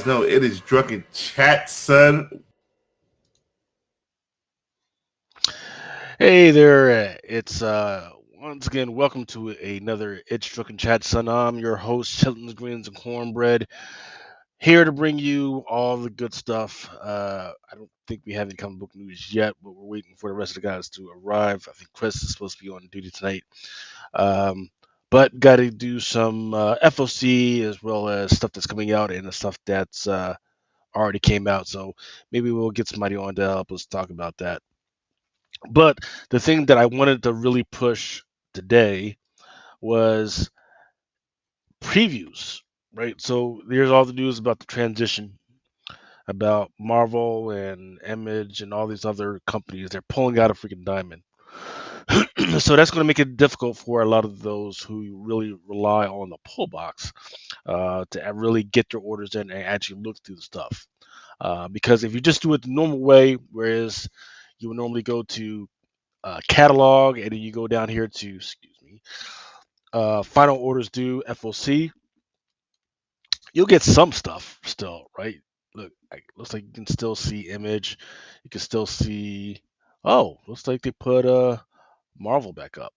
guys know it is Drunken Chat, son. Hey there, it's once again welcome to another It's Drunken Chat, son. I'm your host, Chilton's Greens and Cornbread, here to bring you all the good stuff. I don't think we have any comic book news yet, but we're waiting for the rest of the guys to arrive. I think Chris is supposed to be on duty tonight, um, but got to do some FOC as well as stuff that's coming out and the stuff that's already came out. So maybe we'll get somebody on to help us talk about that. But the thing that I wanted to really push today was previews, right? So there's all the news about the transition, about Marvel and Image and all these other companies. They're pulling out a freaking diamond. So that's going to make it difficult for a lot of those who really rely on the pull box to really get their orders in and actually look through the stuff. Because if you just do it the normal way, whereas you would normally go to catalog, and then you go down here to, excuse me, final orders due FOC. You'll get some stuff still, right? Look, looks like you can still see Image. You can still see. Oh, looks like they put Marvel back up,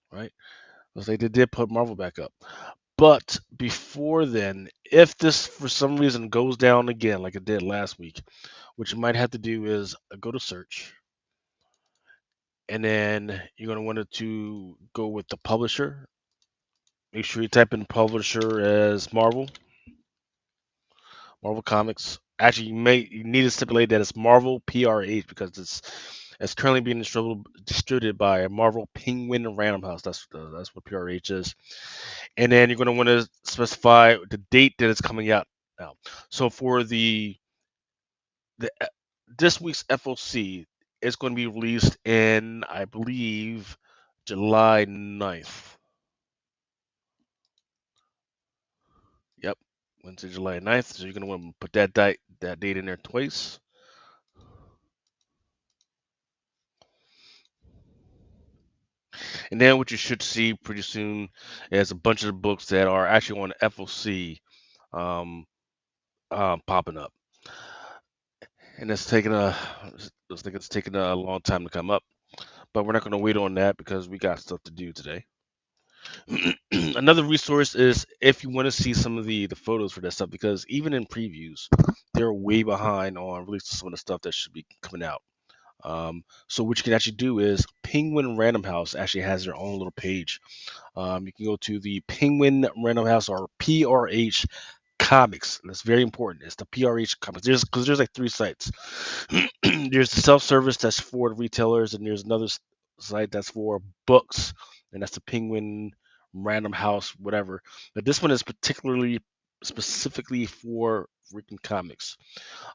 right? Looks like they did put Marvel back up. But before then, if this for some reason goes down again, like it did last week, what you might have to do is go to search, and then you're going to want to go with the publisher. Make sure you type in publisher as Marvel Comics. Actually, you need to stipulate that it's Marvel PRH because it's currently being distributed by Marvel Penguin Random House. That's what PRH is. And then you're going to want to specify the date that it's coming out now. So for the this week's FOC, it's going to be released in, I believe, July 9th. Yep, Wednesday, July 9th. So you're going to want to put that date in there twice. And then what you should see pretty soon is a bunch of books that are actually on FOC um, popping up. And it's taking a, I think it's taking a long time to come up, but we're not going to wait on that because we got stuff to do today. Another resource is if you want to see some of the photos for that stuff, because even in previews, they're way behind on releasing some of the stuff that should be coming out. So what you can actually do is Penguin Random House actually has their own little page. You can go to the Penguin Random House or PRH Comics. That's very important. It's the PRH Comics. There's like three sites. There's the self-service that's for the retailers, and there's another site that's for books, and that's the Penguin Random House, whatever. But this one is particularly specifically for freaking comics.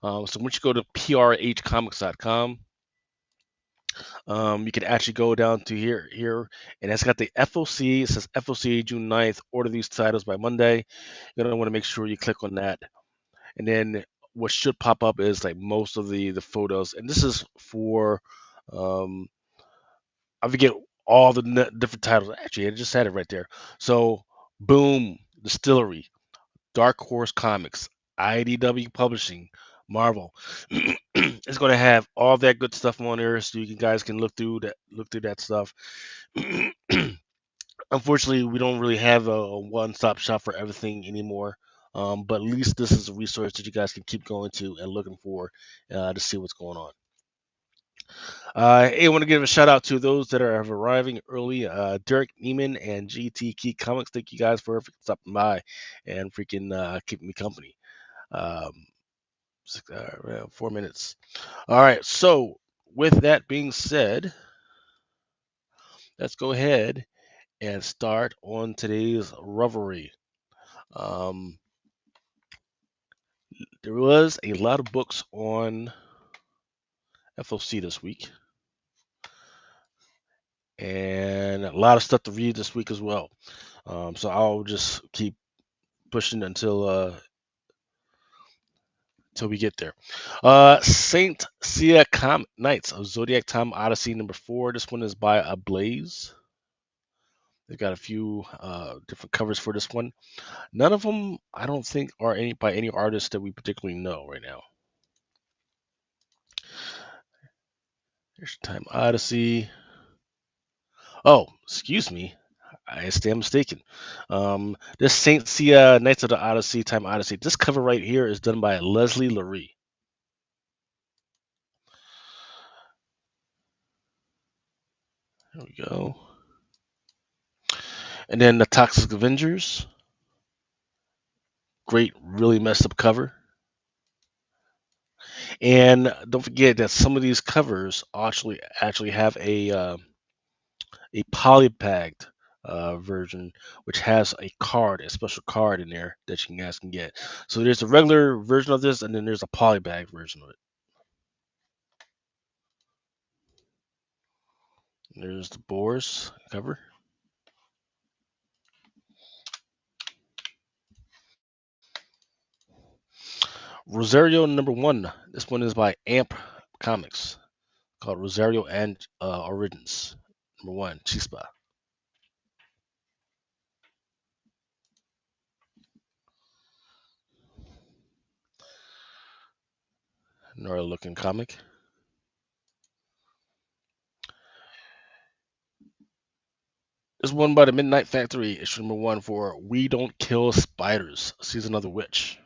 So once you go to prhcomics.com, you can actually go down to here, and it's got the FOC. It says FOC June 9th. Order these titles by Monday. You're gonna want to make sure you click on that, and then what should pop up is like most of the photos, and this is for um, I forget all the different titles. Actually, I just had it right there. So, Boom Distillery, Dark Horse Comics, IDW Publishing, Marvel. It's going to have all that good stuff on there, so you guys can look through that stuff. Unfortunately, we don't really have a one-stop shop for everything anymore. But at least this is a resource that you guys can keep going to and looking for to see what's going on. Hey, I want to give a shout out to those that are arriving early. Derek Neiman and GT Key Comics. Thank you guys for stopping by and freaking keeping me company. Um, 4 minutes. All right. So with that being said, let's go ahead and start on today's revelry. Um, there was a lot of books on FOC this week, and a lot of stuff to read this week as well. So I'll just keep pushing until we get there. Saint Sia Knights of Zodiac Time Odyssey number 4. This one is by Ablaze. They've got a few different covers for this one. None of them, I don't think, are any by any artist that we particularly know right now. Here's Time Odyssey. Oh, excuse me. I stand mistaken. This Saint Seiya Knights of the Odyssey, Time Odyssey. This cover right here is done by Leslie Lurie. There we go. And then the Toxic Avengers. Great, really messed up cover. And don't forget that some of these covers actually have a polybagged version, which has a special card in there that you guys can get. So there's a regular version of this, and then there's a polybag version of it. There's the Boars cover. Rosario #1. This one is by Amp Comics, called Rosario and Origins #1, Chispa. Another looking comic. This one by the Midnight Factory, issue #1 for We Don't Kill Spiders, Season of the Witch.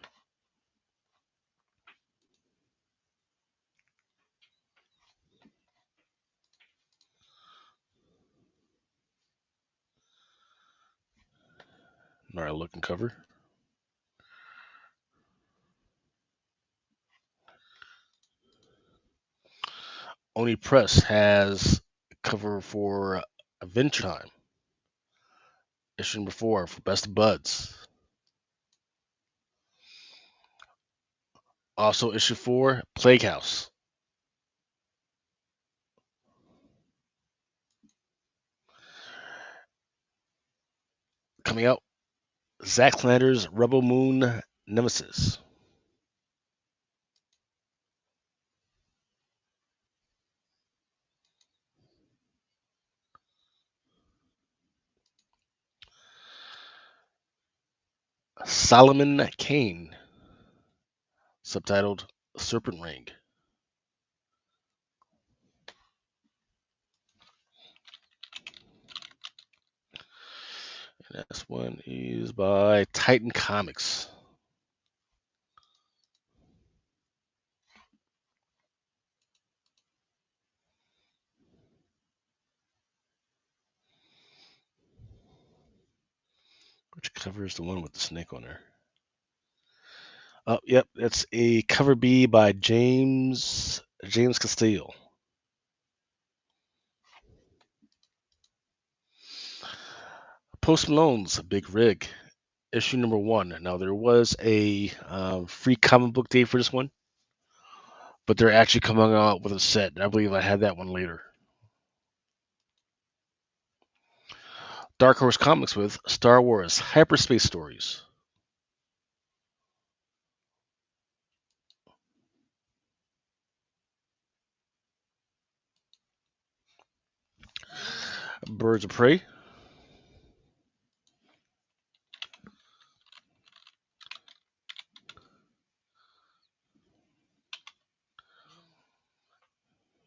Another looking cover. Oni Press has a cover for Adventure Time, issue #4 for Best Buds. Also, issue 4, Plague House. Coming out, Zack Snyder's Rebel Moon Nemesis. Solomon Kane, subtitled Serpent Ring. And this one is by Titan Comics. Which cover is the one with the snake on there? Oh, yep, that's a cover B by James Castile. Post Malone's Big Rig, issue #1. Now there was a free comic book day for this one, but they're actually coming out with a set. I believe I had that one later. Dark Horse Comics with Star Wars Hyperspace Stories. Birds of Prey.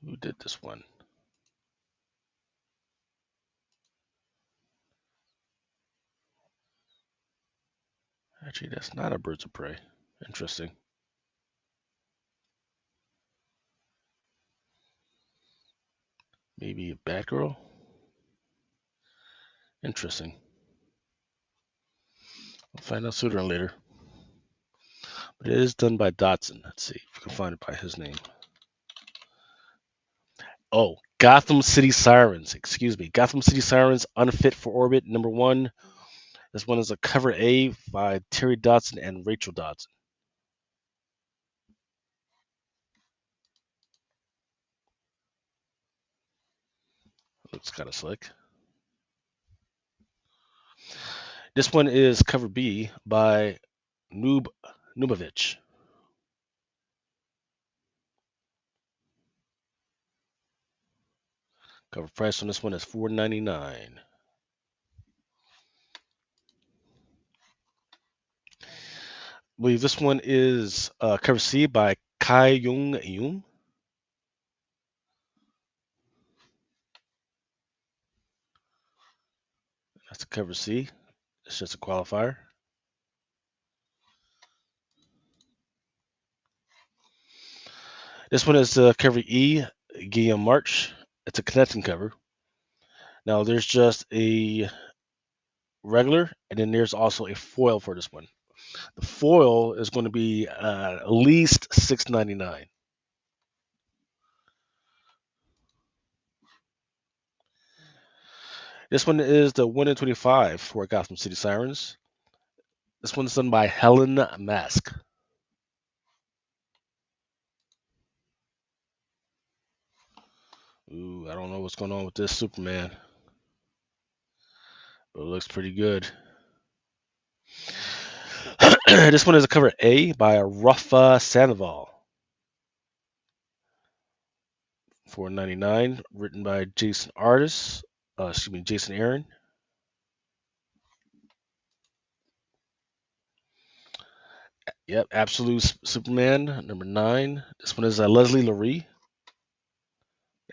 Who did this one? Actually, that's not a Birds of Prey. Interesting. Maybe a Batgirl? Interesting. I'll find out sooner or later. But it is done by Dotson. Let's see if we can find it by his name. Oh, Gotham City Sirens. Excuse me. Gotham City Sirens Unfit for Orbit #1. This one is a cover A by Terry Dodson and Rachel Dodson. Looks kind of slick. This one is cover B by Nubovich. Cover price on this one is $4.99. believe this one is cover C by Kai Young Yoon. That's cover C. It's just a qualifier. This one is cover E, Guillaume March. It's a connecting cover. Now there's just a regular, and then there's also a foil for this one. The foil is going to be at least $6.99. This one is the 1 in 25 for Gotham City Sirens. This one's done by Helen Mask. Ooh, I don't know what's going on with this Superman, but it looks pretty good. This one is a cover A by Rafa Sandoval. $4.99, written by Jason Artis. Jason Aaron. Yep, Absolute Superman, number 9. This one is Leslie Laurie.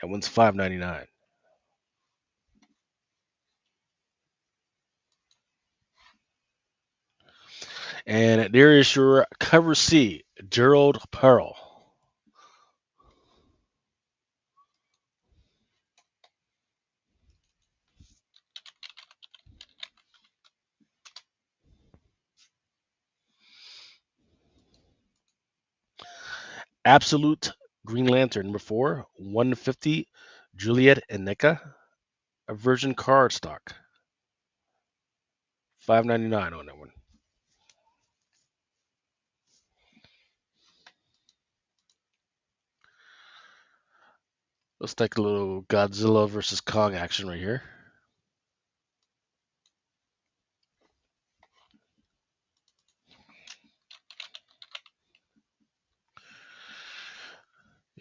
That one's $5.99. And there is your cover C, Gerald Pearl. Absolute Green Lantern, number 4, 150, Juliet and NECA, a virgin card stock. $5.99 on that one. Let's take a little Godzilla versus Kong action right here.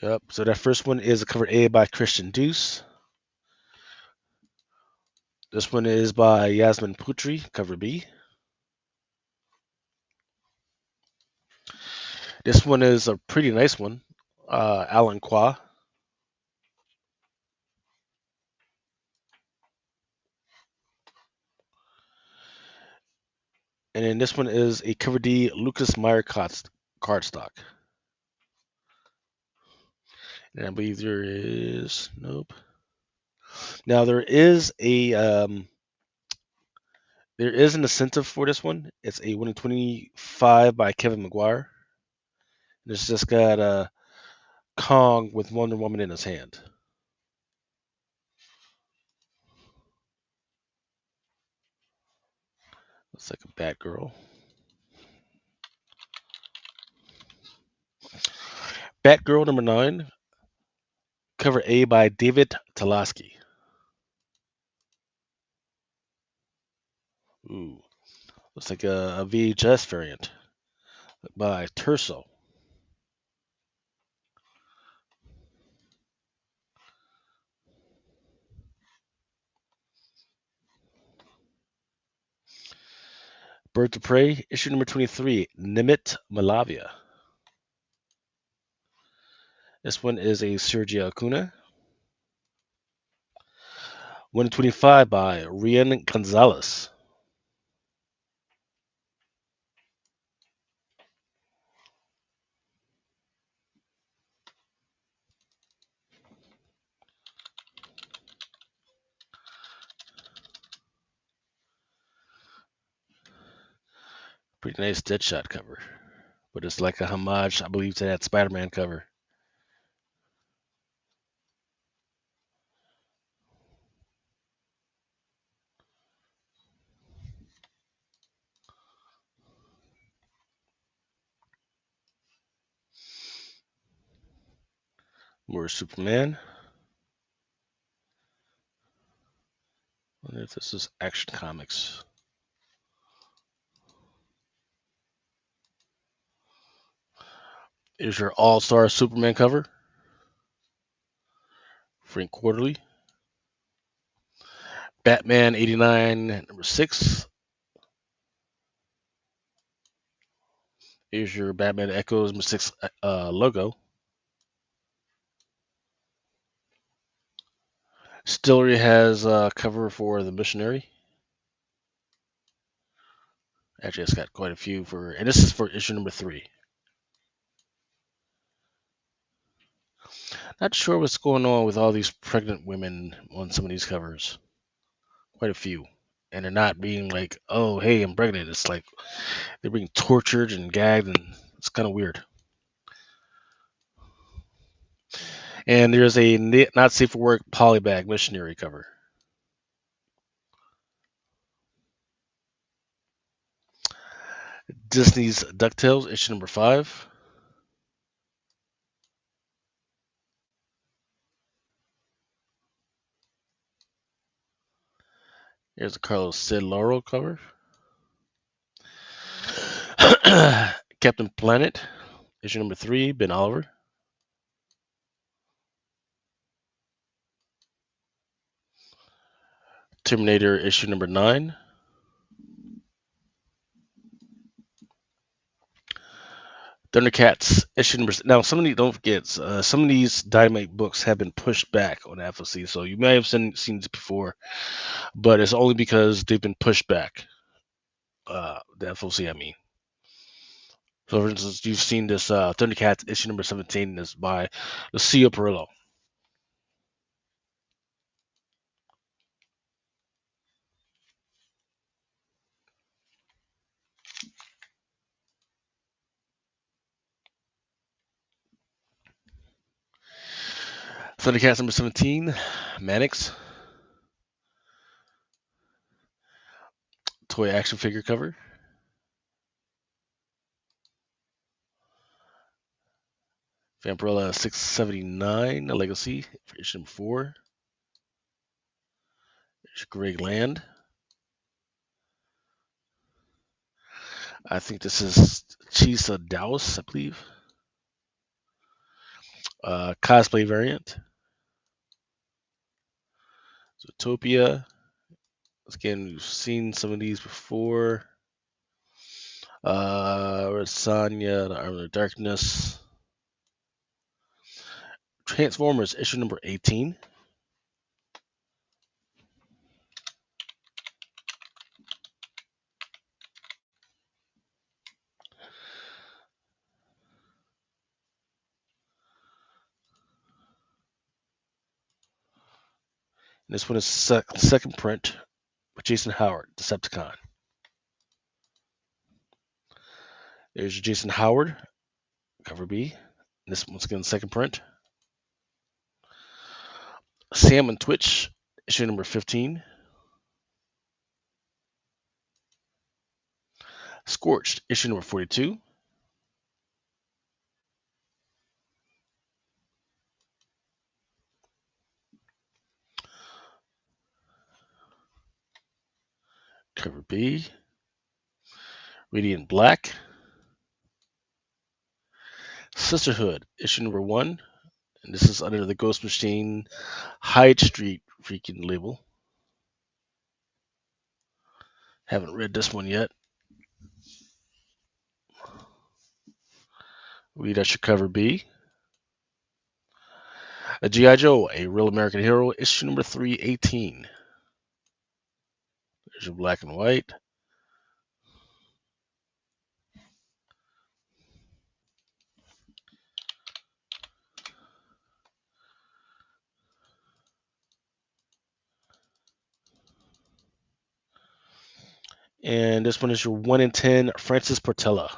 Yep. So that first one is a cover A by Christian Deuce. This one is by Yasmin Putri, cover B. This one is a pretty nice one, Alan Qua. And then this one is a cover D Lucas Meyer cardstock. And I believe there is nope. Now there is an incentive for this one. It's a 1 in 25 by Kevin McGuire. And it's just got Kong with Wonder Woman in his hand. Looks like a Batgirl. Batgirl number 9, cover A by David Talaski. Ooh, looks like a VHS variant by Terso. Birds of Prey, issue number 23, Nimit Malavia. This one is a Sergio Acuna. 1 in 25 by Rian Gonzalez. Pretty nice Deadshot cover. But it's like a homage, I believe, to that Spider-Man cover. More Superman. I wonder if this is Action Comics. Here's your All-Star Superman cover. Frank Quarterly. Batman 89, number 6. Here's your Batman Echoes Mystics logo. Stillery has a cover for the Missionary. Actually, it's got quite a few for, and this is for issue number 3. Not sure what's going on with all these pregnant women on some of these covers. Quite a few. And they're not being like, oh, hey, I'm pregnant. It's like they're being tortured and gagged, and it's kind of weird. And there's a not safe for work polybag missionary cover. Disney's DuckTales, issue number 5. Here's a Carlos Sid Laurel cover. Captain Planet, issue number 3, Ben Oliver. Terminator, issue number 9. Thundercats, issue number. Now, some of these, don't forget, some of these Dynamite books have been pushed back on FOC, so you may have seen this before, but it's only because they've been pushed back. The FOC, I mean. So, for instance, you've seen this Thundercats issue number 17 is by Lucio Perillo. Thundercats number 17, Mannix. Toy action figure cover. Vampirella 679, a Legacy for issue number 4. There's Greg Land. I think this is Chisa Dallas, I believe. Cosplay variant. Zootopia. Again, we've seen some of these before. Rasanya, The Arm of Darkness. Transformers, issue number 18. And this one is second print with Jason Howard, Decepticon. There's Jason Howard, cover B. And this once again, second print. Sam and Twitch, issue number 15. Scorched, issue number 42. Cover B. Radiant Black. Sisterhood, issue number 1. And this is under the Ghost Machine Hyde Street freaking label. Haven't read this one yet. Read that should cover B. A G.I. Joe, A Real American Hero, issue number 318. There's your black and white. And this one is your 1 in 10, Francis Portella.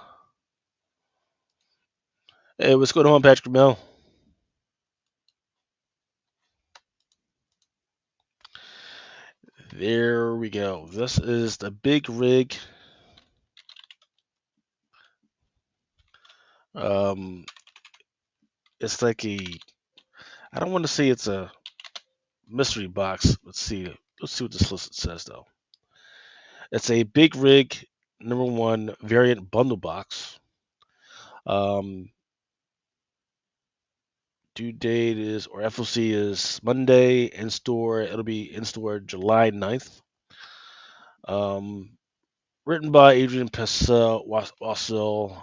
Hey, what's going on, Patrick Mel? There we go. This is the big rig. It's like I don't want to say it's a mystery box. Let's see what this list says though. It's a big rig number 1 variant bundle box. Due date is, or FOC is Monday. In store, it'll be in store July 9th. Written by Adrian Wasil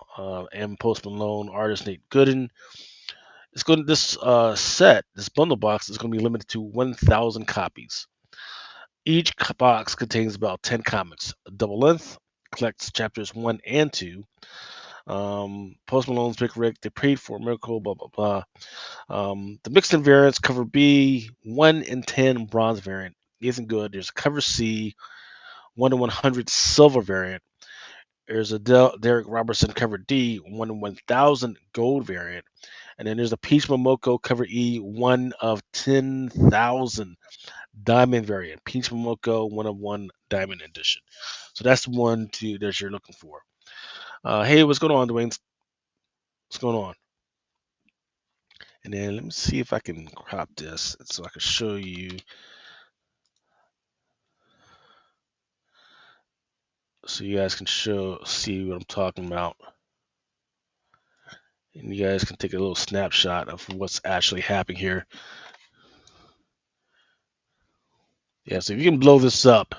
and Post Malone, artist Nate Gooden. It's going this set, this bundle box is going to be limited to 1,000 copies. Each box contains about 10 comics. A double length collects chapters 1 and 2. Post Malone's Big Rick, They Prayed for a Miracle, blah, blah, blah. The mixed in variants, cover B, 1 in 10 bronze variant. Isn't good. There's a cover C, 1 in 100 silver variant. There's a Derek Robertson cover D, 1 in 1,000 gold variant. And then there's a Peach Momoko cover E, 1 of 10,000 diamond variant. Peach Momoko, 1 of 1 diamond edition. So that's the one that you're looking for. Hey, what's going on, Dwayne? What's going on? And then let me see if I can crop this so I can show you. So you guys can see what I'm talking about. And you guys can take a little snapshot of what's actually happening here. Yeah, so if you can blow this up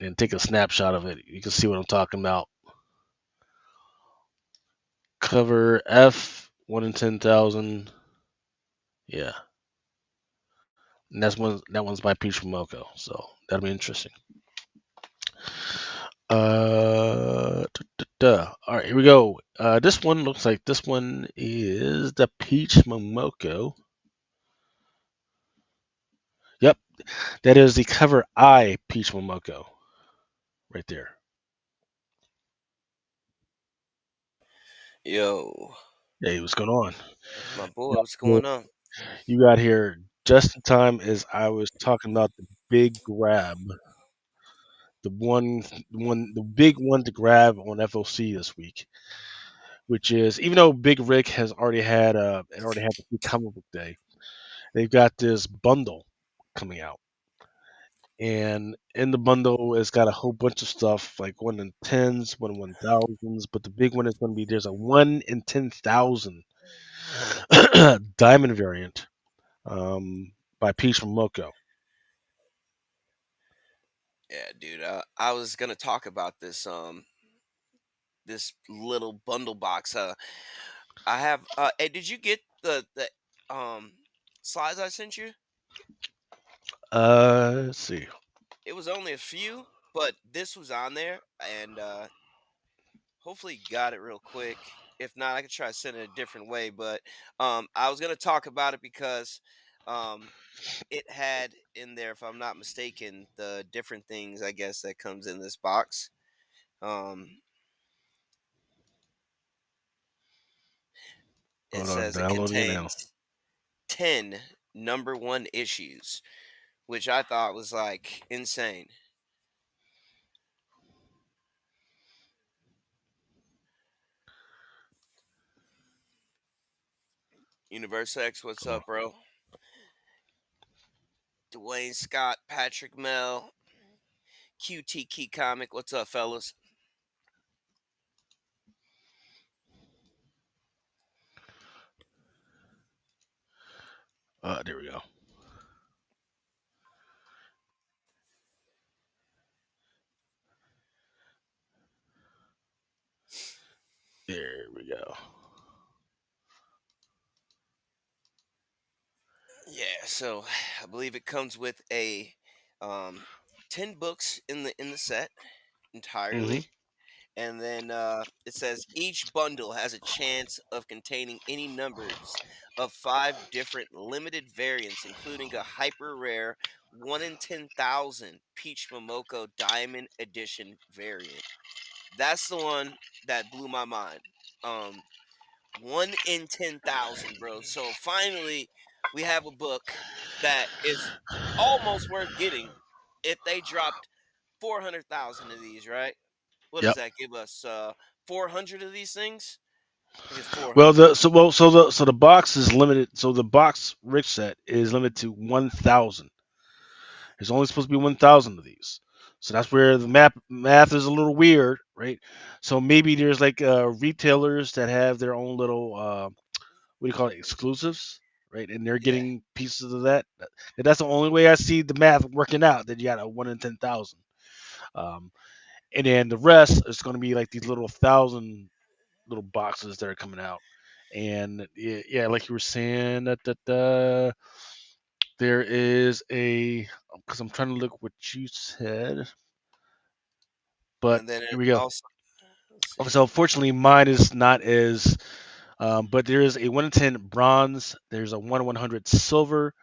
and take a snapshot of it, you can see what I'm talking about. Cover F, 1 in 10,000. Yeah. And that one's by Peach Momoko, so that'll be interesting. All right, here we go. This one looks like this one is the Peach Momoko. Yep, that is the cover I Peach Momoko right there. Yo, Hey, what's going on? my boy, what's going on? You got here just in time as I was talking about the big grab, the big one to grab on FOC this week, which is even though Big Rick has already had the free comic book day, they've got this bundle coming out, and in the bundle it's got a whole bunch of stuff like 1 in 10s, 1 in 1,000s, but the big one is going to be there's a 1 in 10,000 diamond variant by Peach from Moko. Yeah, dude. I was gonna talk about this little bundle box. I have. Hey, did you get the slides I sent you? Let's see. It was only a few, but this was on there, and hopefully you got it real quick. If not, I could try to send it a different way. But I was gonna talk about it because um, it had in there, if I'm not mistaken, the different things I guess that comes in this box. Um, it Hold on, says it downloading it now. contains 10 number one issues, which I thought was like insane. Universe X, what's Hold on. up, bro? Dwayne Scott, Patrick Mel, QT Key Comic, what's up, fellas? There we go. There we go. Yeah, so I believe it comes with a um 10 books in the set Hmm. entirely. And then it says each bundle has a chance of containing any numbers of 5 different limited variants, including a hyper rare 1 in 10,000 Peach Momoko Diamond Edition variant. That's the one that blew my mind. Um, 1 in 10,000, bro. So finally, we have a book that is almost worth getting if they dropped 400,000 of these, right? What does Yep. that give us? 400 of these things? I think it's Well, 400. the box is limited. So the box rich set is limited to 1,000. There's only supposed to be 1,000 of these. So that's where the math is a little weird, right? So maybe there's like retailers that have their own little what do you call it, exclusives, right? And they're Yeah. getting pieces of that. And that's the only way I see the math working out. That you got a 1 in 10,000. Um, and then the rest is going to be like these little 1,000 little boxes that are coming out. And yeah, like you were saying, there is a, because I'm trying to look what you said, but And then here it we go. also, let's see. So unfortunately, mine is not as, but there is a 1 in 10 bronze. There's a 1 in 100 silver.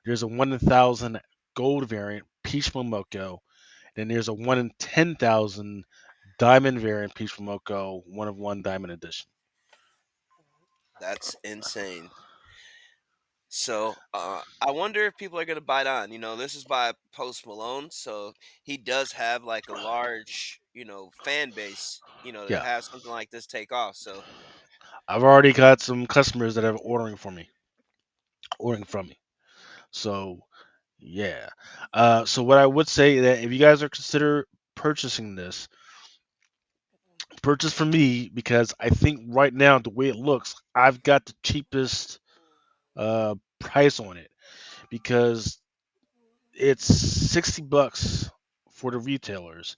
There's a 1 in 1,000 gold variant peach momoko. Then there's a 1 in 10,000 diamond variant peach momoko, 1 of 1 diamond edition. That's insane. So I wonder if people are gonna bite on. This is by Post Malone, so he does have like a large, fan base. To Yeah, have something like this take off. So I've already got some customers that are ordering from me. So yeah. So what I would say that if you guys are consider purchasing this, purchase from me because I think right now the way it looks, I've got the cheapest price on it because it's $60 for the retailers,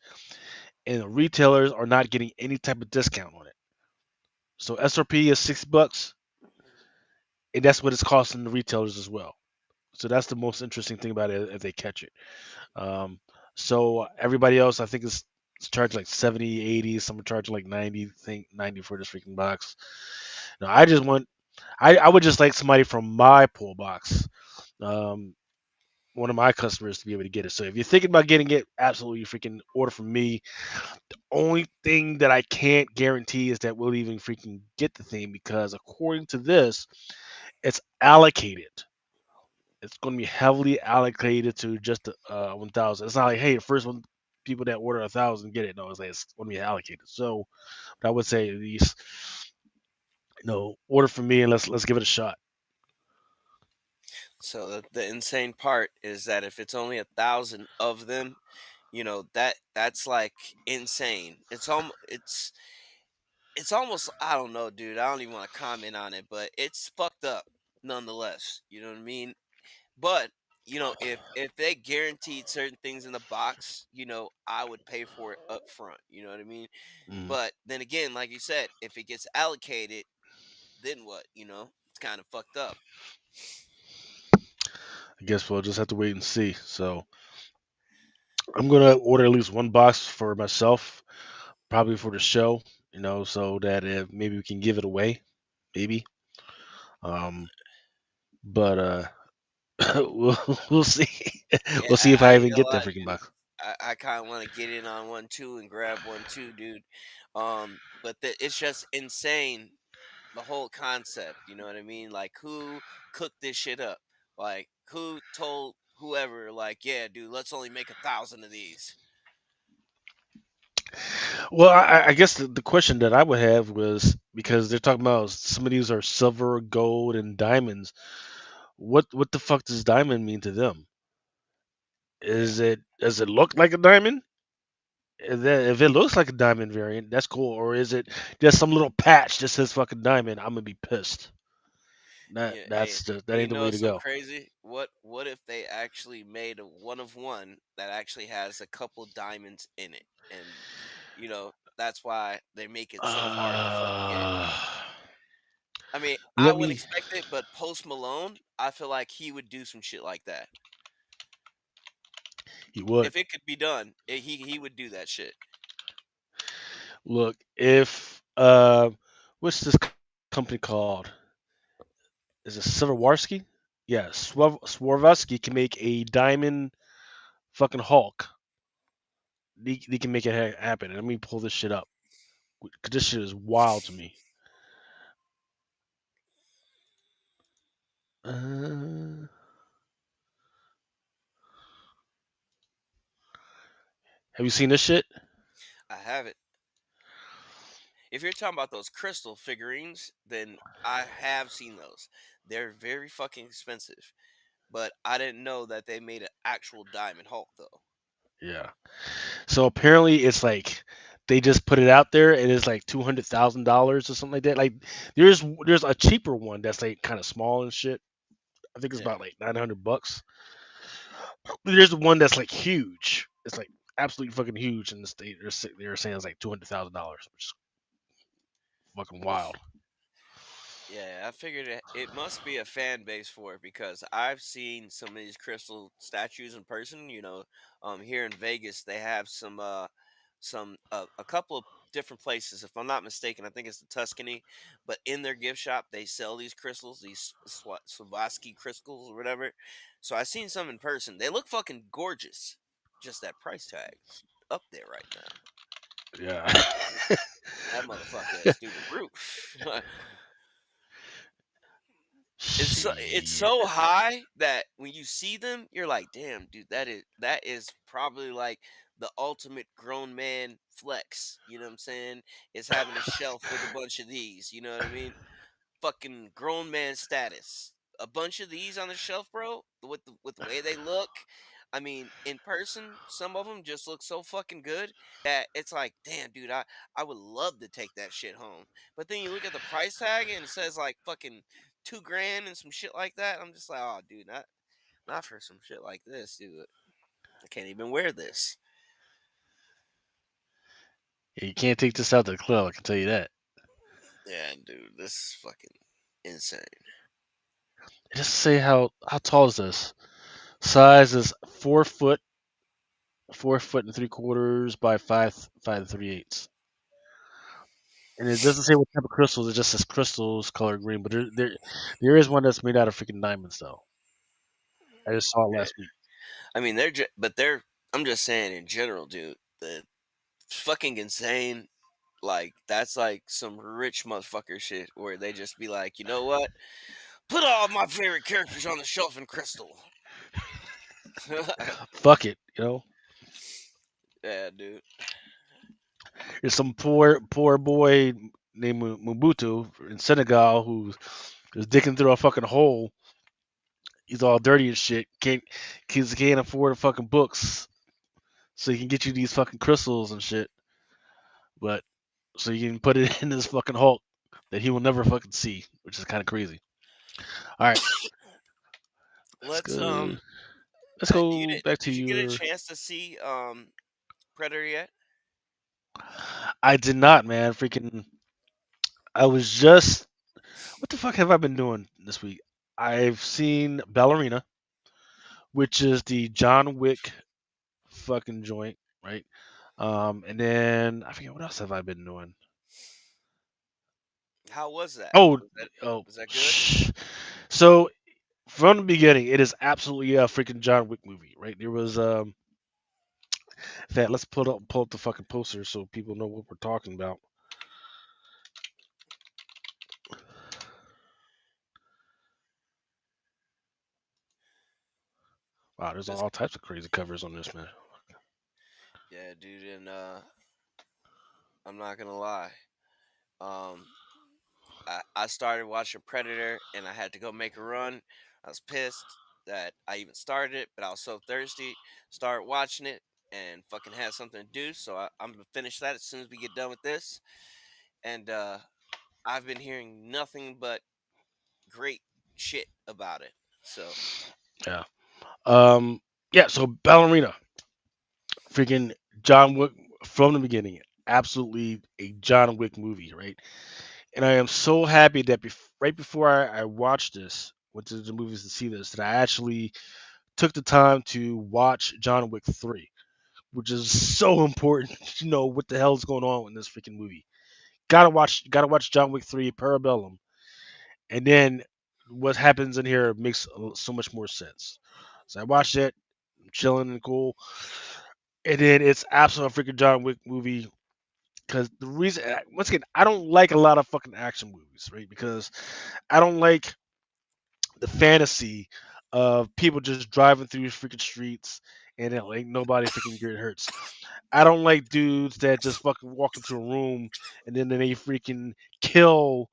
and the retailers are not getting any type of discount on it. So SRP is $60, and that's what it's costing the retailers as well. So that's the most interesting thing about it if they catch it. Um, so everybody else, I think, is charging like 70, 80. Some are charging like 90. Think 90 for this freaking box. No, I just want. I would just like somebody from my pull box, um, one of my customers, to be able to get it. So if you're thinking about getting it, absolutely freaking order from me. Only thing that I can't guarantee is that we'll even freaking get the thing because according to this, it's allocated. It's going to be heavily allocated to just the 1,000. It's not like, hey, the first one people that order 1,000 get it. No, it's like it's going to be allocated. So I would say these, order from me and let's give it a shot. so the insane part is that if it's only 1,000 of them, that's like insane. It's almost, I don't know, dude. I don't even want to comment on it, but it's fucked up nonetheless. You know what I mean? But if they guaranteed certain things in the box, I would pay for it up front. You know what I mean? Mm, But then again, like you said, if it gets allocated, then what? It's kind of fucked up. I guess we'll just have to wait and see. So I'm gonna order at least one box for myself, probably for the show. So that if maybe we can give it away, maybe. Um, but we'll we'll see. Yeah, We'll see if I I ain't even gonna get that lie, freaking dude. box. I kind of want to get in on one too and grab one too, dude. But it's just insane, the whole concept. You know what I mean? Like, who cooked this shit up? Like, who told whoever? Like, yeah, dude, let's only make 1,000 of these. Well, I guess the question that I would have was because they're talking about some of these are silver, gold, and diamonds. What the fuck does diamond mean to them? Yeah, Does it look like a diamond? If it looks like a diamond variant, that's cool. Or is it just some little patch that says fucking diamond? I'm gonna be pissed. yeah. Hey, That ain't the way what's to so go. crazy? What if they actually made a one of one that actually has a couple diamonds in it, and that's why they make it so hard to fucking get. Uh, I mean, I let wouldn't me. expect it, but Post Malone, I feel like he would do some shit like that. He would If it could be done, he would do that shit. look if what's this company called? Is it Silverwarsky? Yeah, Swarovski can make a diamond fucking Hulk. They can make it happen. Let me pull this shit up. 'Cause this shit is wild to me. Uh, have you seen this shit? I have it. If you're talking about those crystal figurines, then I have seen those. They're very fucking expensive. But I didn't know that they made an actual Diamond Hulk though. Yeah. So apparently it's like they just put it out there and it's like $200,000 or something like that. Like there's a cheaper one that's like kind of small and shit. I think it's Yeah. about like $900. But there's the one that's like huge. It's like absolutely fucking huge in the state. They're saying it's like $200,000, which is fucking wild. Yeah, I figured it must be a fan base for it because I've seen some of these crystal statues in person. Here in Vegas, they have a couple of different places. If I'm not mistaken, I think it's the Tuscany. But in their gift shop, they sell these crystals, these Swarovski crystals or whatever. So I've seen some in person. They look fucking gorgeous. Just that price tag's up there right now. Yeah. That motherfucker is through the roof. It's Shit. so high that when you see them, you're like, "Damn, dude, that is probably like the ultimate grown man flex." You know what I'm saying? Is having a shelf with a bunch of these. You know what I mean? Fucking grown man status. A bunch of these on the shelf, bro. With the way they look. I mean, in person, some of them just look so fucking good that it's like, damn, dude, I would love to take that shit home. But then you look at the price tag and it says like fucking 2 grand and some shit like that. I'm just like, oh, dude, not for some shit like this, dude. I can't even wear this. Yeah, you can't take this out to the club. I can tell you that. Yeah, dude, this is fucking insane. Just say how tall is this? Size is 4 foot, 4 foot and 3/4 by 5 and 3/8. And it doesn't say what type of crystals. It just says crystals, color green. But there is one that's made out of freaking diamonds though. I just saw it Yeah. last week. I mean, but they're. I'm just saying in general, dude. The fucking insane. Like that's like some rich motherfucker shit where they just be like, you know what? Put all of my favorite characters on the shelf in crystal. Fuck it, you know. Yeah, dude. There's some poor boy named Mobutu in Senegal who is digging through a fucking hole. He's all dirty and shit. Can't afford the fucking books, so he can get you these fucking crystals and shit. But so you can put it in this fucking Hulk that he will never fucking see, which is kind of crazy. All right, let's Let's go. Let's go back to did you get a your. chance to see Predator yet? I did not, man. Freaking. I was just. What the fuck have I been doing this week? I've seen Ballerina, which is the John Wick fucking joint, right? And then I forget what else have I been doing. How was that? Oh, Was that oh. was that good? So from the beginning, it is absolutely a freaking John Wick movie, right? There was in fact, let's pull up the fucking poster so people know what we're talking about. Wow, there's This all types of crazy covers on this, man. Yeah, dude, and I'm not gonna lie. Um I started watching Predator and I had to go make a run. I was pissed that I even started it, but I was so thirsty. Started watching it and fucking had something to do, so I'm gonna finish that as soon as we get done with this. And I've been hearing nothing but great shit about it. So Yeah. Um. Yeah. So Ballerina, freaking John Wick from the beginning, absolutely a John Wick movie, right? And I am so happy that right before I watched this, went to the movies to see this, that I actually took the time to watch John Wick 3, which is so important to know what the hell's going on in this freaking movie. Gotta watch John Wick 3 Parabellum, and then what happens in here makes so much more sense. So I watched it, I'm chilling and cool, and then it's absolutely a freaking John Wick movie. Because the reason, once again, I don't like a lot of fucking action movies, right? Because I don't like the fantasy of people just driving through freaking streets and it, like nobody freaking get hurts. I don't like dudes that just fucking walk into a room and then they freaking kill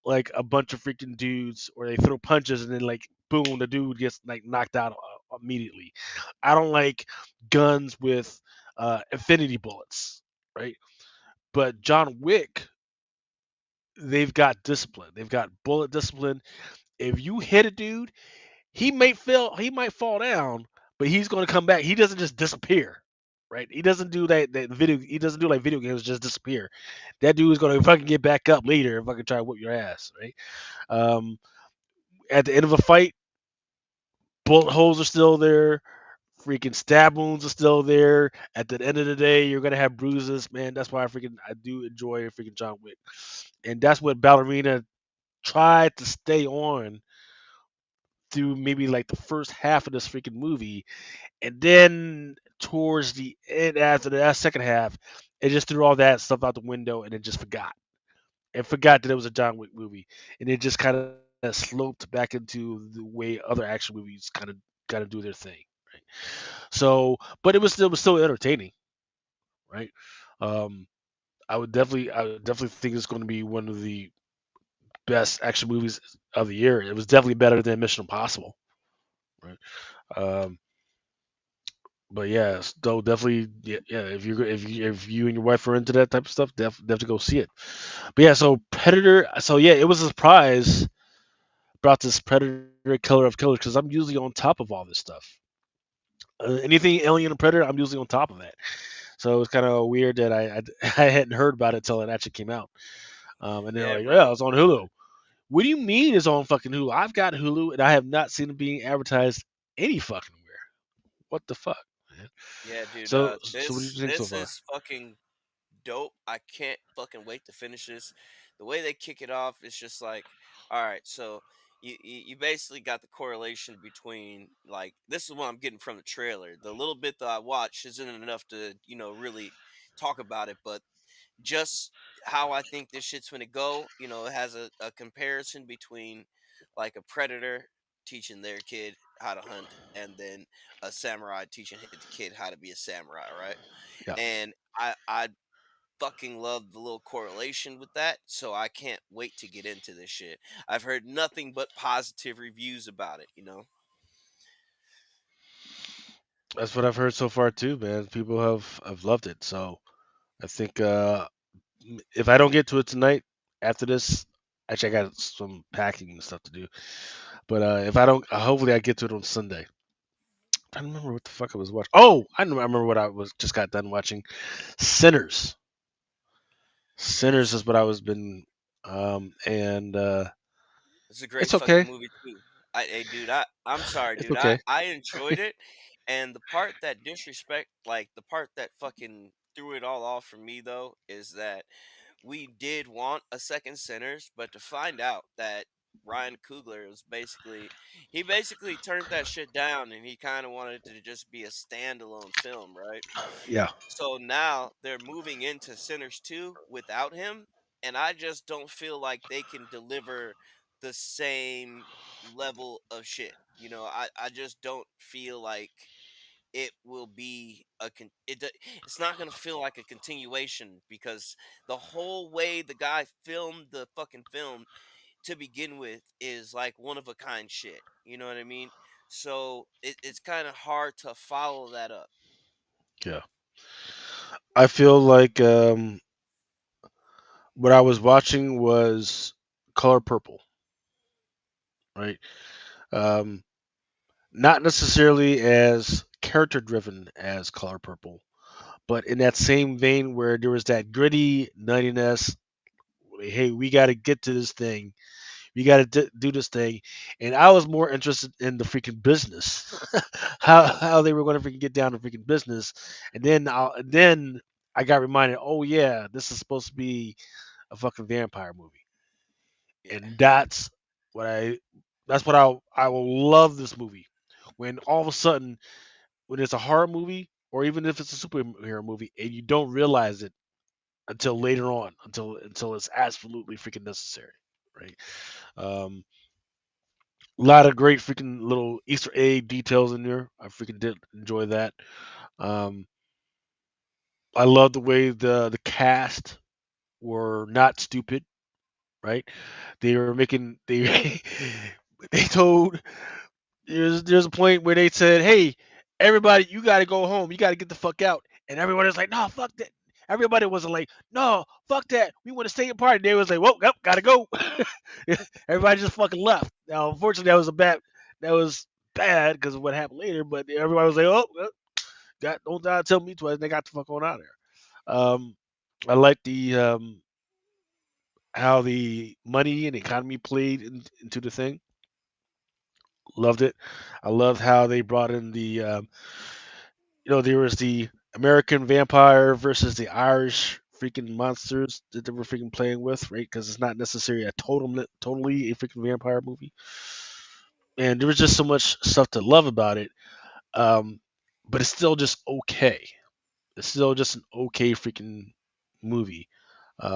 like a bunch of freaking dudes or they throw punches and then like boom the dude gets like knocked out immediately. I don't like guns with infinity bullets, right? But John Wick, they've got discipline. They've got bullet discipline. If you hit a dude, he might fall down, but he's going to come back. He doesn't just disappear, right? He doesn't do that video. He doesn't do like video games just disappear. That dude is gonna fucking get back up later and fucking try to whip your ass, right? Um, at the end of a fight, bullet holes are still there. Freaking stab wounds are still there. At the end of the day, you're gonna have bruises, man. That's why I do enjoy freaking John Wick, and that's what Ballerina tried to stay on through maybe like the first half of this freaking movie, and then towards the end, after that second half, it just threw all that stuff out the window and it just forgot that it was a John Wick movie, and it just kind of sloped back into the way other action movies kind of do their thing. Right? So, but it was still entertaining, right? Um, I would definitely think it's going to be one of the best action movies of the year. It was definitely better than Mission Impossible, right? Um, but yeah, so definitely, yeah, yeah. If you and your wife are into that type of stuff, definitely go see it. But yeah, so Predator. So yeah, it was a surprise about this Predator Killer of Killers because I'm usually on top of all this stuff. Anything Alien and Predator, I'm usually on top of that. So it's kind of weird that I hadn't heard about it until it actually came out. And then Yeah, like, yeah, bro. it's on Hulu. What do you mean it's on fucking Hulu? I've got Hulu and I have not seen it being advertised any fucking where. What the fuck, man? Yeah, dude. So what do you This think so this far? is fucking dope. I can't fucking wait to finish this. The way they kick it off is just like, all right, so you basically got the correlation between like this is what I'm getting from the trailer. The little bit that I watched isn't enough to really talk about it, but just how I think this shit's gonna go. It has a comparison between like a predator teaching their kid how to hunt and then a samurai teaching his kid how to be a samurai, right? Yeah, And I fucking love the little correlation with that, so I can't wait to get into this shit. I've heard nothing but positive reviews about it. that's what I've heard so far too, man. People have loved it. So I think if I don't get to it tonight, after this, actually I got some packing and stuff to do. But if I don't, hopefully I get to it on Sunday. I don't remember what the fuck I was watching. Oh, I remember what I was just got done watching. Sinners. Sinners Nice. is what I was been, and It's a great it's fucking okay. movie too. Hey, dude, I'm sorry, It's dude. I okay. I enjoyed it, and the part that like the part that fucking threw it all off for me though, is that we did want a second Sinners, but to find out that Ryan Coogler was basically turned that shit down, and he kind of wanted it to just be a standalone film, right? Yeah, So now they're moving into Sinners 2 without him, and I just don't feel like they can deliver the same level of shit. I just don't feel like it will be it's not going to feel like a continuation because the whole way the guy filmed the fucking film to begin with is like one of a kind shit. You know what I mean? So it's kind of hard to follow that up. yeah. I feel like what I was watching was Color Purple, right? Um, Not necessarily as character driven as Color Purple, but in that same vein where there was that gritty nuttiness. Hey, we got to get to this thing. We got to do this thing, and I was more interested in the freaking business, how they were going to freaking get down to freaking business, and then I got reminded, oh yeah, this is supposed to be a fucking vampire movie, Yeah. and what I that's what I will love this movie when all of a sudden when it's a horror movie or even if it's a superhero movie and you don't realize it until later on until it's absolutely freaking necessary, right? Um, a lot of great freaking little Easter egg details in there. I freaking did enjoy that. Um, I love the way the cast were not stupid, right? They were making they they told there's a point where they said, "Hey, everybody, you got to go home. You got to get the fuck out." And everybody was like, "No, fuck that." Everybody wasn't like, "No, fuck that. We want to stay in party." They was like, "Whoa, yep, gotta go." Everybody just fucking left. Now, unfortunately, that was bad because of what happened later. But everybody was like, "Oh, well, got don't die tell me twice. They got the fuck on out of there. I like the how the money and economy played into the thing. Loved it. I loved how they brought in the there was the American vampire versus the Irish freaking monsters that they were freaking playing with, right? Because it's not necessarily a totally a freaking vampire movie, and there was just so much stuff to love about it. Um, but it's still just okay. It's still just an okay freaking movie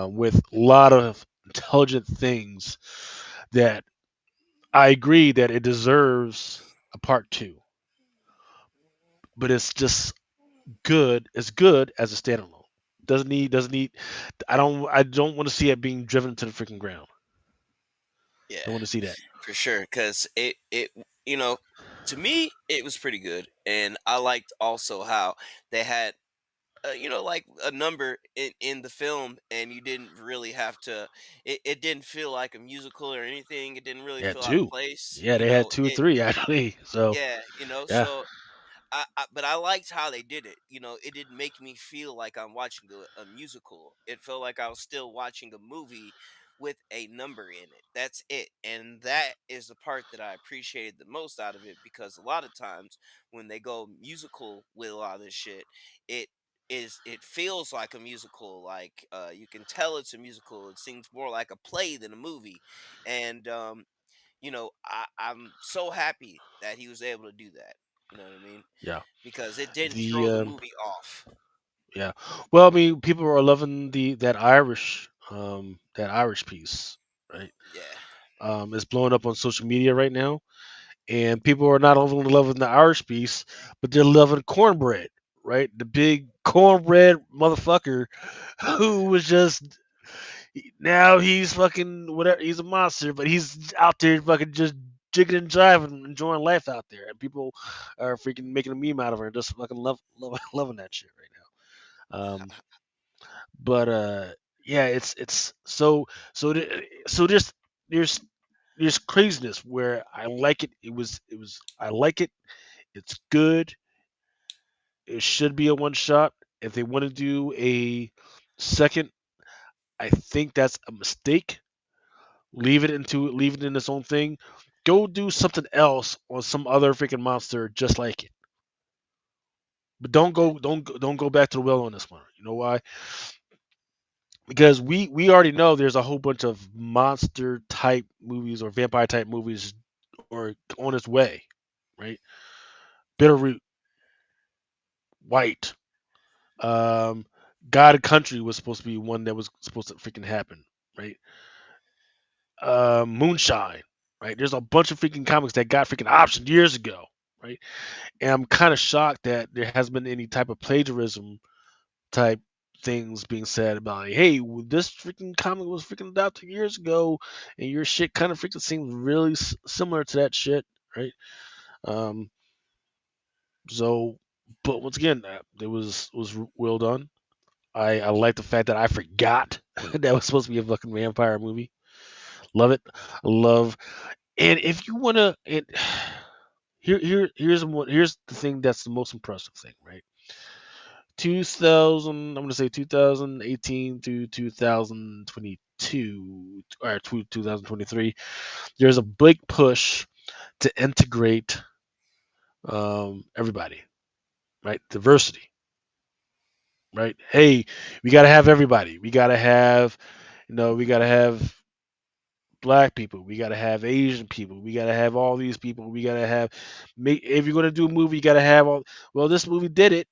with a lot of intelligent things that I agree that it deserves a part two, but it's just good. It's good as a standalone. Doesn't need. I don't want to see it being driven to the freaking ground. Don't Yeah, want to see that. for sure. Because you know, to me, it was pretty good, and I liked also how they had like a number in the film, and you didn't really have to. It didn't feel like a musical or anything. It didn't really Yeah, feel out of two. place. Yeah, they had two or It three actually. So yeah, yeah, so but I liked how they did it. It didn't make me feel like I'm watching a musical. It felt like I was still watching a movie with a number in it. That's it. And that is the part that I appreciated the most out of it, because a lot of times when they go musical with a lot of this shit, it it feels like a musical. Like you can tell it's a musical. It seems more like a play than a movie. And I'm so happy that he was able to do that. You know what I mean? yeah. Because it didn't The throw the movie off. yeah. Well, I mean, people are loving the that Irish piece, right? Yeah. It's blowing up on social media right now, and people are not only loving the Irish piece, but they're loving cornbread, right? The big cornbread motherfucker who was just now he's fucking whatever. He's a monster, but he's out there fucking just jigging and jiving, enjoying life out there, and people are freaking making a meme out of her and just fucking loving that shit right now. But yeah, it's so there's there's craziness where I like it. It was I like it. It's good. It should be a one shot. If they want to do a second, I think that's a mistake. Leave it in its own thing. Go do something else on some other freaking monster just like it. But don't go back to the well on this one. You know why? Because we already know there's a whole bunch of monster type movies or vampire type movies or on its way, right? Bitterroot, White, um, God and Country was supposed to be one that was supposed to freaking happen, right? Moonshine, right? There's a bunch of freaking comics that got freaking optioned years ago, right? And I'm kind of shocked that there hasn't been any type of plagiarism type things being said about, like, hey, this freaking comic was freaking adopted years ago, and your shit kind of freaking seems really similar to that shit, right? Um, so, but once again, it was well done. I like the fact that I forgot that was supposed to be a fucking vampire movie. Love it. I love, and if you wanna, and here's the thing that's the most impressive thing, right? 2000, I'm gonna say 2018 to 2022 or 2023. There's a big push to integrate everybody, right? Diversity, right? Hey, we gotta have everybody. We gotta have black people. We gotta have Asian people. We gotta have all these people. We gotta have. If you're gonna do a movie, you gotta have all. Well, this movie did it,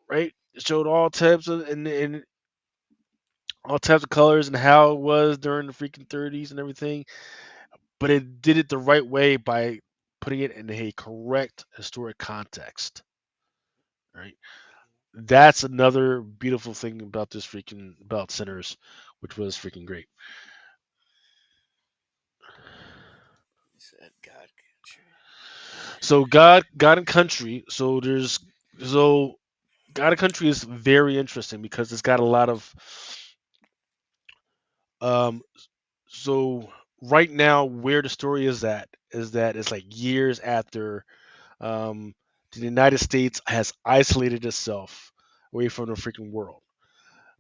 right? It showed all types of and all types of colors and how it was during the freaking 30s and everything, but it did it the right way by putting it in a correct historic context, right? That's another beautiful thing about this freaking about Sinners, which was freaking great. He said, "God, country." So God and Country. So God and Country is very interesting because it's got a lot of um. So right now, where the story is at is that it's like years after um The United States has isolated itself away from the freaking world.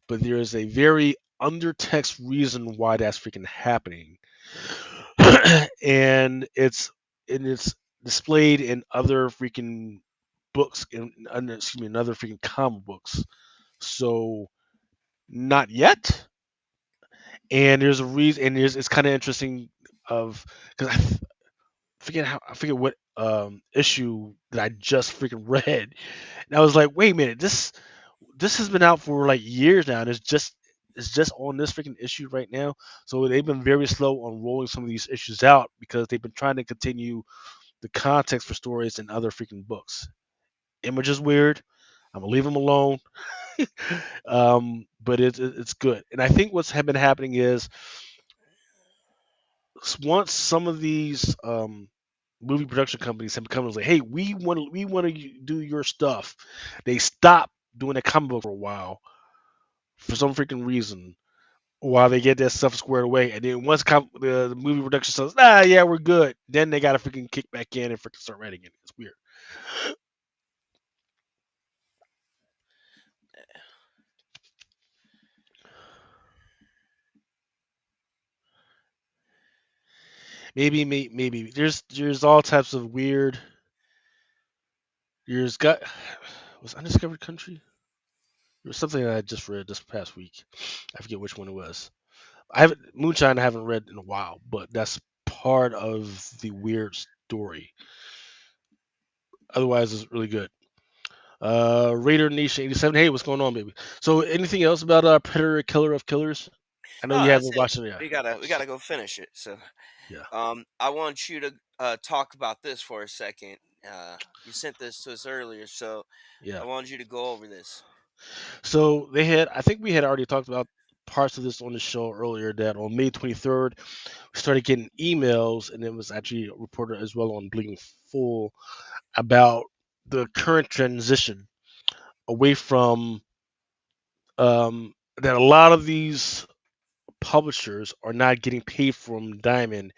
But there is a very undertext reason why that's freaking happening. and it's displayed in other freaking books excuse me, in other freaking comic books. So not yet. And there's a reason, and it's kind of interesting of because I forget what issue that I just freaking read, and I was like, wait a minute, this has been out for like years now, and it's just on this freaking issue right now. So they've been very slow on rolling some of these issues out because they've been trying to continue the context for stories in other freaking books. Image is weird. I'm gonna leave them alone. But it's good, and I think what's been happening is once some of these movie production companies have become like, hey, we want to do your stuff, they stop doing a comic book for a while for some freaking reason while they get that stuff squared away, and then once the movie production says, yeah, we're good, then they gotta freaking kick back in and freaking start writing it. It's weird. Maybe there's all types of weird. There's got was Undiscovered Country. There was something that I just read this past week. I forget which one it was. I haven't Moonshine. I haven't read in a while, but that's part of the weird story. Otherwise, it's really good. Raider Nation 87. Hey, what's going on, baby? So, anything else about Predator, Killer of Killers? I know Oh, you that's haven't it. watched it yet. We gotta go finish it. So, Yeah, I want you to talk about this for a second. You sent this to us earlier, so yeah. I wanted you to go over this. So they had. I think we had already talked about parts of this on the show earlier. That on May 23rd, we started getting emails, and it was actually reported as well on Bleeding Full about the current transition away from that a lot of these publishers are not getting paid from Diamond,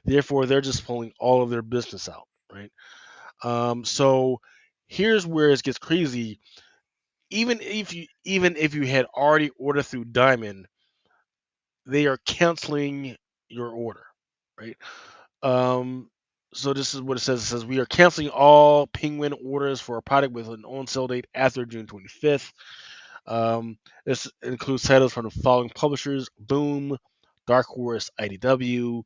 therefore they're just pulling all of their business out, right? So here's where it gets crazy. Even if you had already ordered through Diamond, they are canceling your order, right? Um, so this is what it says. It says we are canceling all Penguin orders for a product with an on-sale date after June 25th. This includes titles from the following publishers: Boom, Dark Horse, IDW,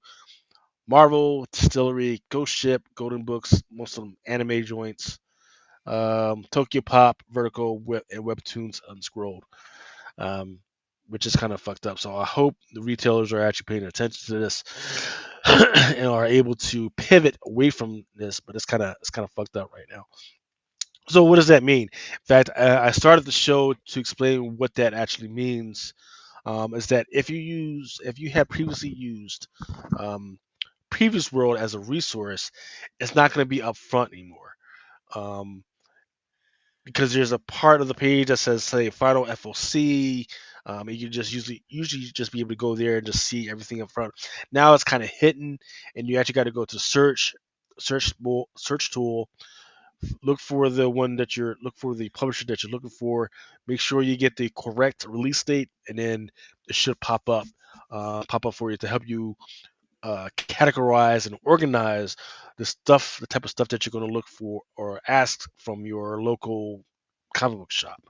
Marvel, Distillery, Ghost Ship, Golden Books, most of them anime joints, Tokyo Pop, Vertical, and Webtoons Unscrolled, um, which is kind of fucked up. So I hope the retailers are actually paying attention to this and are able to pivot away from this. But it's kind of fucked up right now. So what does that mean? In fact, I started the show to explain what that actually means. Is that if you have previously used um, previous world as a resource, it's not going to be upfront anymore. Um, because there's a part of the page that says, say, final FOC. You can just usually just be able to go there and just see everything up front. Now it's kind of hidden, and you actually got to go to search tool, look for the publisher that you're looking for. Make sure you get the correct release date, and then it should pop up for you to help you categorize and organize the type of stuff that you're going to look for or ask from your local comic book shop.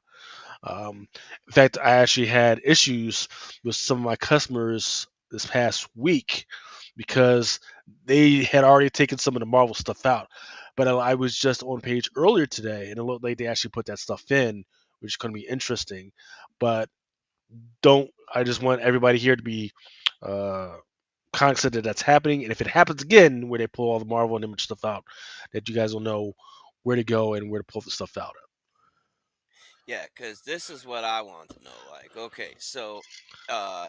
In fact, I actually had issues with some of my customers this past week because they had already taken some of the Marvel stuff out. But I was just on page earlier today, and it looked like they actually put that stuff in, which is going to be interesting. But don't I just want everybody here to be uh, cognizant that that's happening, and if it happens again, where they pull all the Marvel and Image stuff out, that you guys will know where to go and where to pull the stuff out of. Yeah, because this is what I want to know. Like, okay, so uh,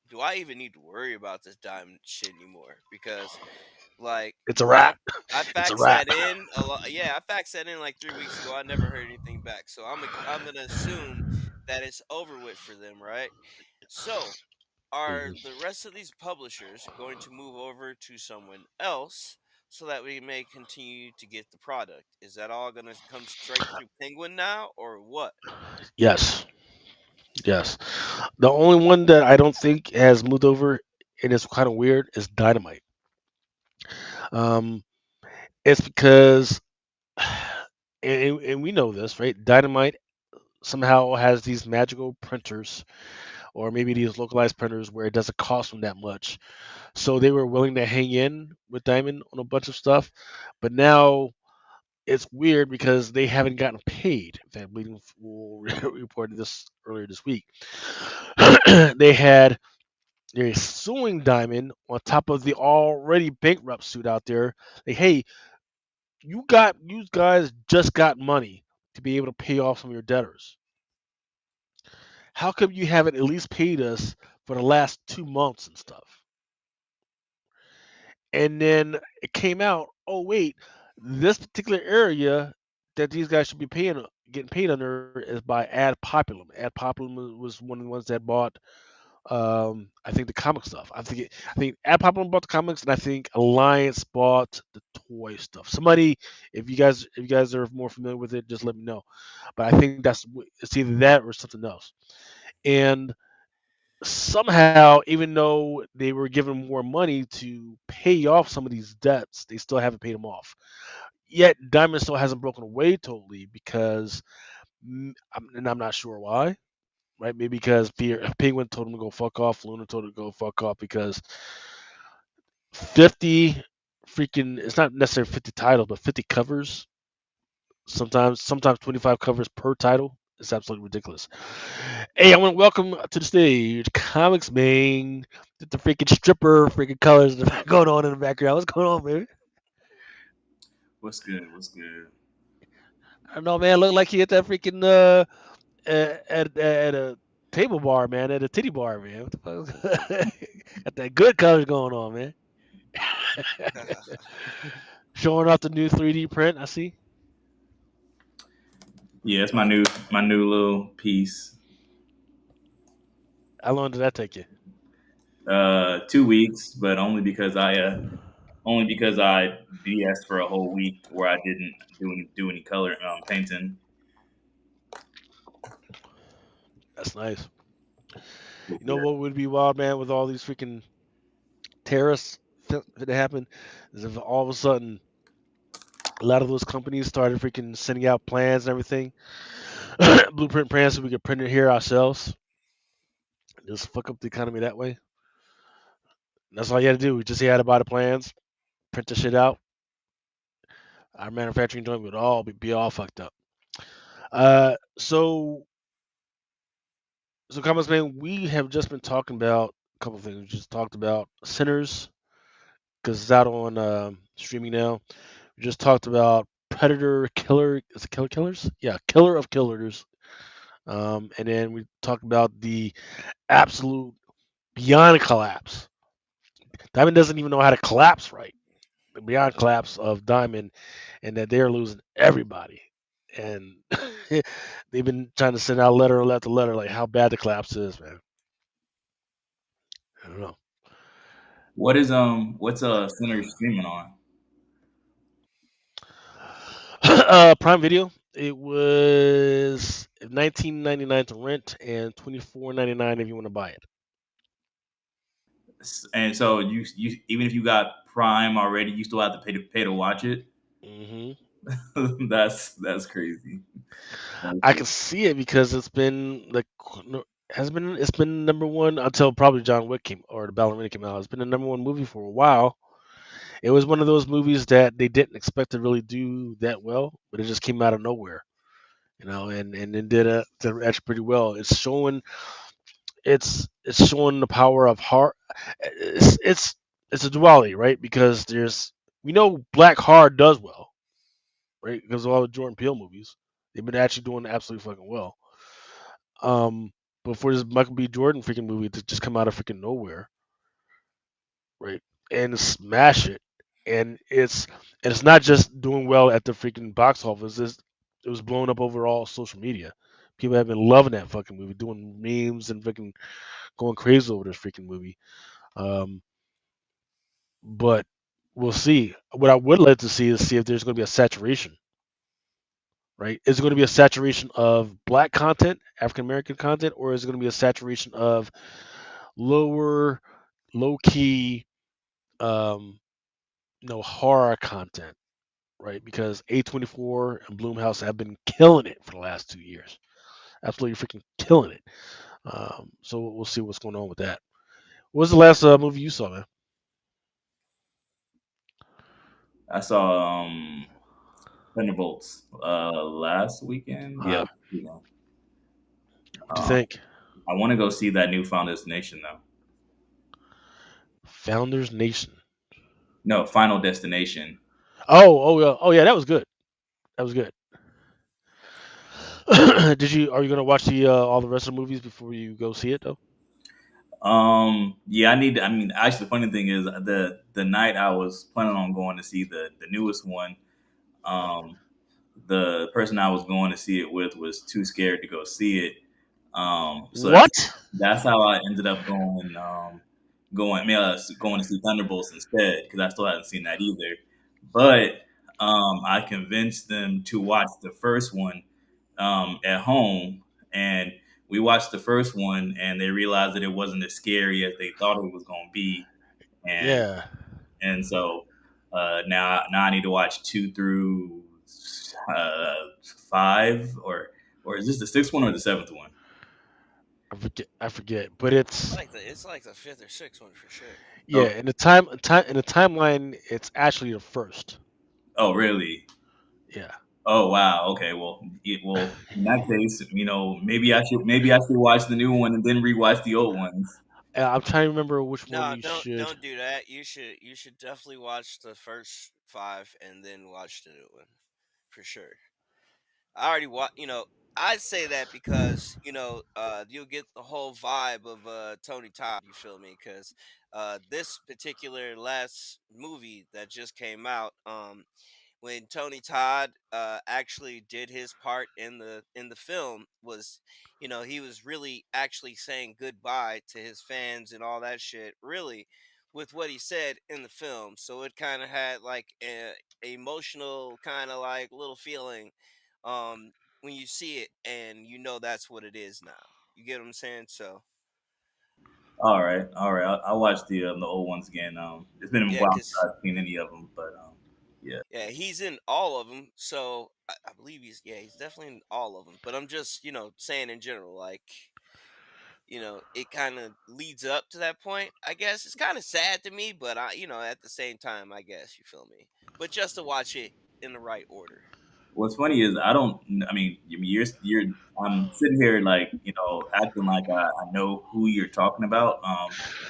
do I even need to worry about this diamond shit anymore? Because like It's a I wrap. I It's a faxed wrap. that in a lot. Yeah, I faxed that in like 3 weeks ago. I never heard anything back. So I'm gonna assume that it's over with for them, right? So are Mhm. the rest of these publishers going to move over to someone else, so that we may continue to get the product. Is that all going to come straight through Penguin now, or what? Yes, yes. The only one that I don't think has moved over, and it's kind of weird, is Dynamite. Um, it's because, and we know this, right? Dynamite somehow has these magical printers, or maybe these localized printers where it doesn't cost them that much. So they were willing to hang in with Diamond on a bunch of stuff, but now it's weird because they haven't gotten paid. In fact, Bleeding Fool reported this earlier this week. they had they're suing Diamond on top of the already bankrupt suit out there. Like, hey, you guys just got money to be able to pay off some of your debtors. How come you haven't at least paid us for the last 2 months and stuff? And then it came out, oh wait, this particular area that these guys should be paying getting paid under is by Ad Populum. Ad Populum was one of the ones that bought I think the comic stuff. I think Ad Populum bought the comics and I think Alliance bought the toy stuff. Somebody if you guys are more familiar with it, just let me know. But I think it's either that or something else. And somehow, even though they were given more money to pay off some of these debts, they still haven't paid them off. Yet Diamond still hasn't broken away totally because, and I'm not sure why. Right? Maybe because Penguin told him to go fuck off. Luna told him to go fuck off because 50 freaking, it's not necessarily 50 titles, but 50 covers. Sometimes 25 covers per title. It's absolutely ridiculous. Hey, I want to welcome to the stage Comics Man, with the freaking stripper, freaking colors going on in the background. What's going on, baby? What's good? What's good? I don't know, man. Look like he at that freaking at a table bar, man, at a titty bar, man. What the fuck? Got that good colors going on, man. Showing off the new 3D print. I see. Yeah, it's my new little piece. How long did that take you? 2 weeks, but only because I BS for a whole week where I didn't do any color painting. That's nice. You know Yeah. what would be wild, man, with all these freaking terrorists that happen, is if all of a sudden a lot of those companies started freaking sending out plans and everything, blueprint plans, so we could print it here ourselves. Just fuck up the economy that way. That's all you had to do. We just had to buy the plans, print the shit out. Our manufacturing joint would all be all fucked up. Uh, so so comments, man. We have just been talking about a couple of things. We just talked about Sinners because it's out on streaming now. We just talked about Predator Killer. Is it Killer Killers? Yeah, Killer of Killers. And then we talked about the absolute beyond collapse. Diamond doesn't even know how to collapse right. The beyond collapse of Diamond, and that they're losing everybody. And they've been trying to send out letter after letter, like how bad the collapse is, man. I don't know. What's Center streaming on? Prime Video. It was 19.99 to rent and 24.99 if you want to buy it. And so you even if you got Prime already, you still have to pay to watch it. Hmm That's crazy. I can see it because it's been like has been it's been number one until probably John Wick came or the Ballerina came out. It's been the number one movie for a while. It was one of those movies that they didn't expect to really do that well, but it just came out of nowhere, and it did actually pretty well. It's showing the power of heart. It's a duality, right? Because we know Black Heart does well, right? Because of all the Jordan Peele movies, they've been actually doing absolutely fucking well. Um, but for this Michael B. Jordan freaking movie to just come out of freaking nowhere, right, and smash it, and it's not just doing well at the freaking box office. It was blowing up over all social media. People have been loving that fucking movie, doing memes and freaking going crazy over this freaking movie. Um, but we'll see. What I would like to see is see if there's going to be a saturation, right? Is it going to be a saturation of black content, African American content, or is it going to be a saturation of lower, low key, um, horror content, right? Because A24 and Bloomhouse have been killing it for the last 2 years, absolutely freaking killing it. So we'll see what's going on with that. What was the last movie you saw, man? I saw Thunderbolts last weekend. Yeah, Uh, last weekend. what do you think? I want to go see that new Final Destination though. Founders Nation. No, Final Destination. Oh yeah, that was good. That was good. Did you? Are you gonna watch the all the rest of the movies before you go see it though? Yeah, I need. I mean, actually, the funny thing is the night I was planning on going to see the newest one. Um, the person I was going to see it with was too scared to go see it. So What? that's how I ended up going to see Thunderbolts instead because I still hadn't seen that either. But I convinced them to watch the first one at home, and we watched the first one, and they realized that it wasn't as scary as they thought it was going to be, and Yeah, so now I need to watch 2 through uh, 5, or is this the sixth one or the seventh one? I forget. I forget. But It's like the fifth or sixth one for sure. yeah. Okay. In the timeline, it's actually the first. Oh, really? Yeah. Oh, wow. Okay. Well, in that case, maybe I should watch the new one and then rewatch the old ones. I'm trying to remember which one No, you should. don't do that. You should definitely watch the first five and then watch the new one for sure. I already I'd say that because you'll get the whole vibe of Tony Todd. You feel me? Because this particular last movie that just came out, when Tony Todd actually did his part in the film was, he was really actually saying goodbye to his fans and all that shit. Really, with what he said in the film, so it kind of had like a emotional kind of like little feeling um, when you see it, and that's what it is now. You get what I'm saying? So All right, all right. I'll watch the old ones again. It's been a yeah, while since cause I've seen any of them, but yeah. yeah, he's in all of them. So I believe he's definitely in all of them. But I'm just saying in general, like it kind of leads up to that point. I guess it's kind of sad to me, but at the same time, I guess you feel me. But just to watch it in the right order. What's funny is I don't. I mean, you're. I'm sitting here like acting like I know who you're talking about.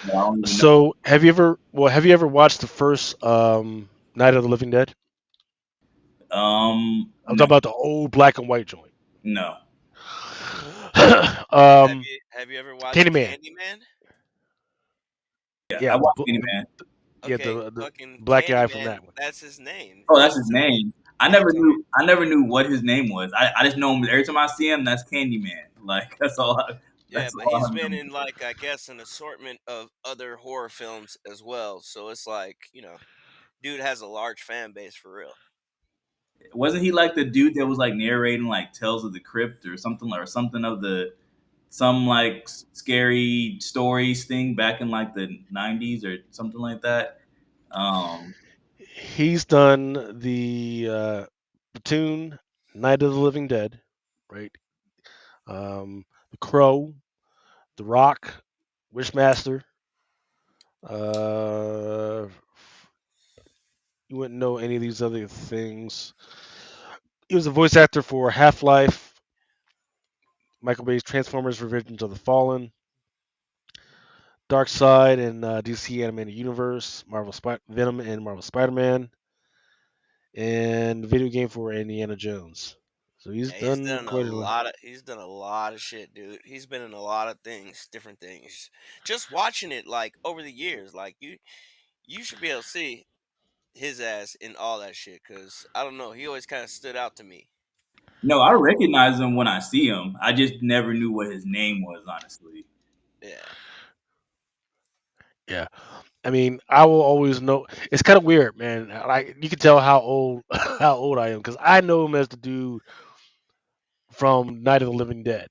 But I don't even know. So have you ever watched the first Night of the Living Dead? I'm No, talking about the old black and white joint. no. Have um, you ever watched Candyman. Candyman? Yeah, I Yeah, watched Candyman. the Okay, the fucking black guy from Candyman. that one. That's his name. Oh, that's That's his Tony. name. Yeah, Tony. I never knew what his name was. I just know him every time I see him. That's Candyman. Like Yeah, that's but all he's I been know. in like I guess an assortment of other horror films as well. So it's like dude has a large fan base for real. Wasn't he like the dude that was like narrating like Tales of the Crypt or something of the some like scary stories thing back in like the 90s or something like that? Um, He's done the Platoon, Night of the Living Dead, right? The Crow, The Rock, Wishmaster. Uh, you wouldn't know any of these other things. He was a voice actor for Half Life, Michael Bay's Transformers: Revenge of the Fallen, Dark Side, and DC Animated Universe, Venom, and Marvel Spider-Man, and the video game for Indiana Jones. So he's Yeah, he's done done a quite a lot. lot of shit, dude. He's been in a lot of things, different things. Just watching it like over the years, like you should be able to see his ass in all that shit cuz I don't know, he always kind of stood out to me. no, I recognize him when I see him. I just never knew what his name was, honestly. Yeah. Yeah. I mean, I will always know. It's kind of weird, man. Like you can tell how old how old I am because I know him as the dude from Night of the Living Dead,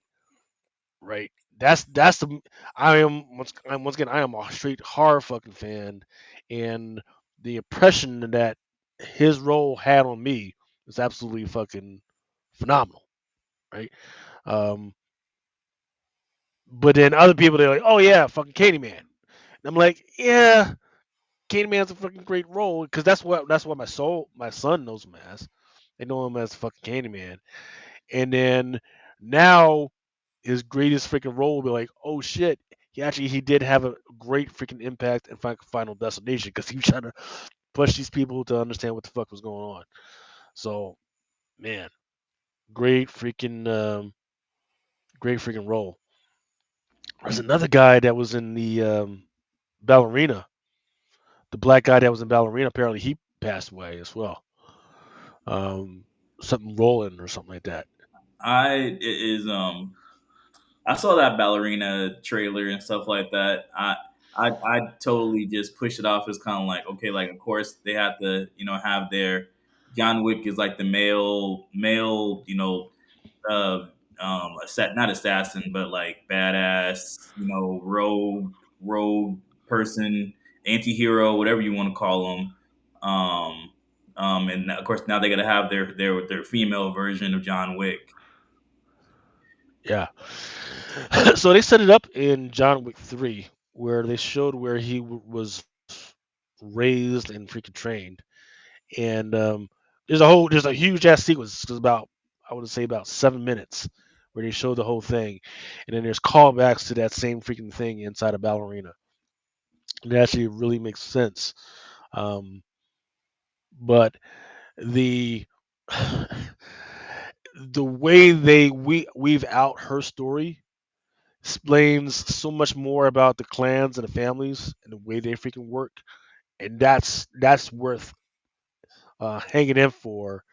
right? That's the once again I am a straight horror fucking fan, and the impression that his role had on me is absolutely fucking phenomenal, right? Um, but then other people they're like, oh yeah, fucking Candyman. And I'm like, yeah, Candyman's a fucking great role because that's what my son knows him as. They know him as fucking Candyman, and then now his greatest freaking role will be like, oh shit, he did have a great freaking impact in Final Destination because he was trying to push these people to understand what the fuck was going on. So man, great freaking great freaking role. There's another guy that was in the Ballerina, the black guy that was in Ballerina. Apparently, he passed away as well. Um, something Roland or something like that. It is I saw that ballerina trailer and stuff like that. I totally just pushed it off as kind of like, okay, like of course they have to have their John Wick is like the male uh not assassin but like badass rogue person, anti-hero, whatever you want to call them. um and of course now they got to have their female version of John Wick. Yeah. So they set it up in John Wick 3, where they showed where he was raised and freaking trained, and there's a huge ass sequence. It's about I would say about 7 minutes where they show the whole thing, and then there's callbacks to that same freaking thing inside a ballerina. It actually really makes sense. Um, but the the way weave out her story explains so much more about the clans and the families and the way they freaking work, and that's worth hanging in for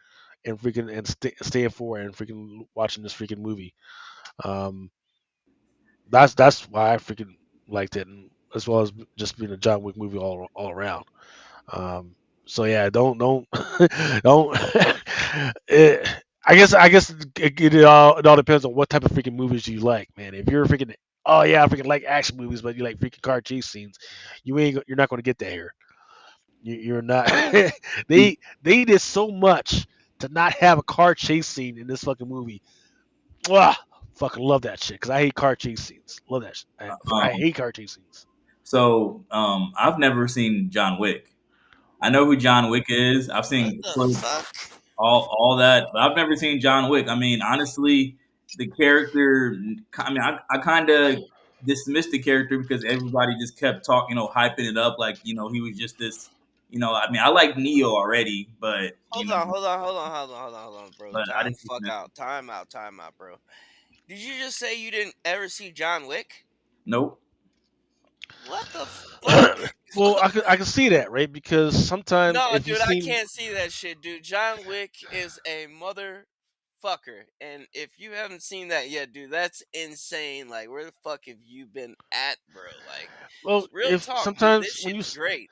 and freaking staying for and freaking watching this freaking movie. Um, that's why I freaking liked it, and as well as just being a John Wick movie all around. Um, so yeah, don't don't. it, I guess it all depends on what type of freaking movies you like, man. If you're freaking oh yeah, I freaking like action movies, but you like freaking car chase scenes, you're not going to get that here. You're not. They did so much to not have a car chase scene in this fucking movie. Mwah! Fucking love that shit because I hate car chase scenes. Love that. I um hate car chase scenes. so I've never seen John Wick. I know who John Wick is. I've What seen the clips, fuck? all that, but I've never seen John Wick. I mean, honestly, the character. I mean, I kind of dismissed the character because everybody just kept talking, hyping it up like he was just this. I mean, I like Neo already, but Hold on, hold on, hold on, hold on, hold on, hold on, bro. but I Time didn't. the fuck out. Time out, bro. Did you just say you didn't ever see John Wick? Nope. What the fuck? Well, I can see that, right? Because sometimes No, if you've dude, I seen can't see that shit, dude. John Wick is a motherfucker, and if you haven't seen that yet, dude, that's insane. Like, where the fuck have you been at, bro? Like, well, real if talk, dude. This sometimes when shit's great.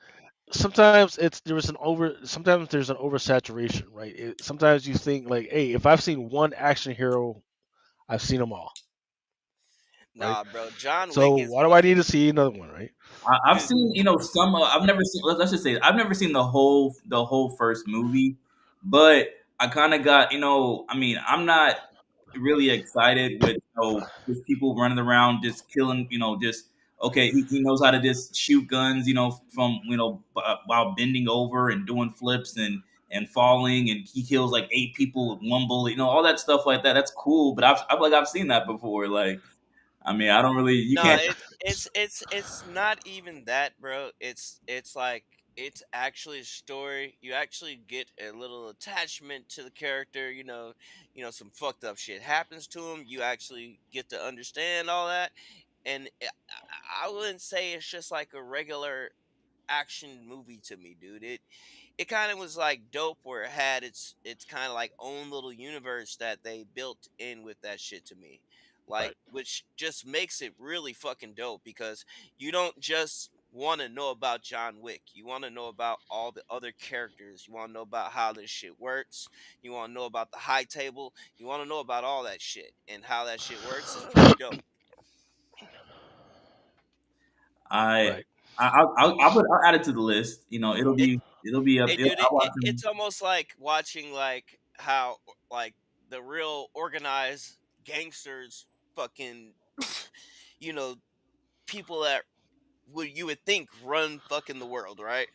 sometimes sometimes there's an oversaturation, right? Sometimes you think like, hey, if I've seen one action hero, I've seen them all, right? Nah, bro. John So Wick is why do I need fucking to see another one, right? I've dude. seen, some. I've never seen. Let's just say I've never seen the whole first movie, but I kind of got. I mean, I'm not really excited with just people running around just killing. Just okay. He knows how to just shoot guns. From while bending over and doing flips and falling, and he kills like 8 people with one bullet. All that stuff like that. That's cool, but I've seen that before. Like, I mean, I don't really. You No, can't. it's not even that, bro. It's like it's actually a story. You actually get a little attachment to the character. Some fucked up shit happens to him. You actually get to understand all that, and I wouldn't say it's just like a regular action movie to me, dude. It kind of was like dope where it had its kind of like own little universe that they built in with that shit to me. Like Right. which just makes it really fucking dope because you don't just want to know about John Wick. You want to know about all the other characters. You want to know about how this shit works. You want to know about the high table. You want to know about all that shit and how that shit works is pretty dope. I Right. I'll add it to the list. You know, It, it'll be up. hey, dude, I'll watch them. it's almost like watching like how like the real organized gangsters fucking, you know, people that would you would think run fucking the world, right?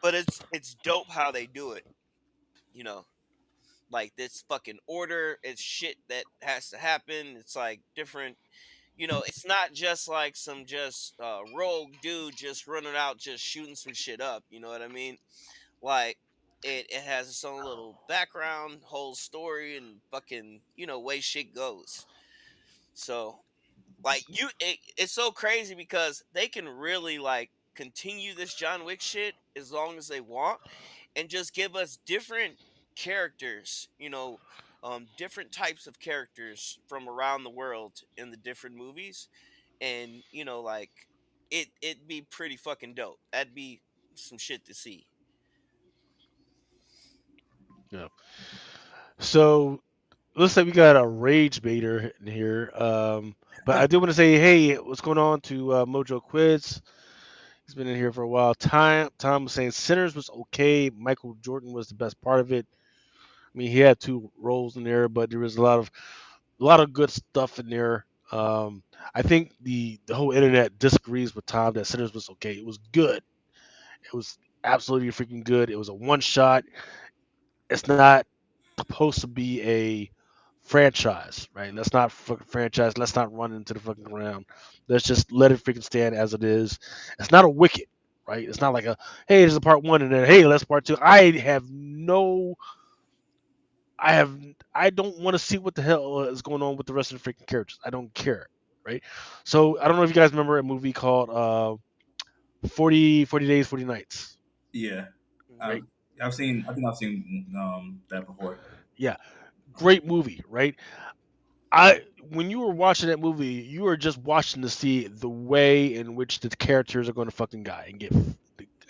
But it's dope how they do it. You know, like this fucking order. It's shit that has to happen. It's like different. You know, it's not just like some just rogue dude just running out just shooting some shit up. You know what I mean? Like it has its own little background, whole story, and fucking way shit goes. So like it's so crazy because they can really like continue this John Wick shit as long as they want, and just give us different characters, different types of characters from around the world in the different movies, and like it'd be pretty fucking dope. That'd be some shit to see. Yeah. So looks like we got a rage baiter in here. But I do want to say, hey, what's going on to Mojo Quiz? He's been in here for a while. Tom was saying Sinners was okay. Michael Jordan was the best part of it. I mean, he had two roles in there, but there was a lot of good stuff in there. I think the whole internet disagrees with Tom that Sinners was okay. It was good. It was absolutely freaking good. It was a one shot. It's not supposed to be a franchise, right? Let's not fucking franchise. Let's not run into the fucking ground. Let's just let it freaking stand as it is. It's not a Wicked, right? It's not like a hey, there's a part one and then hey, let's part two. I have, I don't want to see what the hell is going on with the rest of the freaking characters. I don't care, right? So I don't know if you guys remember a movie called 40 Days, 40 Nights, Yeah, Mhm. I've I've seen. I think I've seen that before. Yeah, great movie, right? I when you were watching that movie, you were just watching to see the way in which the characters are going to fucking die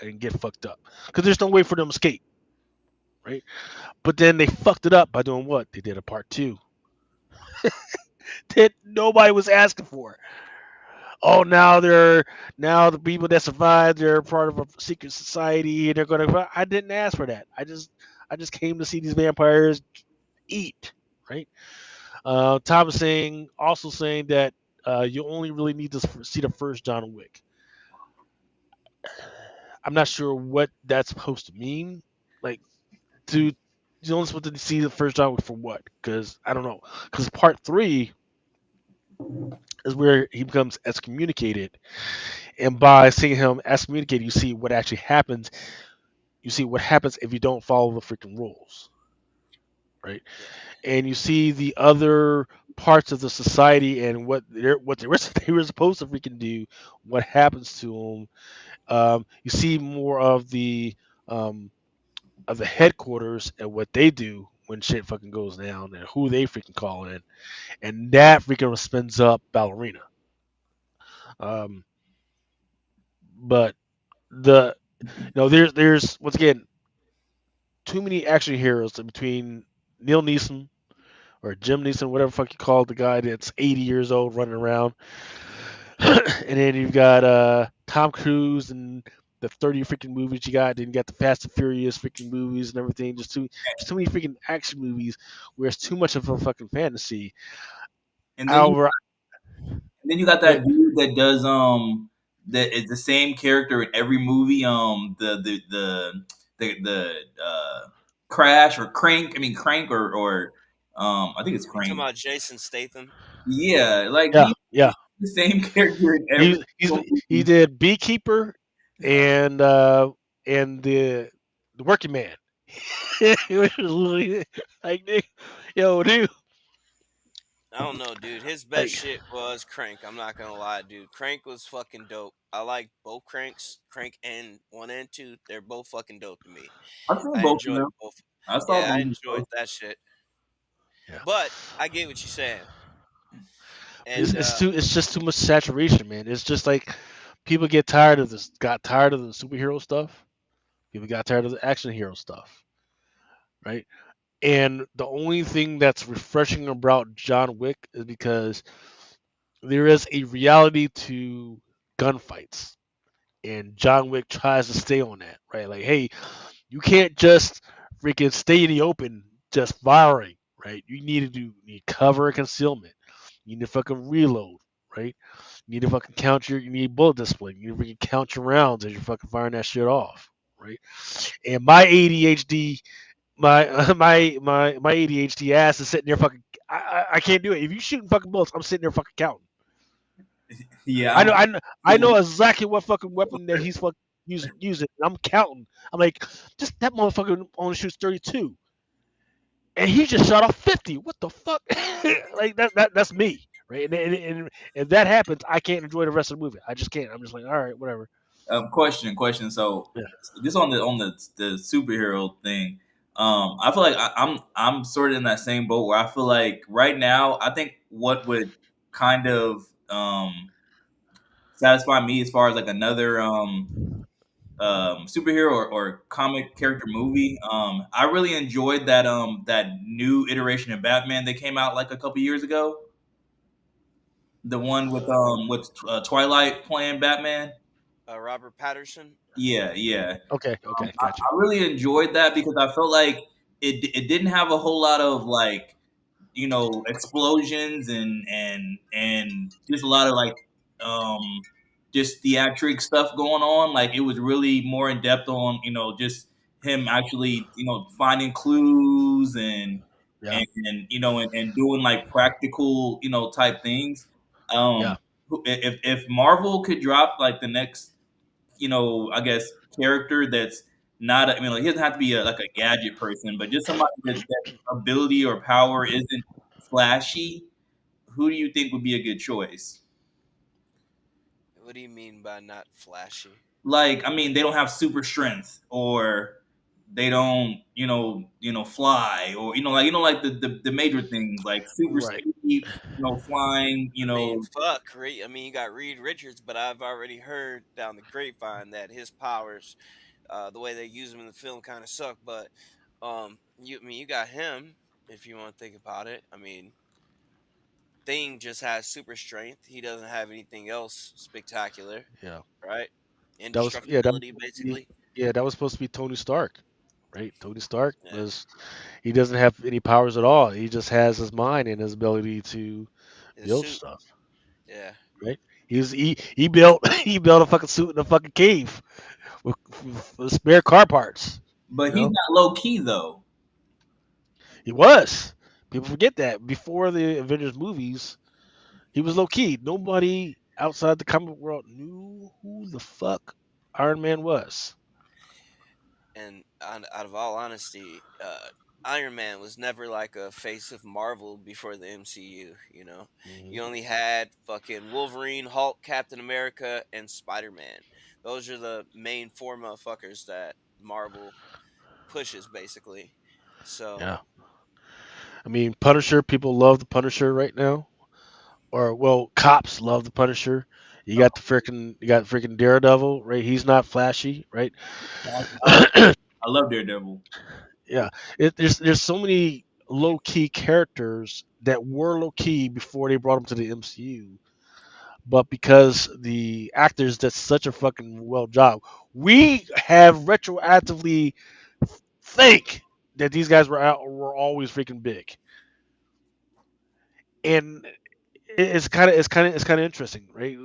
and get fucked up because there's no way for them to escape, right? But then they fucked it up by doing what? They did a part two that nobody was asking for. Oh, now the people that survived, they're part of a secret society and they're gonna. I didn't ask for that. I just came to see these vampires eat, right? Tom is saying that you only really need to see the first John Wick. I'm not sure what that's supposed to mean. Like, to you only supposed to see the first John Wick for what? Because I don't know. Because part three is where he becomes excommunicated, and by seeing him excommunicated, you see what actually happens. You see what happens if you don't follow the freaking rules, right? Yeah. And you see the other parts of the society and what the rest they were supposed to freaking do, what happens to them. You see more um, of the headquarters and what they do when shit fucking goes down and who they freaking call in, and that freaking spins up Ballerina. Um, but the there's once again too many action heroes between Neil Neeson or Jim Neeson, whatever fuck you call the guy that's 80 years old running around, and then you've got Tom Cruise and the 30 freaking movies you got. Then you got the Fast and Furious freaking movies and everything. Just too many freaking action movies where it's too much of a fucking fantasy. And then However, then you got but that dude that does that is the same character in every movie. Crash or Crank. I mean Crank or I think it's You talking Crank. about Jason Statham? Yeah, like yeah, yeah, he's the same character in every he's single he movie. did Beekeeper and the Working Man. Which was literally like, yo, dude, I don't know, dude. His best like, shit was Crank. I'm not gonna lie, dude. Crank was fucking dope. I like both Cranks, Crank and one and two. They're both fucking dope to me. I've seen I both of enjoyed them. both. I saw Yeah, I them enjoyed both. that shit. yeah. But I get what you're saying. It's And it's too it's just too much saturation, man. It's just like people get tired of this. Got tired of the superhero stuff. People got tired of the action hero stuff, right? And the only thing that's refreshing about John Wick is because there is a reality to gunfights, and John Wick tries to stay on that, right? Like, hey, you can't just freaking stay in the open just firing, right? You need cover and concealment. You need to fucking reload, right? You need to fucking you need bullet discipline. You need to fucking count your rounds as you're fucking firing that shit off, right? And my ADHD, my ADHD ass is sitting there fucking. I can't do it. If you shooting fucking bullets, I'm sitting there fucking counting. Yeah, I I'm know, I know, I know exactly what fucking weapon that he's fucking using. I'm counting. I'm like, just that motherfucker only shoots 32, and he just shot off 50. What the fuck? Like that's me, right? And if that happens, I can't enjoy the rest of the movie. I just can't. I'm just like, all right, whatever. question. So Yeah. just on the superhero thing, I feel like I'm sort of in that same boat where I feel like right now I think what would kind of satisfy me as far as like another superhero or comic character movie. I really enjoyed that new iteration of Batman that came out like a couple years ago. The one with Twilight playing Batman. Robert Patterson. Yeah. Okay. Okay. Gotcha. I really enjoyed that because I felt like it didn't have a whole lot of like explosions and just a lot of like um just theatric stuff going on. Like it was really more in depth on just him actually finding clues Yeah. and doing like practical type things. Yeah. If Marvel could drop like the next I guess character that's not. I mean, like, he doesn't have to be like a gadget person, but just somebody that ability or power isn't flashy. Who do you think would be a good choice? What do you mean by not flashy? Like, I mean, they don't have super strength, or they don't, fly, or like the major things like super Right. speed, flying, I mean, fuck. I mean, you got Reed Richards, but I've already heard down the grapevine that his powers, the way they use him in the film, kind of suck. But I mean, you got him if you want to think about it. I mean, Thing just has super strength. He doesn't have anything else spectacular, Yeah. right? That was yeah. That was Indestructibility, supposed to be, basically. yeah. That was supposed to be Tony Stark, right? Tony Stark Yeah, was he doesn't have any powers at all. He just has his mind and his ability to his build suit. stuff, Yeah, right? He built he built a fucking suit in a fucking cave with spare car parts. but You he's know, not low key though. he was. People forget that before the Avengers movies, he was low key. Nobody outside the comic world knew who the fuck Iron Man was. and out of all honesty, Iron Man was never like a face of Marvel before the MCU. Hmm. You only had fucking Wolverine, Hulk, Captain America, and Spider Man. Those are the main four motherfuckers that Marvel pushes, basically. So Yeah, I mean Punisher. People love the Punisher right now, or well, cops love the Punisher. You got freaking Daredevil, right? He's not flashy, right? I love Daredevil. Yeah, there's so many low key characters that were low key before they brought them to the MCU, but because the actors did such a fucking well job, we have retroactively think that these guys were always freaking big, and it's kind of interesting, right?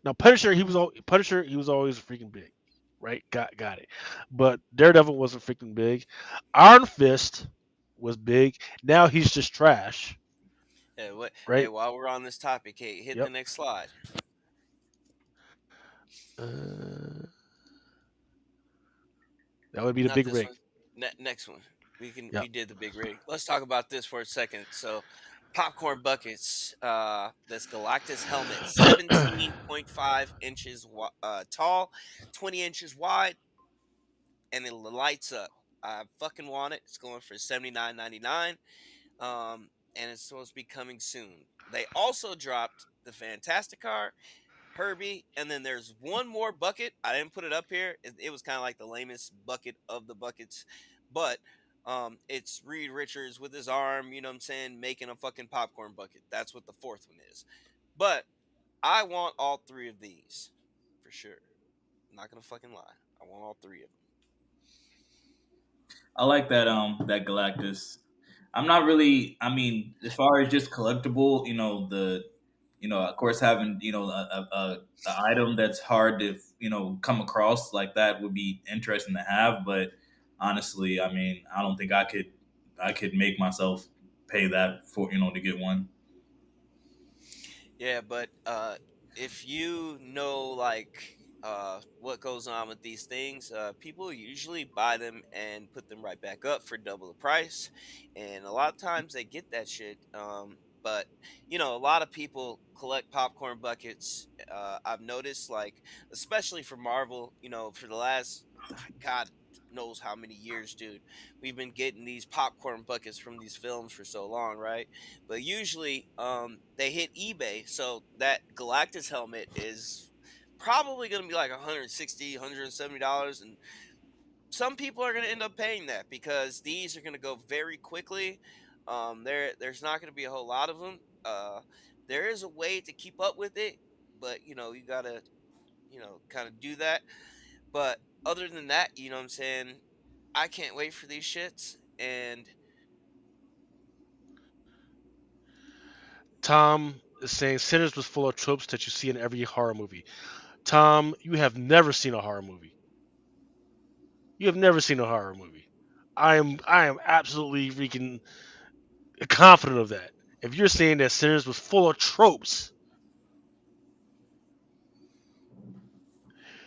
Now Punisher he was always freaking big, right? Got it, but Daredevil wasn't freaking big. Iron Fist was big. Now he's just trash, hey, right? while we're on this topic, hey, hit the Yep. next slide. Uh, that would be the Not big this rig. one. Next one. Yep. We did the big rig. Let's talk about this for a second. So, popcorn buckets. This Galactus helmet, 17.5 inches tall, 20 inches wide, and it lights up. I fucking want it. It's going for $79.99. And it's supposed to be coming soon. They also dropped the Fantastic Car Herbie, and then there's one more bucket. I didn't put it up here. It was kind of like the lamest bucket of the buckets, but it's Reed Richards with his arm. You know what I'm saying, making a fucking popcorn bucket. That's what the fourth one is. But I want all three of these for sure. I'm not gonna fucking lie. I want all three of them. I like that Galactus. I'm not really. I mean, as far as just collectible, of course, having a item that's hard to come across like that would be interesting to have. But honestly, I mean, I don't think I could make myself pay that for to get one. Yeah, but if you know like what goes on with these things, people usually buy them and put them right back up for double the price, and a lot of times they get that shit. But a lot of people collect popcorn buckets. I've noticed, like, especially for Marvel, for the last God knows how many years, dude. We've been getting these popcorn buckets from these films for so long, right? But usually they hit eBay, so that Galactus helmet is probably going to be like 160 $170, and some people are going to end up paying that because these are going to go very quickly. There's not going to be a whole lot of them. There is a way to keep up with it, but you got to kind of do that. But other than that, you know what I'm saying, I can't wait for these shits. And Tom is saying Sinners was full of tropes that you see in every horror movie. Tom, you have never seen a horror movie. You have never seen a horror movie. I am absolutely freaking confident of that. If you're saying that Sinners was full of tropes,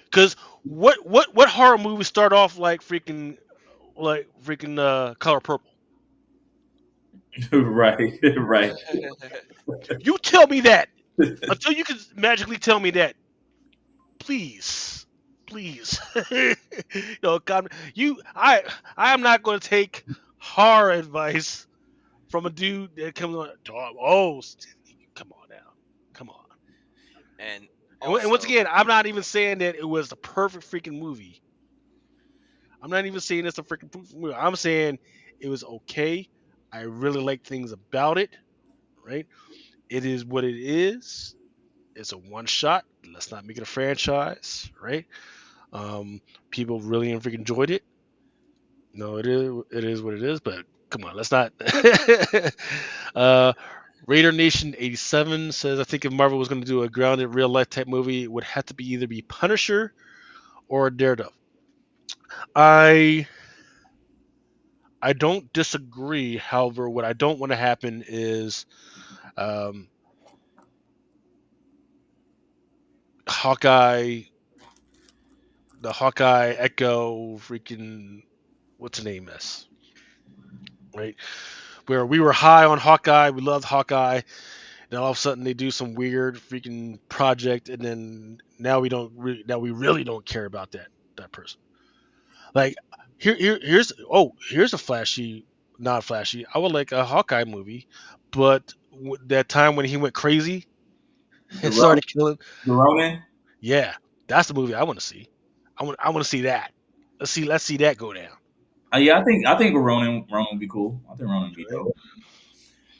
because what horror movies start off like freaking Color Purple? Right, right. You tell me that until you can magically tell me that, please, please. God, I am not going to take horror advice from a dude that comes on. Oh, come on now, come on. and And once also, again, I'm not even saying that it was the perfect freaking movie. I'm not even saying it's a freaking perfect movie. I'm saying it was okay. I really like things about it. Right? It is what it is. It's a one shot. Let's not make it a franchise. Right? Um, People really freaking enjoyed it. No, it is. It is what it is. But come on, let's not. uh, Raider Nation 87 says, I think if Marvel was going to do a grounded real life type movie, it would have to be either be Punisher or Daredevil. I I don't disagree. However, what I don't want to happen is um, Hawkeye, the Hawkeye Echo, freaking what's the name is, right? Where we were high on Hawkeye, we loved Hawkeye, then all of a sudden they do some weird freaking project, and then now now we really don't care about that person. Like here's a flashy, not flashy. I would like a Hawkeye movie, but that time when he went crazy The and started killing, The Ronin. yeah, that's the movie I want to see. I want to see that. Let's see that go down. Yeah, I think Ronin would be cool. I think Ronin would be Right? dope.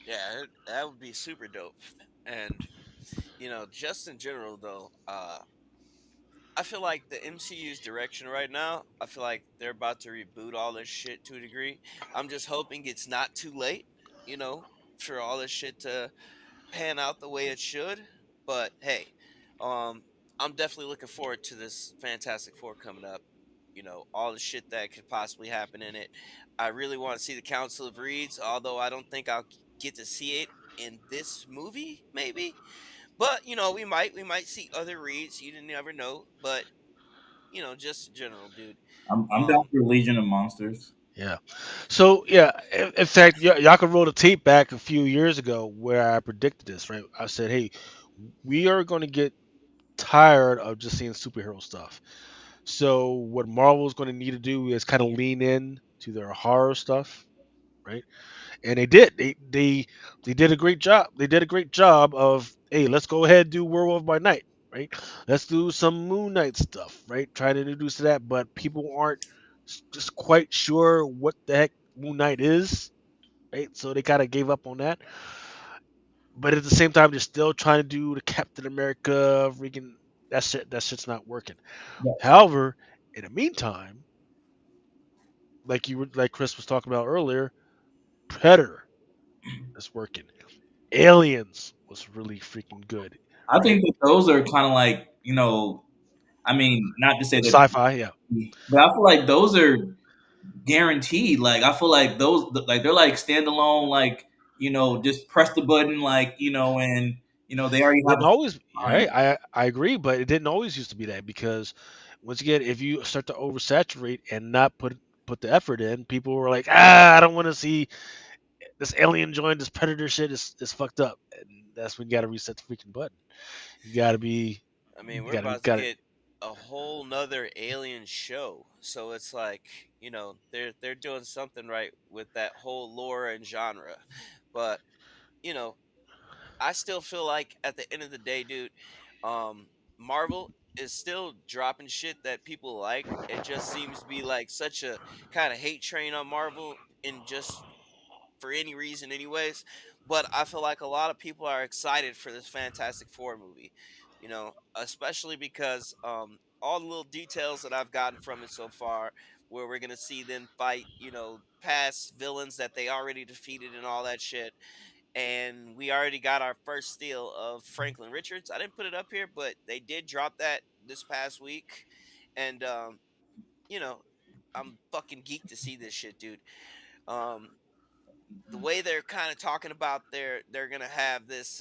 yeah, that would be super dope. And just in general though, I feel like the MCU's direction right now, I feel like they're about to reboot all this shit to a degree. I'm just hoping it's not too late, you know, for all this shit to pan out the way it should. But hey, um, I'm definitely looking forward to this Fantastic Four coming up. All the shit that could possibly happen in it. I really want to see the Council of Reeds, although I don't think I'll get to see it in this movie, maybe. But we might see other Reeds. You never know. But just in general, dude. I'm down Um, for Legion of Monsters. Yeah. So yeah, in fact, y'all can roll the tape back a few years ago where I predicted this. Right? I said, hey, we are going to get tired of just seeing superhero stuff. So what Marvel's going to need to do is kind of lean in to their horror stuff, right? And they did. They did a great job. They did a great job of, hey, let's go ahead and do Werewolf by Night. right? Let's do some Moon Knight stuff, right? Try to introduce that, but people aren't just quite sure what the heck Moon Knight is, right? So they kind of gave up on that. But at the same time, they're still trying to do the Captain America freaking that shit's not working. Yeah. However, in the meantime, like Chris was talking about earlier, Predator is working. Aliens was really freaking good, I right? think that those are kind of like, I mean, not to say that, Sci-fi, yeah. but I feel like those are guaranteed. Like I feel like those, like they're like standalone, like just press the button, like and they already have Didn't a always, time. right? I agree, but it didn't always used to be that because once again, if you start to oversaturate and not put the effort in, people were like, I don't want to see this alien join this predator shit is fucked up, and that's when you got to reset the freaking button. You got to be, I mean, you we're got to about to got it. get a whole nother alien show, so it's like they're doing something right with that whole lore and genre. But you know, I still feel like at the end of the day, dude, um, Marvel is still dropping shit that people like. It just seems to be like such a kind of hate train on Marvel, and just for any reason anyways. But I feel like a lot of people are excited for this Fantastic Four movie, especially because all the little details that I've gotten from it so far, where we're gonna see them fight, past villains that they already defeated and all that shit. And we already got our first steal of Franklin Richards. I didn't put it up here, but they did drop that this past week. And you know, I'm fucking geeked to see this shit, dude. Um, the way they're kind of talking about they're gonna have this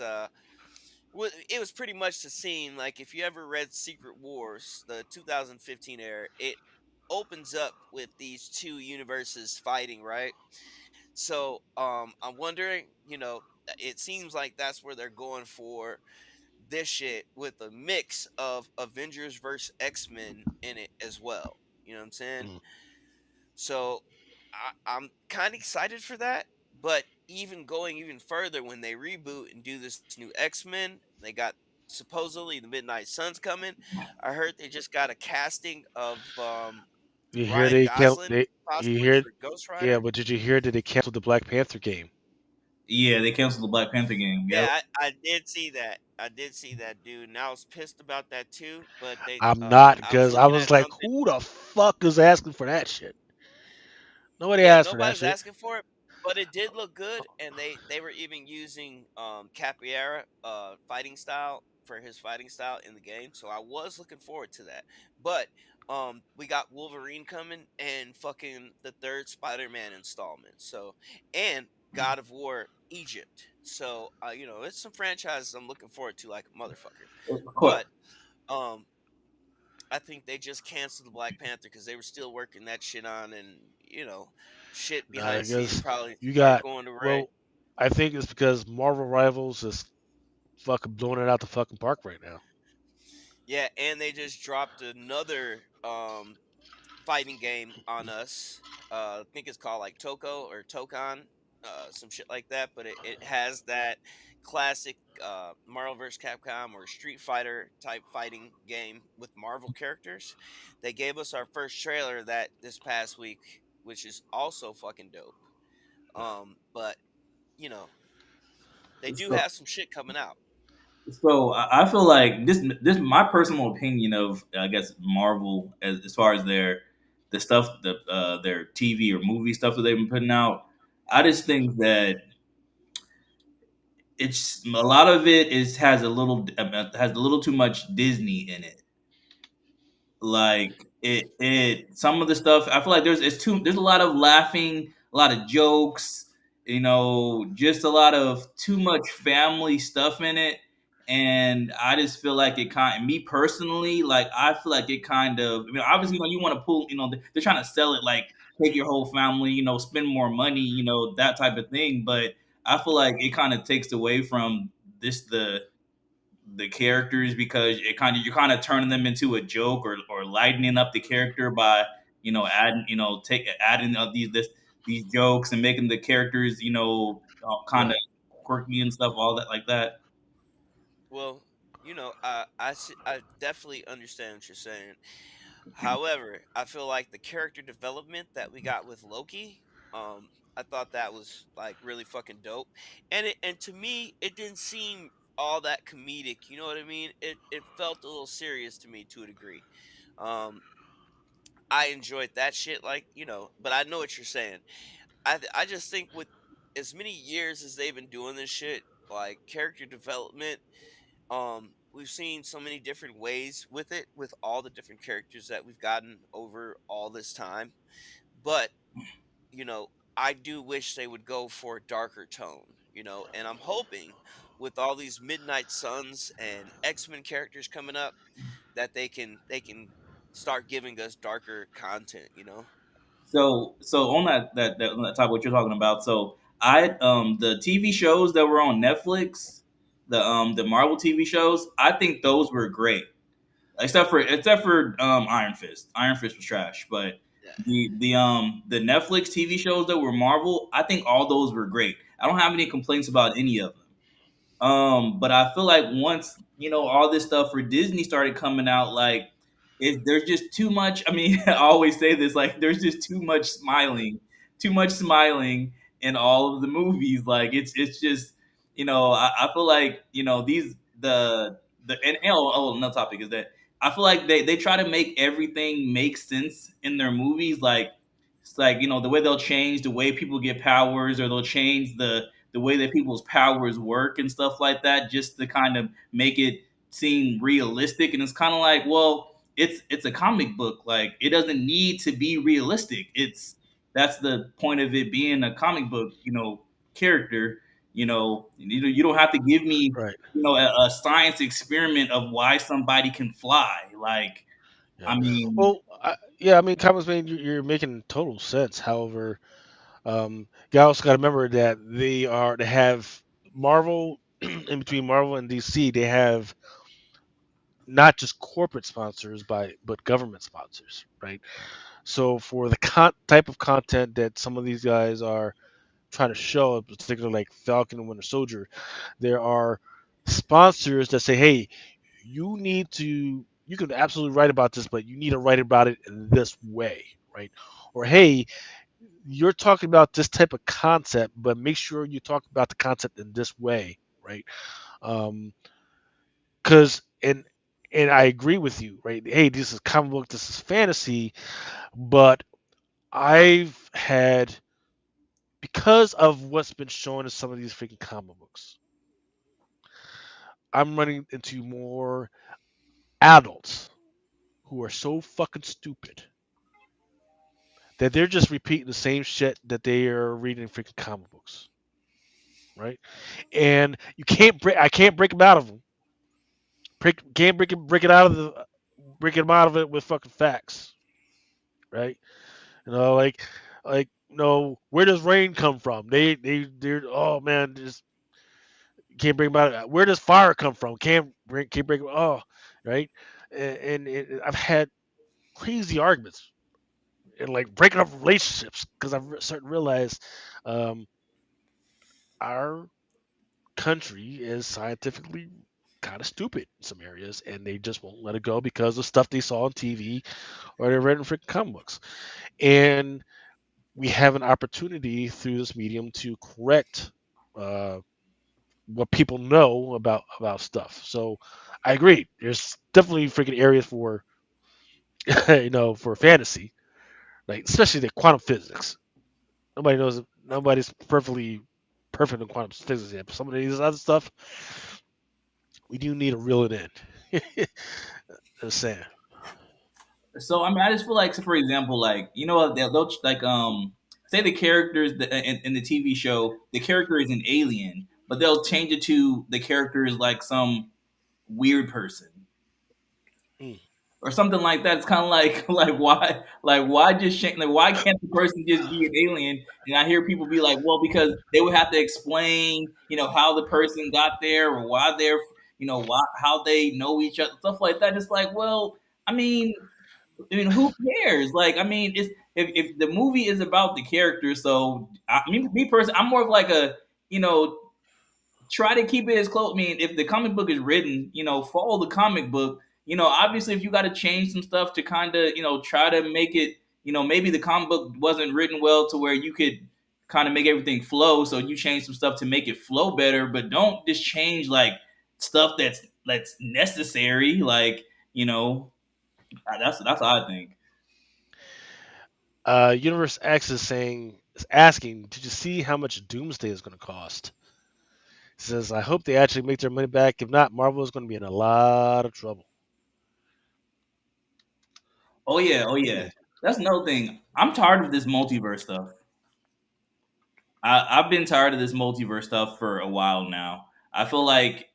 it was pretty much the scene, like if you ever read Secret Wars, the 2015 era, it opens up with these two universes fighting, right? So I'm wondering, it seems like that's where they're going for this shit, with a mix of Avengers versus X-Men in it as well. You know what I'm saying? Mm. So I'm kind of excited for that. But even going even further, when they reboot and do this new X Men, they got supposedly the Midnight Suns coming. I heard they just got a casting of You hear Ryan they can Gosling they you possibly hear for Ghost yeah, Rider. but did you hear that they canceled the Black Panther game? Yeah, they canceled the Black Panther game. Yep. Yeah, I did see that. I did see that, dude, and I was pissed about that too. But I'm not I was because I looking was at like, something. who the fuck is asking for that shit? Nobody Yeah, asked for that nobody's shit. asking for it, but it did look good, and they were even using Capiera fighting style for his fighting style in the game, so I was looking forward to that. But we got Wolverine coming and fucking the third Spider-Man installment. So, and God of War Egypt. So, it's some franchises I'm looking forward to like a motherfucker. Of course. But um I think they just canceled the Black Panther because they were still working that shit on, and shit Nah, behind I the scenes guess probably you are got going to Ray. well. I think it's because Marvel Rivals is fucking blowing it out the fucking park right now. Yeah, and they just dropped another fighting game on us. I think it's called like Toko or Tokon, some shit like that. But it has that classic Marvel vs. Capcom or Street Fighter type fighting game with Marvel characters. They gave us our first trailer of that this past week, which is also fucking dope. But you know, they do So, have some shit coming out. I feel like this my personal opinion of, I guess, Marvel, as far as the stuff, their TV or movie stuff that they've been putting out. I just think that it's a lot of it is has a little too much Disney in it. Like it some of the stuff, I feel like there's a lot of laughing, a lot of jokes, just a lot of too much family stuff in it. And I just feel like it kind me personally, like I feel like it kind of, I mean, obviously, you want to pull, they're trying to sell it like take your whole family, spend more money, that type of thing. But I feel like it kind of takes away from this the characters, because you're kind of turning them into a joke, or lightening up the character by adding, adding these jokes and making the characters kind of Right. quirky and stuff, all that like that. Well, I definitely understand what you're saying. However, I feel like the character development that we got with Loki, I thought that was like really fucking dope. And to me, it didn't seem all that comedic. You know what I mean? It felt a little serious to me to a degree. Um, I enjoyed that shit, like but I know what you're saying. I just think with as many years as they've been doing this shit, like character development, we've seen so many different ways with it, with all the different characters that we've gotten over all this time. But you know I do wish they would go for a darker tone, and I'm hoping with all these Midnight Suns and X-Men characters coming up that they can start giving us darker content. So on on that topic what you're talking about, so I the TV shows that were on Netflix, the Marvel TV shows, I think those were great. Except for Iron Fist. Iron Fist was trash, but Yeah. the Netflix TV shows that were Marvel, I think all those were great. I don't have any complaints about any of them. But I feel like once all this stuff for Disney started coming out, like there's just too much. I mean, I always say this, like there's just too much smiling in all of the movies. Like it's just I feel like these the and another topic is that I feel like they try to make everything make sense in their movies. Like it's like the way they'll change the way people get powers, or they'll change the way that people's powers work and stuff like that, just to kind of make it seem realistic. And it's kind of like, well, it's a comic book. Like it doesn't need to be realistic. That's the point of it being a comic book, character. You don't have to give me, Right. a science experiment of why somebody can fly. Like, Yeah. I mean, Well, yeah. I mean, Thomas, man, you're making total sense. However, you also got to remember that they have Marvel in between Marvel and DC. They have not just corporate sponsors, but government sponsors, right? So for the type of content that some of these guys are trying to show, particularly like Falcon and Winter Soldier, there are sponsors that say, "Hey, you can absolutely write about this, but you need to write about it in this way, right?" Or, "Hey, you're talking about this type of concept, but make sure you talk about the concept in this way, right?" Um, because and I agree with you, right? Hey, this is comic book, this is fantasy, but I've had because of what's been shown in some of these freaking comic books, I'm running into more adults who are so fucking stupid that they're just repeating the same shit that they are reading in freaking comic books, right? And I can't break them out of them. Can't break them out of it with fucking facts, right? Where does rain come from? They're oh man, just can't bring about it. Where does fire come from? Can't bring oh right. And I've had crazy arguments and like breaking up relationships because I've started to realize um, our country is scientifically kind of stupid in some areas, and they just won't let it go because of stuff they saw on TV or they read in freaking comic books. And we have an opportunity through this medium to correct uh, what people know about stuff. So I agree. There's definitely freaking areas for for fantasy, like especially the quantum physics. Nobody's perfect in quantum physics yet. But some of these other stuff, we do need to reel it in. Just saying. so I mean, I just feel like, so for example, like they'll like say the characters in the TV show, the character is an alien, but they'll change it to the character is like some weird person Mm. or something like that. It's kind of like why just change, like why can't the person just be an alien? And I hear people be like, well, because they would have to explain, how the person got there or why they're, how they know each other, stuff like that. It's like, well, I mean, who cares? Like, I mean, it's if the movie is about the character, so me personally, I'm more of like a, you know, try to keep it as close. I mean, if the comic book is written, follow the comic book. Obviously, if you got to change some stuff to kind of, try to make it, maybe the comic book wasn't written well to where you could kind of make everything flow. So you change some stuff to make it flow better, but don't just change like stuff that's necessary. Like, that's what I think. Universe X is asking, did you see how much Doomsday is going to cost? He says, I hope they actually make their money back. If not, Marvel is going to be in a lot of trouble. Oh yeah, oh yeah. That's another thing. I'm tired of this multiverse stuff. I've been tired of this multiverse stuff for a while now. I feel like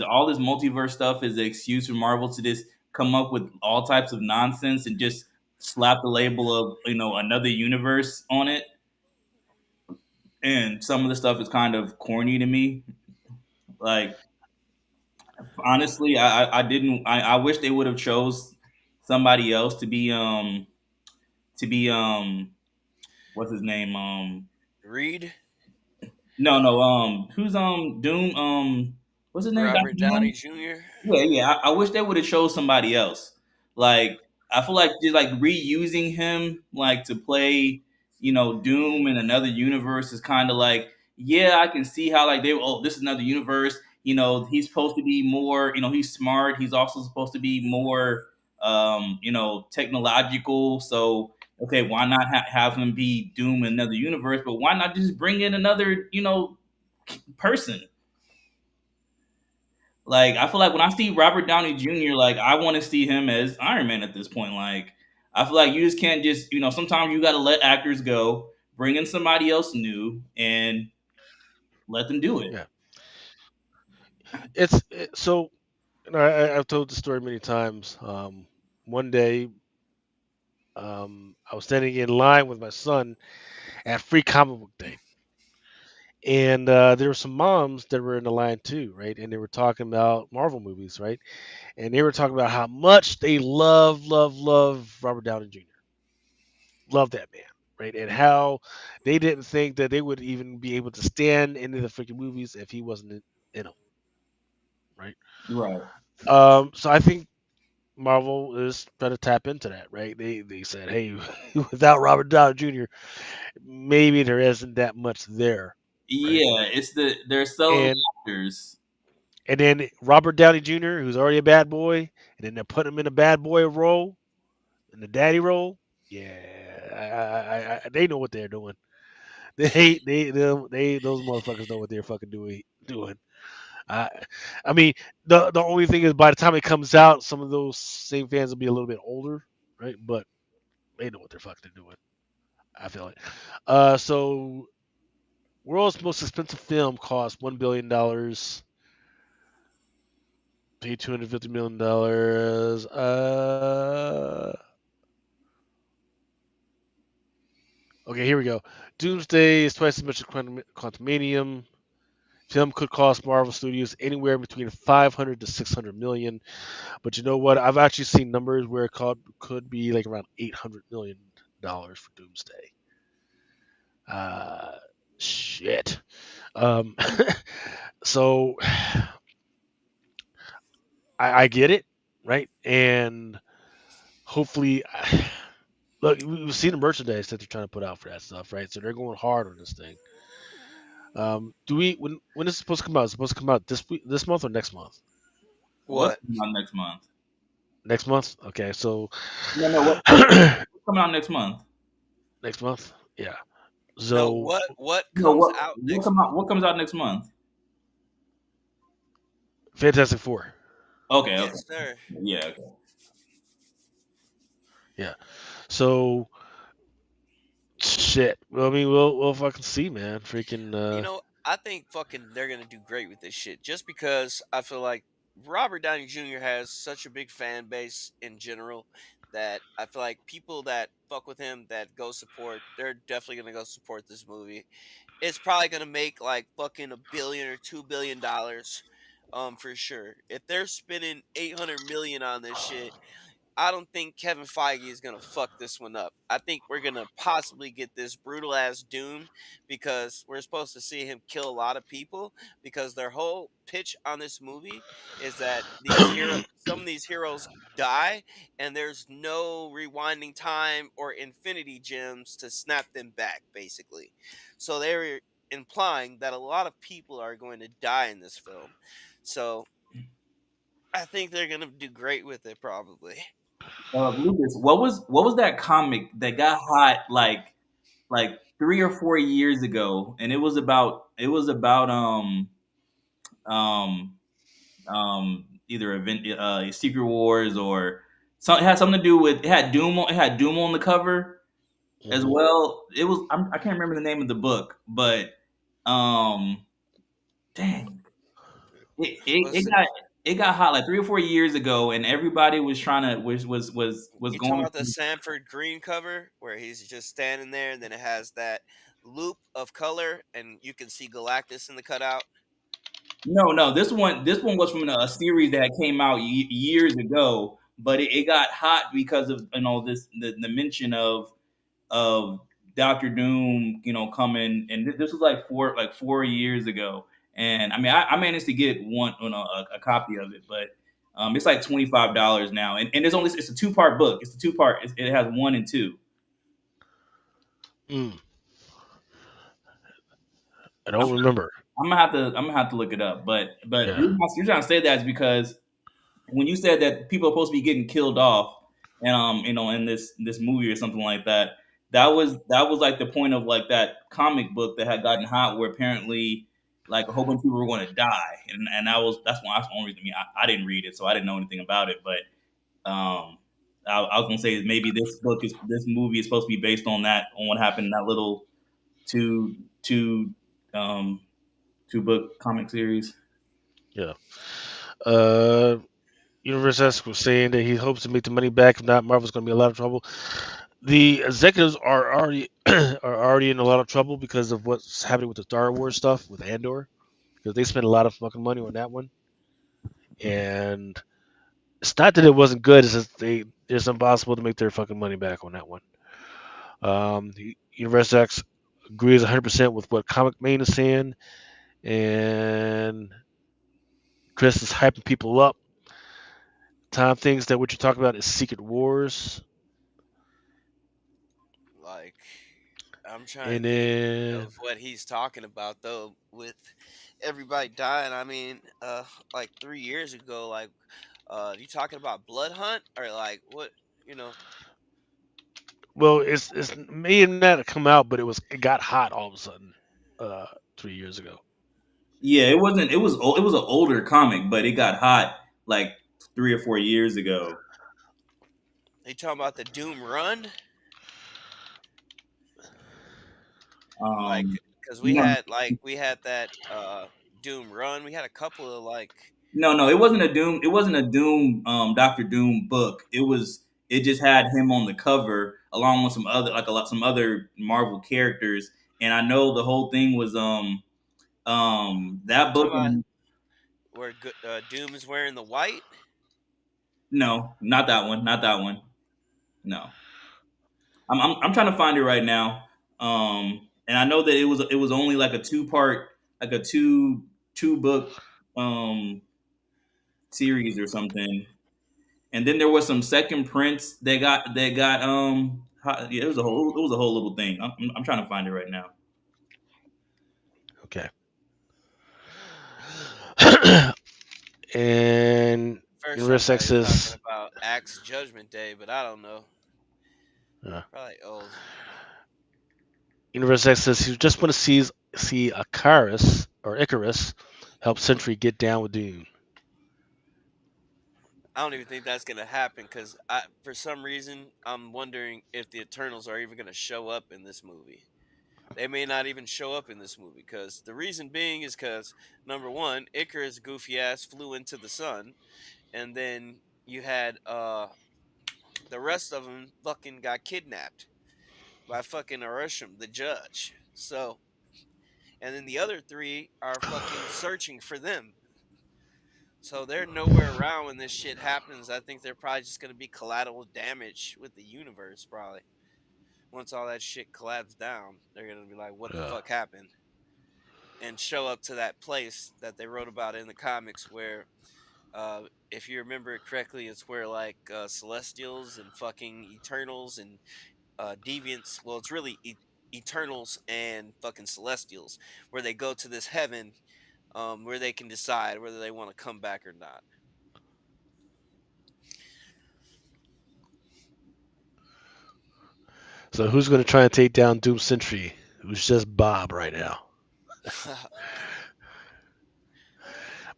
all this multiverse stuff is an excuse for Marvel to just come up with all types of nonsense and just slap the label of another universe on it. And some of the stuff is kind of corny to me. Like honestly, I didn't. I wish they would have chose somebody else to be what's his name Reed, no who's Doom what's his name Dr. Robert Downey Doom. Jr. Yeah, yeah. I wish they would have chose somebody else. Like, I feel like just like reusing him like to play, Doom in another universe is kind of like, yeah, I can see how like this is another universe. He's supposed to be more, he's smart. He's also supposed to be more, technological. So okay, why not have him be Doom in another universe? But why not just bring in another, person? Like I feel like when I see Robert Downey Jr., like I want to see him as Iron Man at this point. Like I feel like you just can't just sometimes you got to let actors go, bring in somebody else new, and let them do it. Yeah, so. I've told the story many times. One day, I was standing in line with my son at Free Comic Book Day, and there were some moms that were in the line too, right? And they were talking about Marvel movies, right? And they were talking about how much they love Robert Downey Jr. Love that man, right? And how they didn't think that they would even be able to stand into the freaking movies if he wasn't in them, right? Right. So I think Marvel is trying to tap into that, right? They said, hey, without Robert Downey Jr., maybe there isn't that much there, right? Yeah, they're selling And actors. and then Robert Downey Jr., who's already a bad boy, and then they're putting him in a bad boy role, in the daddy role. Yeah, they know what they're doing. They those motherfuckers know what they're fucking doing. I I mean, the only thing is by the time it comes out, some of those same fans will be a little bit older, right? But they know what they're fucking doing. I feel it. So world's most expensive film cost $1 billion, paid $250 million. Okay, here we go. Doomsday is twice as much as Quantumanium. Film could cost Marvel Studios anywhere between 500 to 600 million. But you know what? I've actually seen numbers where could be like around $800 million for Doomsday. Uh, shit. Um, so I get it, right? And hopefully, look, we've seen the merchandise that they're trying to put out for that stuff, right? So they're going hard on this thing. Do we when is it supposed to come out? Is it supposed to come out this month or next month? What's What? coming out next month? Next month. Okay, so No, no. What's coming out next month? next month. Yeah. No, So what No, comes what out what next come out? month? What comes out next month? Fantastic Four. Okay, okay, Yes, sir. yeah, okay. Yeah. So shit. Well, I mean, we'll fucking see, man. Freaking. I think fucking they're gonna do great with this shit. Just because I feel like Robert Downey Jr. has such a big fan base in general that I feel like people that fuck with him that go support, they're definitely gonna go support this movie. It's probably gonna make like fucking $1 billion or $2 billion, for sure. If they're spending 800 million on this shit, I don't think Kevin Feige is gonna fuck this one up. I think we're gonna possibly get this brutal ass Doom because we're supposed to see him kill a lot of people because their whole pitch on this movie is that some of these heroes die and there's no rewinding time or infinity gems to snap them back, basically. So they're implying that a lot of people are going to die in this film. So I think they're gonna do great with it, probably. Lucas, what was that comic that got hot like 3 or 4 years ago, and it was about um either event Secret Wars or it had something to do with it had Doom on the cover as Mhm. well. I can't remember the name of the book, but um dang, it Was it, got it got hot like 3 or 4 years ago, and everybody was trying to was you talking going about the to. Sanford Green cover where he's just standing there, and then it has that loop of color, and you can see Galactus in the cutout? No. This one was from a series that came out years ago, but it got hot because of the mention of Doctor Doom, coming, and this was like 4 years ago. And I mean, I managed to get a copy of it, but it's like $25 now, and it's a 2 part book. It's a 2 part. It has one and two. Mm, I don't remember. I'm gonna have to look it up, but Yeah. you're trying to say that is because when you said that people are supposed to be getting killed off, and in this movie or something like that, that was like the point of like that comic book that had gotten hot, where apparently like a whole bunch of people were going to die, and that's the only reason. I mean, I didn't read it, so I didn't know anything about it, but I was gonna say maybe this movie is supposed to be based on what happened in that little two two um 2 book comic series. Yeah. Uh, Universe S was saying that he hopes to make the money back. If not, Marvel's going to be in a lot of trouble. The executives are already are already in a lot of trouble because of what's happening with the Star Wars stuff with Andor, because they spent a lot of fucking money on that one. And it's not that it wasn't good; it's just it's impossible to make their fucking money back on that one. The Universe X agrees 100% with what Comic Main is saying, and Chris is hyping people up. Tom thinks that what you're talking about is Secret Wars, Like, I'm trying and to think then of what he's talking about though, with everybody dying. I mean, like 3 years ago, like, you talking about Blood Hunt or like what? You know, well, it's may not come out, but it got hot all of a sudden, uh, 3 years ago. Yeah, it wasn't. It was an older comic, but it got hot like 3 or 4 years ago. you talking about the Doom Run? Like, Um, because we no, had that Doom Run. We had a couple of like, no, it wasn't a Doom. It wasn't a Doom. Doctor Doom book. It just had him on the cover along with some other Marvel characters. And I know the whole thing was that book. talking about where Doom is wearing the white. No, not that one. Not that one. No. I'm trying to find it right now. And I know that it was only like a 2 part, like a two book series or something. And then there was some second prints yeah, it was a whole little thing. I'm trying to find it right now. Okay. And First, I Universe thought he X was talking says, about Axe Judgment Day, but I don't know. uh, Probably old. Universe X says he just want to see Icarus help Sentry get down with Doom. I don't even think that's gonna happen because for some reason, I'm wondering if the Eternals are even gonna show up in this movie. They may not even show up in this movie because the reason being is because number one, Icarus goofy ass flew into the sun, and then you had the rest of them fucking got kidnapped by fucking Arisham, the judge. And then the other three are fucking searching for them. So they're nowhere around when this shit happens. I think they're probably just gonna be collateral damage with the universe. Probably once all that shit collapses down, they're gonna be like, "What the Yeah. fuck happened?" And show up to that place that they wrote about in the comics where if you remember it correctly, it's where like Celestials and fucking Eternals and Deviants. Well, it's really Eternals and fucking Celestials, where they go to this heaven, where they can decide whether they want to come back or not. So who's going to try and take down Doom Sentry, who's just Bob right now?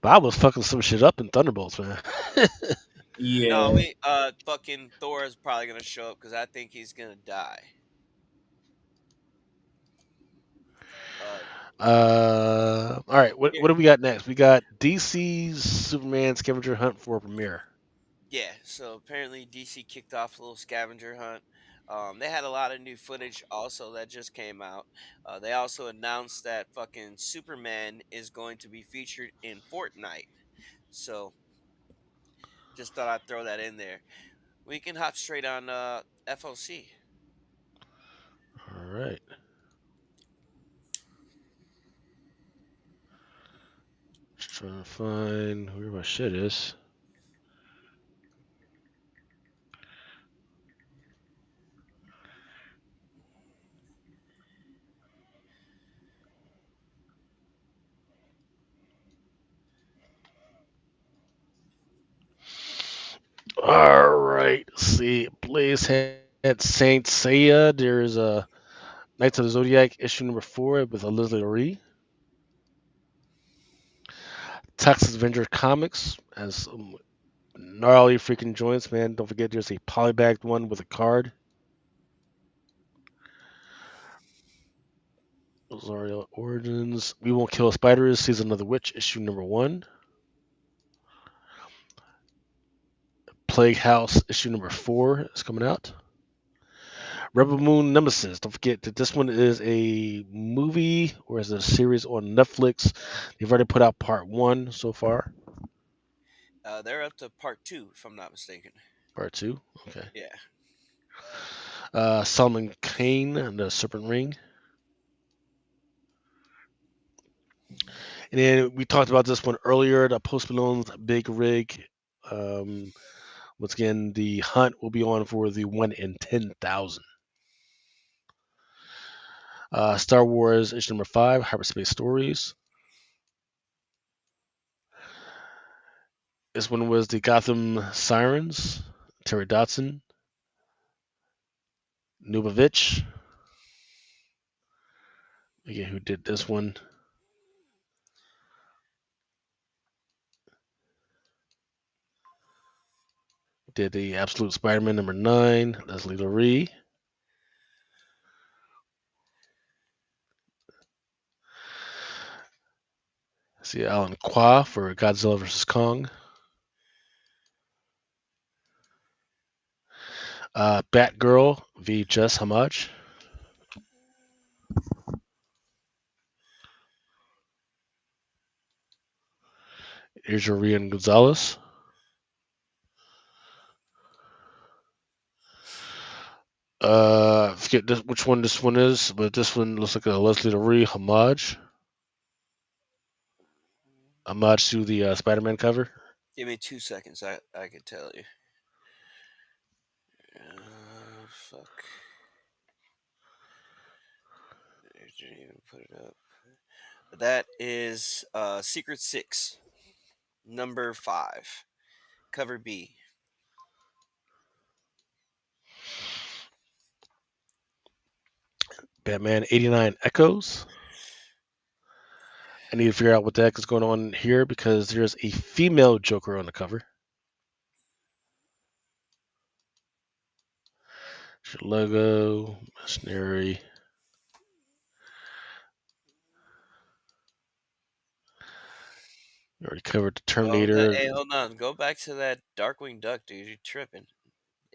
Bob was fucking some shit up in Thunderbolts, man. No, Yeah, we fucking Thor is probably gonna show up because I think he's gonna die. Uh, All right, here, what do we got next? We got DC's Superman Scavenger Hunt for a premiere. yeah. So apparently DC kicked off a little scavenger hunt. They had a lot of new footage also that just came out. They also announced that fucking Superman is going to be featured in Fortnite. So just thought I'd throw that in there. We can hop straight on FOC. All right. Just trying to find where my shit is. All right. Let's see, Blaze had Saint Seiya. There's a Knights of the Zodiac issue number 4 with a Leslie Ree. Texas Avenger Comics has some gnarly freaking joints, man. Don't forget there's a polybagged one with a card. Rosario Origins. We Won't Kill Spiders, Season of the Witch, issue number 1. Plague House, issue number 4 is coming out. Rebel Moon Nemesis. Don't forget that this one is a movie or is it a series on Netflix. They've already put out part 1 so far. They're up to part 2, if I'm not mistaken. Part 2. Okay. Yeah. Solomon Kane and the Serpent Ring. And then we talked about this one earlier, the Post Malone's Big Rig. Um, Once again, the hunt will be on for the 1 in 10,000. Star Wars issue number 5, Hyperspace Stories. This one was the Gotham Sirens, Terry Dotson, Nubavitch. Again, who did this one? Did the Absolute Spider-Man number 9, Leslie Lurie. See Alan Qua for Godzilla vs. Kong. Batgirl v. Jess Hamaj. Here's your Rian Gonzalez. I forget which one this one is, but this one looks like a Leslie Lurie homage to the Spider-Man cover. Give me 2 seconds. I can tell you. Fuck. I didn't even put it up. That is Secret 6, number 5, cover B. Batman 89 Echoes. I need to figure out what the heck is going on here because there's a female Joker on the cover. Logo, Mercenary. We already covered the Oh, that, Terminator. hey, hold on. Go back to that Darkwing Duck, dude. You're tripping.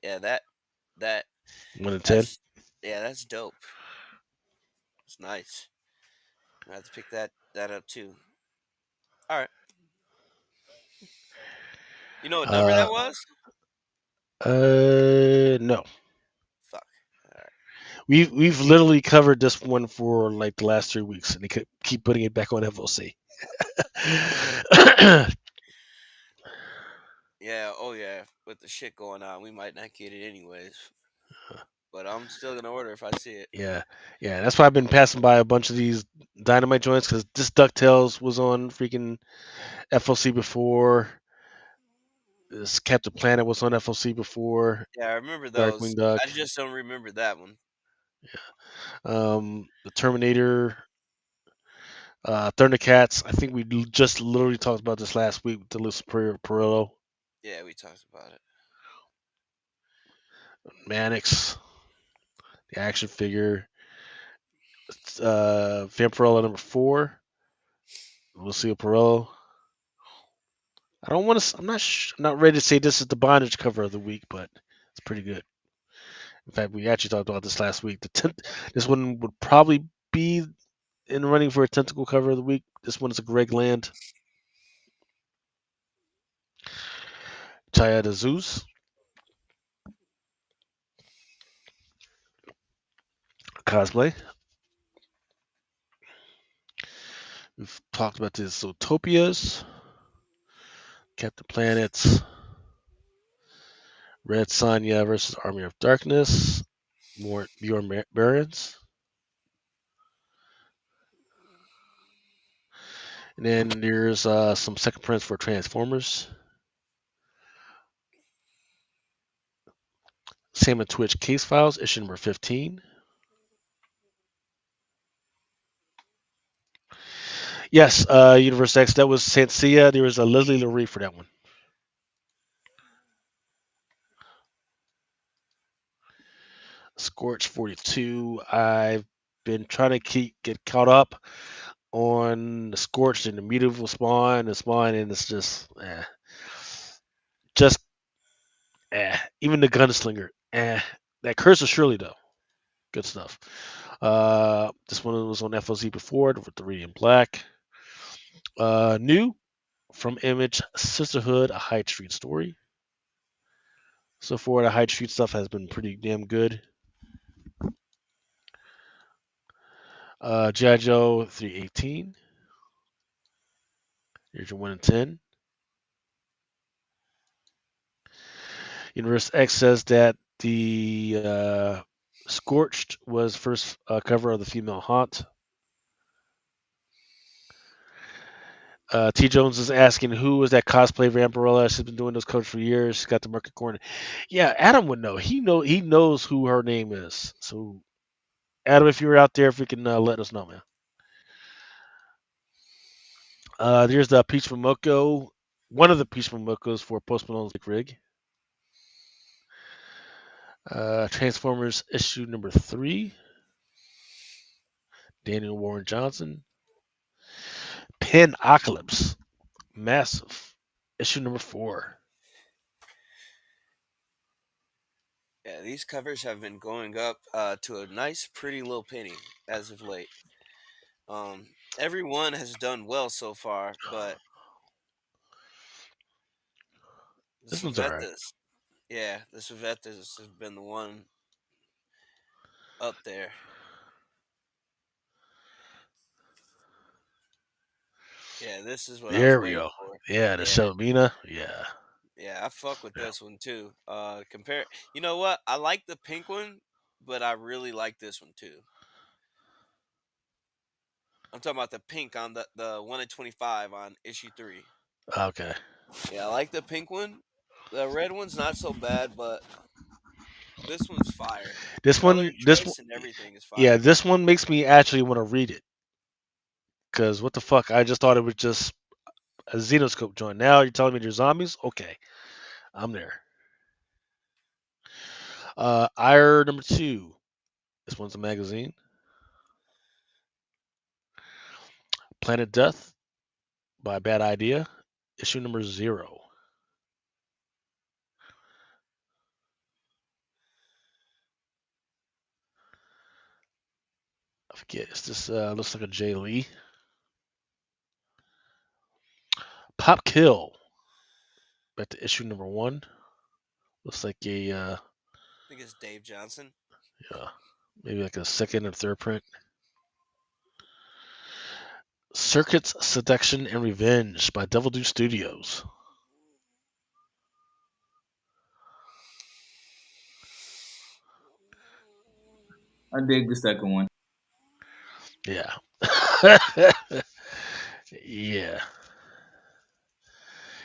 Yeah, that 1 in 10. that's that's dope. It's nice. I have to pick that up too. All right. You know what number Uh, that was? no. Fuck. All right. We've literally covered this one for like the last 3 weeks, and they keep putting it back on FOC. Yeah. Oh yeah. With the shit going on, we might not get it anyways. But I'm still gonna order if I see it. Yeah, yeah. That's why I've been passing by a bunch of these Dynamite joints because this Ducktales was on freaking FOC before. This Captain Planet was on FOC before. Yeah, I remember those. Darkwing Duck. I just don't remember that one. The Terminator. Thundercats. I think we just literally talked about this last week with the Luis Perillo. Yeah, we talked about it. Mannix. The action figure. Vampirella number 4. Lucille Perillo. I don't want to. I'm not ready to say this is the bondage cover of the week, but it's pretty good. In fact, we actually talked about this last week. This one would probably be in the running for a tentacle cover of the week. This one is a Greg Land. Chaya Zeus. Cosplay. We've talked about this. Zootopias. Captain Planets. Red Sonja versus Army of Darkness. More Bjorn Barons. And then there's some second prints for Transformers. Sam and Twitch Case Files, issue number 15. Yes, Universe X. That was Sansia. There was a Leslie Lurie for that one. Scorch 42. I've been trying to get caught up on the Scorched and the Mutable Spawn, and it's just even the Gunslinger, That Curse of Shirley though, good stuff. This one was on FOC before with the Reading Black. New from Image, Sisterhood, a Hyde Street story. So far, the Hyde Street stuff has been pretty damn good. G.I. Joe 318. Here's your 1 in 10. Universe X says that the Scorched was first cover of the female Haunt. T. Jones is asking who was that cosplay Vampirella. She's been doing those covers for years. She's got the Market Corner. Yeah, Adam would know. He knows who her name is. So, Adam, if you're out there, if you can let us know, man. There's the Peach Momoko. One of the Peach Momokos for Post Malone's Rig. Transformers issue number 3. Daniel Warren Johnson. Panocalypse. Massive. Issue number 4. Yeah, these covers have been going up to a nice, pretty little penny as of late. Every one has done well so far, but the This one's alright. Sylvetas, yeah, the Sylvetas has been the one up there. Yeah, this is what I was There we waiting go. for. Yeah, the Yeah, Shelmina. Yeah. yeah, I fuck with this one too. You know what? I like the pink one, but I really like this one too. I'm talking about the pink on the 1 in 25 on issue 3. Okay. Yeah, I like the pink one. The red one's not so bad, but this one's fire. The This color one, this one, choice and everything is yeah, fire. this one makes me actually want to read it. Cause what the fuck? I just thought it was just a Xenoscope joint. Now you're telling me there's zombies? Okay, I'm there. Ire number 2. This one's a magazine. Planet Death by Bad Idea. Issue number 0. I forget. It's this looks like a Jay Lee. Pop Kill. Back to issue number 1. Looks like a I think it's Dave Johnson. yeah, maybe like a second or third print. Circuits, Seduction, and Revenge by Devil Do Studios. I dig the second one. Yeah. Yeah.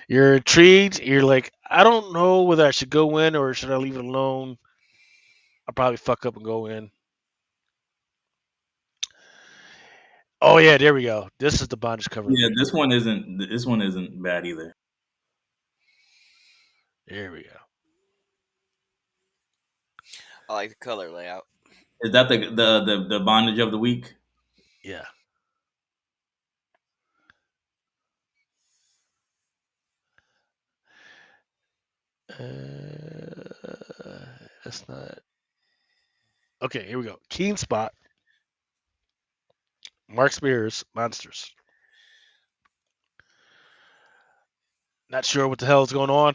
You're intrigued. You're like, I don't know whether I should go in or should I leave it alone. I'll probably fuck up and go in. Oh yeah, there we go. This is the bondage cover of the Yeah, week. this one isn't bad either. There we go. I like the color layout. Is that the bondage of the week? Yeah. That's not. Okay, here we go. Keen Spot. Mark Spears, Monsters. Not sure what the hell is going on.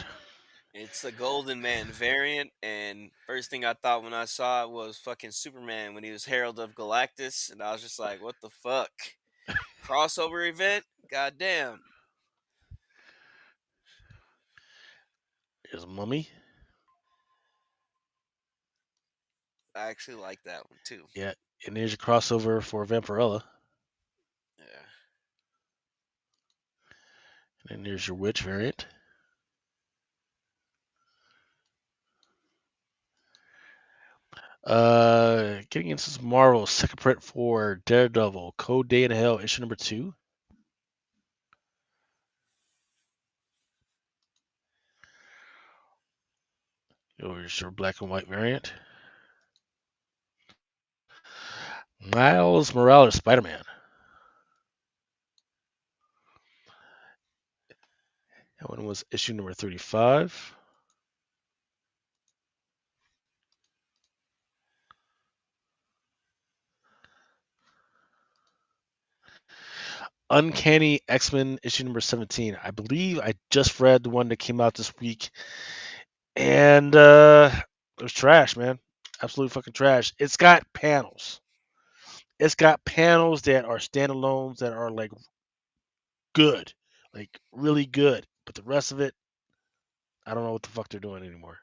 It's the Golden Man variant, and first thing I thought when I saw it was fucking Superman when he was Herald of Galactus, and I was just like, what the fuck? Crossover event? Goddamn. There's a mummy. I actually like that one too. Yeah. And there's your crossover for Vampirella. Yeah. And then there's your Witch variant. Getting into some Marvel second print for Daredevil, Code Day in Hell, issue number 2. Here's your black and white variant. Miles Morales, Spider-Man. That one was issue number 35. Uncanny X-Men issue number 17. I believe I just read the one that came out this week. And it was trash, man. Absolute fucking trash. It's got panels. It's got panels that are standalones that are like good. Like really good. But the rest of it, I don't know what the fuck they're doing anymore.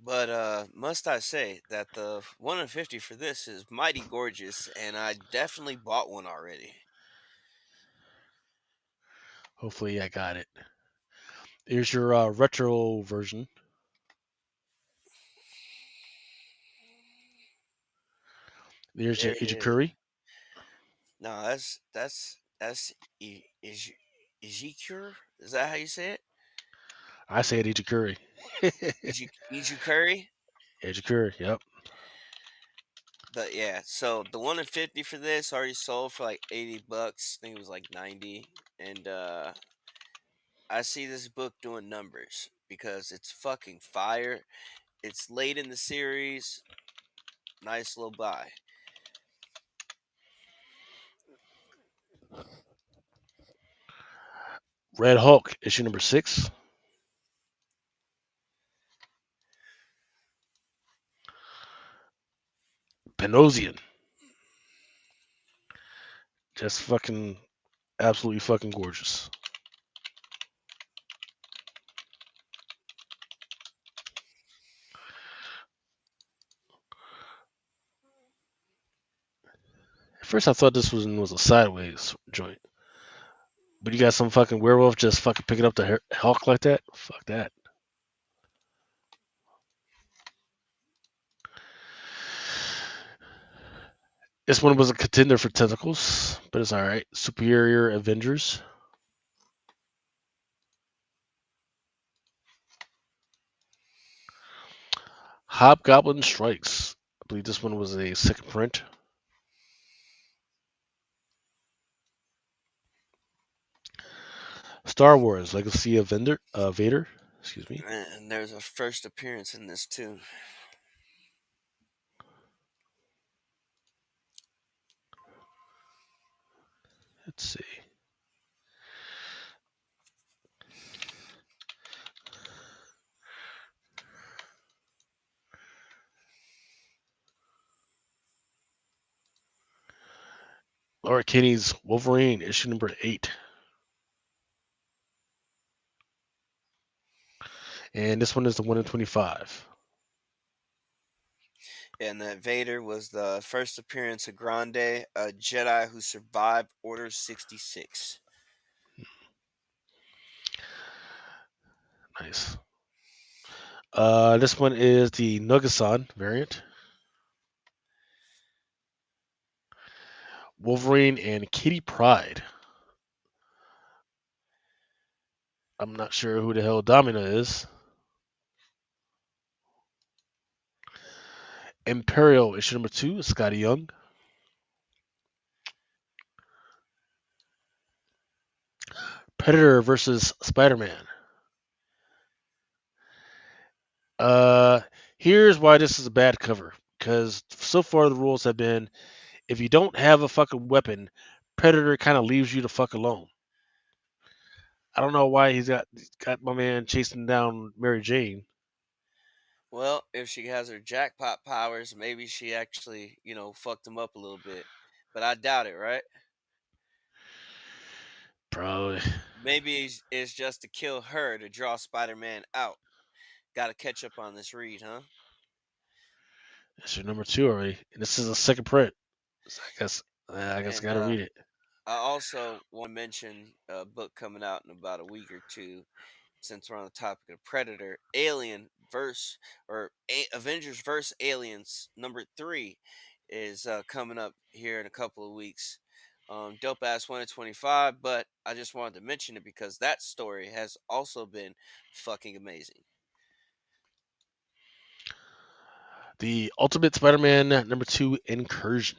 But must I say that the 1 in 50 for this is mighty gorgeous, and I definitely bought one already. Hopefully I got it. Here's your retro version. There's your Agent Eh, Curry. no, that's Ejicure. Is that how you say it? I say it Agent Curry. Iju Curry. Agent Curry, yep. But yeah, so the 1 in 50 for this already sold for like $80. I think it was like 90. And I see this book doing numbers because it's fucking fire. It's late in the series. Nice little buy. Red Hulk, issue number 6. Panosian. Just fucking absolutely fucking gorgeous. At first I thought this was a sideways joint. But you got some fucking werewolf just fucking picking up the Hulk like that? Fuck that. This one was a contender for tentacles, but it's alright. Superior Avengers. Hobgoblin Strikes. I believe this one was a second print. Star Wars Legacy of Vader. Excuse me. And there's a first appearance in this too. Let's see. Laura Kinney's Wolverine, issue number 8. And this one is the 1 in 25. And that Vader was the first appearance of Grande, a Jedi who survived Order 66. Nice. This one is the Nugasan variant. Wolverine and Kitty Pryde. I'm not sure who the hell Domina is. Imperial, issue number 2, Scotty Young. Predator versus Spider-Man. Uh, Here's why this is a bad cover. Because so far the rules have been, if you don't have a fucking weapon, Predator kind of leaves you the fuck alone. I don't know why he's got my man chasing down Mary Jane. Well, if she has her jackpot powers, maybe she actually, fucked him up a little bit. But I doubt it, right? Probably. Maybe it's just to kill her to draw Spider-Man out. Got to catch up on this read, huh? Issue number 2 already. And this is a second print. So I guess I And gotta read it. I also want to mention a book coming out in about a week or two. Since we're on the topic of Predator, Alien verse or Avengers verse Aliens number 3 is coming up here in a couple of weeks. Dope ass 1 in 25, but I just wanted to mention it because that story has also been fucking amazing. The Ultimate Spider-Man number 2 Incursion.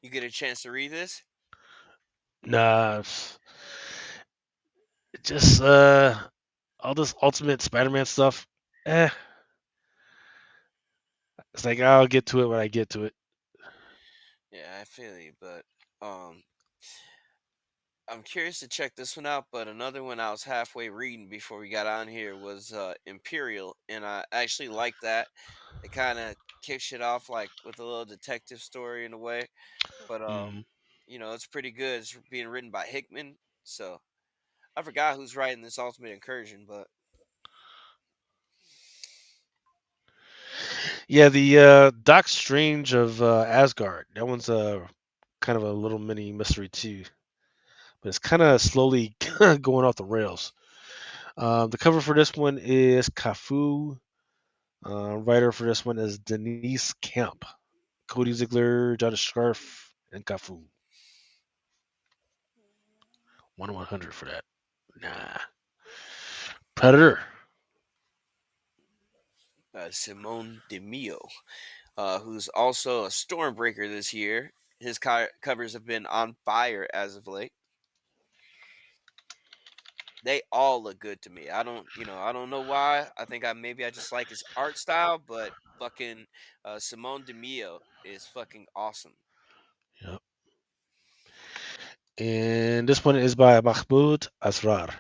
You get a chance to read this? Nah, just all this Ultimate Spider-Man stuff. Eh, it's like I'll get to it when I get to it. Yeah, I feel you, but um, I'm curious to check this one out. But another one I was halfway reading before we got on here was Imperial, and I actually like that. It kind of kicks it off like with a little detective story in a way, but Mhm. it's pretty good. It's being written by Hickman, so I forgot who's writing this Ultimate Incursion, but Yeah, the Doc Strange of Asgard. That one's kind of a little mini mystery too, but it's kind of slowly going off the rails. The cover for this one is Cafu. Writer for this one is Denise Camp. Cody Ziegler, John Scarf, and Cafu. 1/100 for that. Nah. Predator. Simone DeMio, who's also a Stormbreaker this year. His covers have been on fire as of late. They all look good to me. I don't know why. I think I just like his art style, but fucking Simone DeMio is fucking awesome. Yep. And this one is by Mahmoud Asrar.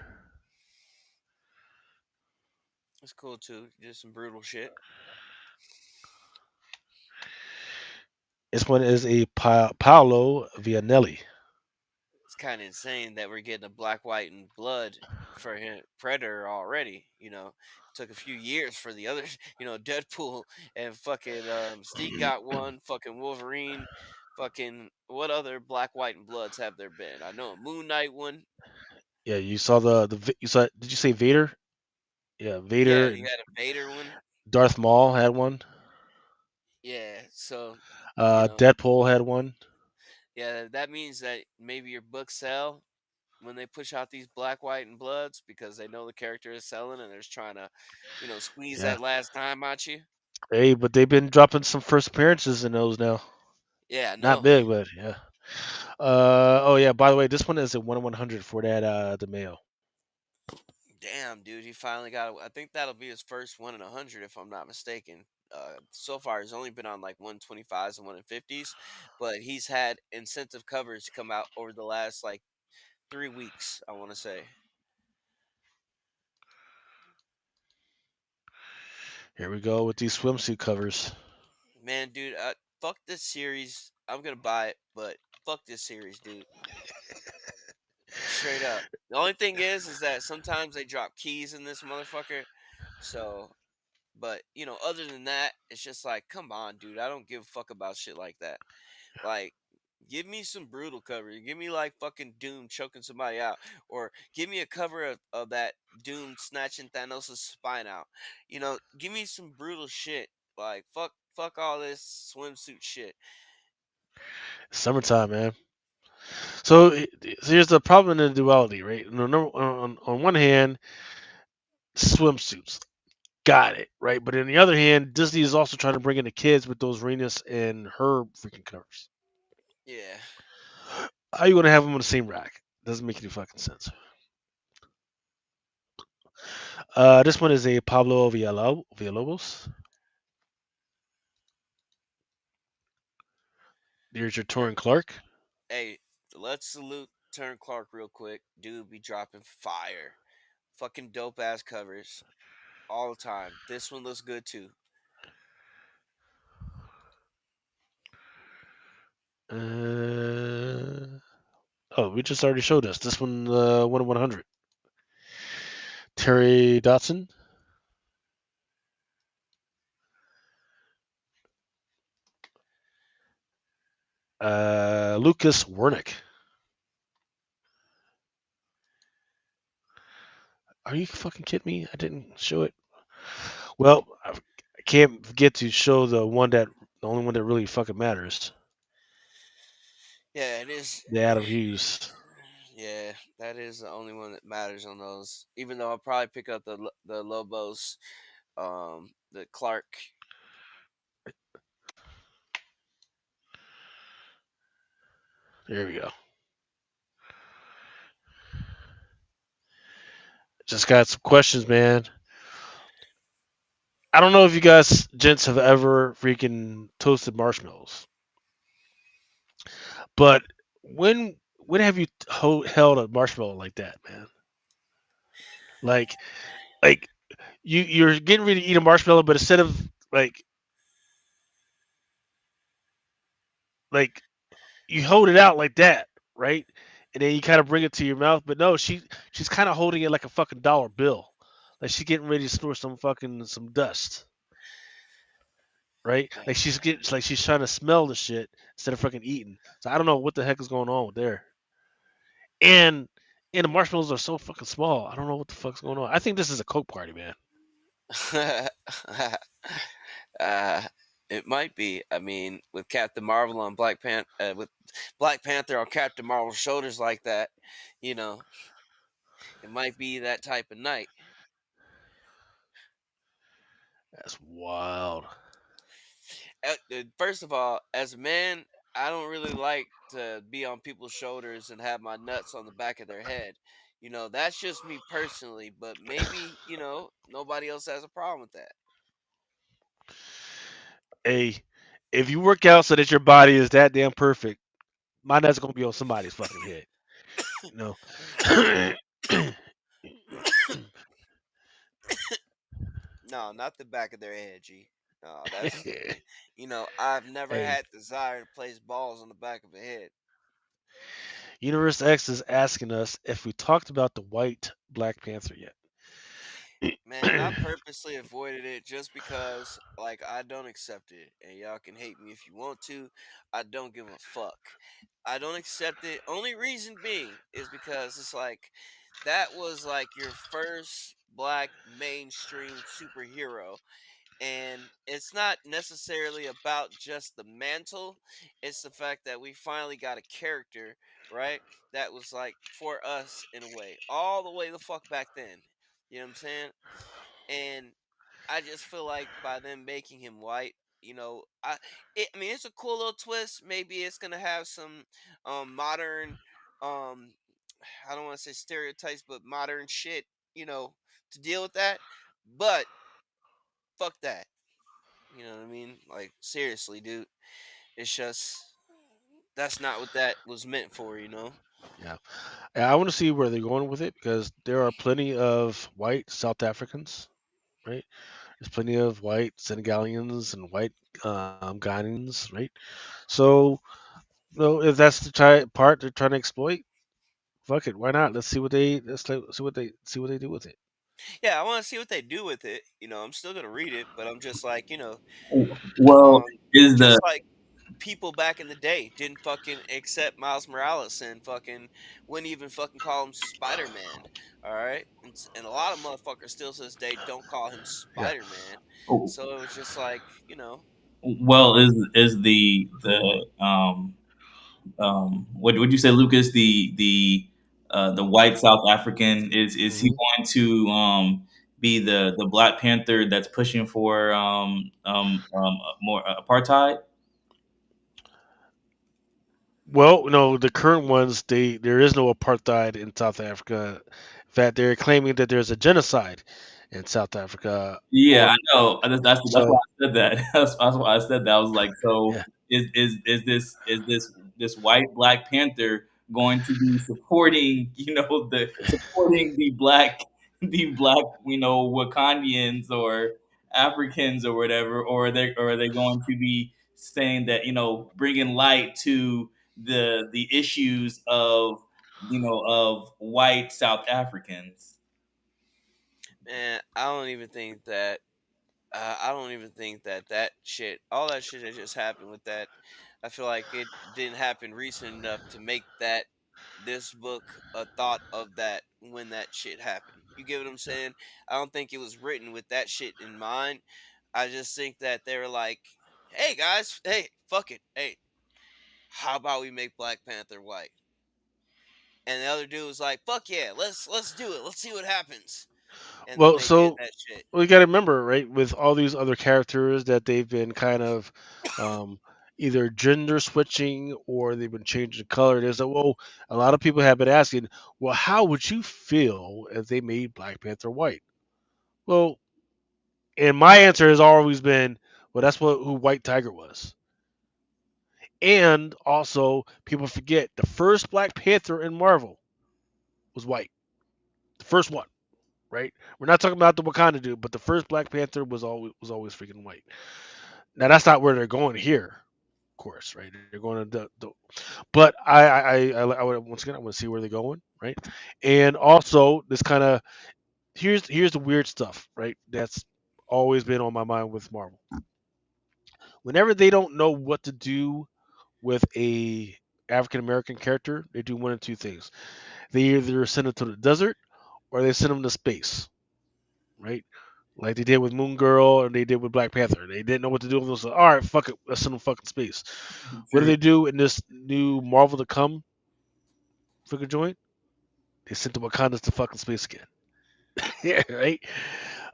It's cool too. Just some brutal shit. This one is a Paolo Vianelli. It's kind of insane that we're getting a black, white, and blood for him, Predator already. Took a few years for the others. Deadpool and fucking Mystique got one. Fucking Wolverine. Fucking what other black, white, and bloods have there been? I know a Moon Knight one. Yeah, you saw you saw. Did you say Vader? Yeah, Yeah, Vader. you had a Vader one. Darth Maul had one. Yeah, so you know, Deadpool had one. yeah, that means that maybe your books sell when they push out these black, white, and bloods because they know the character is selling and they're just trying to, squeeze Yeah. that last time at you. Hey, but they've been dropping some first appearances in those now. Yeah, Not no. big, but yeah. Oh yeah. By the way, this one is a 1/100 for that the male. Damn, dude, he finally got. I think that'll be his first 1 in 100, if I'm not mistaken. So far, he's only been on like 125s and 150s, but he's had incentive covers come out over the last like 3 weeks. I want to say. Here we go with these swimsuit covers. Man, dude, fuck this series. I'm gonna buy it, but fuck this series, dude. Straight up. The only thing is that sometimes they drop keys in this motherfucker. So, but other than that, it's just like, come on, dude. I don't give a fuck about shit like that. Like, give me some brutal cover. Give me like fucking Doom choking somebody out, or give me a cover of that Doom snatching Thanos' spine out. Give me some brutal shit. Like, fuck all this swimsuit shit. Summertime, man. So, here's the problem in the duality, right? On one hand, swimsuits, got it, right? But on the other hand, Disney is also trying to bring in the kids with those Renus and her freaking covers. Yeah. How you gonna have them on the same rack? Doesn't make any fucking sense. This one is a Pablo Villalobos. Here's your Torrin Clark. Hey, let's salute Turn Clark real quick. Dude be dropping fire. Fucking dope ass covers all the time. This one looks good too. Oh, we just already showed us this one. 1/100. Terry Dotson. Lucas Wernick. Are you fucking kidding me? I didn't show it. Well, I can't forget to show the only one that really fucking matters. Yeah, it is. The Adam Hughes. Yeah, that is the only one that matters on those. Even though I'll probably pick up the Lobos, the Clark. There we go. Just got some questions, man. I don't know if you guys, gents, have ever freaking toasted marshmallows, but when have you held a marshmallow like that, man? Like like you're getting ready to eat a marshmallow, but instead of like like you hold it out like that, right? And then you kind of bring it to your mouth, but no, she's kind of holding it like a fucking dollar bill, like she's getting ready to snort some dust, right? Like she's trying to smell the shit instead of fucking eating. So I don't know what the heck is going on with there. And and the marshmallows are so fucking small. I don't know what the fuck's going on. I think this is a coke party, man. uh, it might be. I mean, with Captain Marvel on with Black Panther on Captain Marvel's shoulders like that, you know, it might be that type of night. That's wild. First of all, as a man, I don't really like to be on people's shoulders and have my nuts on the back of their head. That's just me personally, but maybe, nobody else has a problem with that. Hey, if you work out so that your body is that damn perfect, my nut's gonna be on somebody's fucking head. You know. No, not the back of their head, G. No, that's, I've never Hey, had desire to place balls on the back of a head. Universe X is asking us if we talked about the white Black Panther yet. Man, I purposely avoided it just because, like, I don't accept it. And y'all can hate me if you want to. I don't give a fuck. I don't accept it. Only reason being is because it's like, that was like your first black mainstream superhero. And it's not necessarily about just the mantle, it's the fact that we finally got a character, right? That was like for us in a way, all the way the fuck back then. You know what I'm saying? And I just feel like by them making him white, I mean, it's a cool little twist. Maybe it's gonna have some modern, um, I don't want to say stereotypes, but modern shit, to deal with that. But fuck that. You know what I mean? Like, seriously, dude. It's just that's not what that was meant for. Yeah, and I want to see where they're going with it because there are plenty of white South Africans, right? There's plenty of white Senegalians and white Ghanaians, right? So, if that's the part they're trying to exploit, fuck it, why not? See what they do with it. Yeah, I want to see what they do with it. I'm still gonna read it, but I'm just like, Well, um, is the just like people back in the day didn't fucking accept Miles Morales and fucking wouldn't even fucking call him Spider Man. All right, and a lot of motherfuckers still to this day don't call him Yeah. Spider Man. So it was just like, well is what would you say, Lucas? The white South African is he hmm going to be the Black Panther that's pushing for more apartheid? Well, no, the current ones, there is no apartheid in South Africa. In fact, they're claiming that there's a genocide in South Africa Yeah, I on know. That's why so I said that. That's why I said that. I was like, so yeah. is this white Black Panther going to be supporting supporting the black Wakandians or Africans or whatever, or are they going to be saying that bringing light to the issues of white South Africans? man, I don't even think that that shit, all that shit that just happened with that, I feel like it didn't happen recent enough to make that this book a thought of that when that shit happened. You get what I'm saying? I don't think it was written with that shit in mind. I just think that they were like, "Hey guys, hey, fuck it, hey, how about we make Black Panther white?" And the other dude was like, "Fuck yeah, let's do it. Let's see what happens." And then Well, they did so that shit. we got to remember, right, with all these other characters that they've been kind of um, either gender switching or they've been changing the color. There's a lot of people have been asking, well, how would you feel if they made Black Panther white? Well, and my answer has always been, well, that's who White Tiger was. And also, people forget the first Black Panther in Marvel was white. The first one, right? We're not talking about the Wakanda dude, but the first Black Panther was always freaking white. Now that's not where they're going here, of course, right? They're going to but I would once again I want to see where they're going, right? And also this kind of here's the weird stuff, right? That's always been on my mind with Marvel. Whenever they don't know what to do with a African American character, they do one of two things. They either send them to the desert or they send them to space, right? Like they did with Moon Girl and they did with Black Panther. They didn't know what to do with them, so all right, fuck it, let's send them fucking space. What do True. they do in this new Marvel to come freaking joint? They sent the Wakandas to fucking space again. Yeah, right?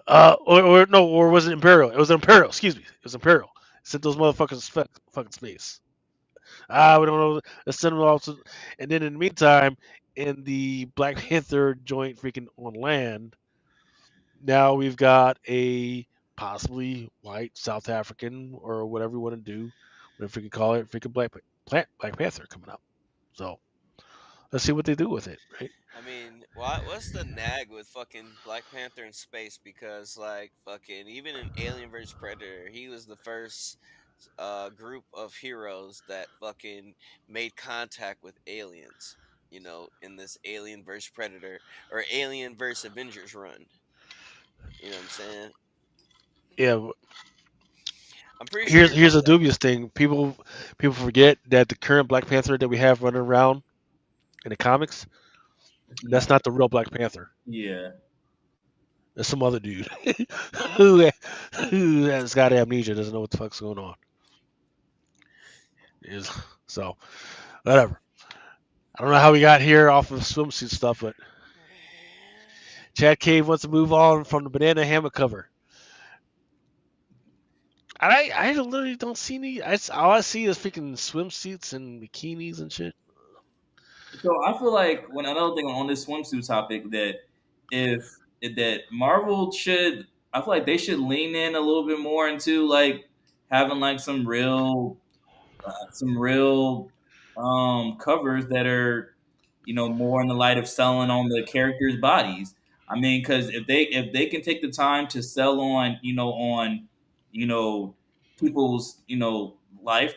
Or no, or was it Imperial? It was Imperial, excuse me. It was Imperial. Sent those motherfuckers to fucking space. We don't know. Let's send them all to. And then in the meantime, in the Black Panther joint freaking on land, now we've got a possibly white South African or whatever you want to do, whatever you can call it, freaking Black Panther coming up. So let's see what they do with it, right? I mean, what's the nag with fucking Black Panther in space? Because like fucking even in Alien vs Predator, he was the first group of heroes that fucking made contact with aliens. In this Alien vs Predator or Alien vs Avengers run. You know what I'm saying? Yeah. I'm pretty sure Here's you're gonna. here's a dubious thing. People forget that the current Black Panther that we have running around in the comics, It's that's not. not the real Black Panther. Yeah. That's some other dude who who has got amnesia, doesn't know what the fuck's going on. Is so whatever. I don't know how we got here off of swimsuit stuff, but Chad Cave wants to move on from the banana hammock cover. I literally don't see any. All I see is freaking swimsuits and bikinis and shit. So I feel like when another thing on this swimsuit topic that Marvel should, I feel like they should lean in a little bit more into like having like some real covers that are more in the light of selling on the characters' bodies. I mean, because if they can take the time to sell on you know people's life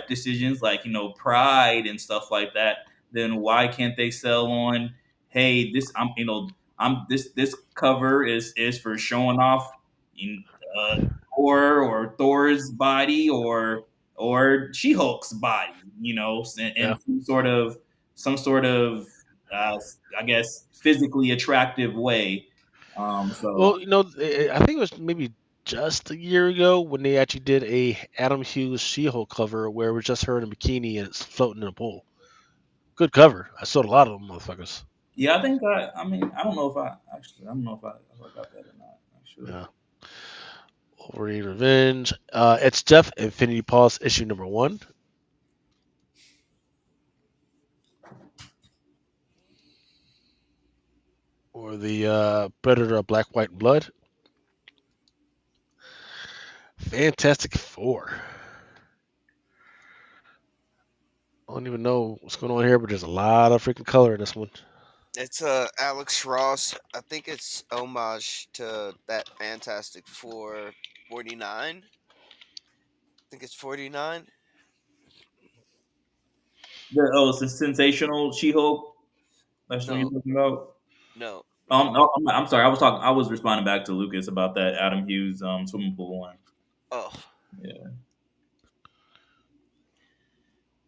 decisions like pride and stuff like that, then why can't they sell on, hey, this I'm this cover is for showing off in, uh, Thor or Thor's body or She Hulk's body, Yeah. and some sort of uh, I guess physically attractive way. So Well, I think it was maybe just a year ago when they actually did a Adam Hughes She-Hulk cover where it was just her in a bikini and it's floating in a pool. Good cover. I sold a lot of them, motherfuckers. yeah, I think I mean I don't know if I got that or not actually. Yeah. Wolverine Revenge. It's Death Infinity Pulse issue number 1. Or the Predator Black, White, and Blood. Fantastic Four. I don't even know what's going on here, but there's a lot of freaking color in this one. It's Alex Ross. I think it's homage to that Fantastic Four 49. I think it's 49. It's the sensational She-Hulk. That's what you're No, talking about. no. I'm talking about. I'm sorry. I was responding back to Lucas about that Adam Hughes swimming pool one. Oh, Yeah,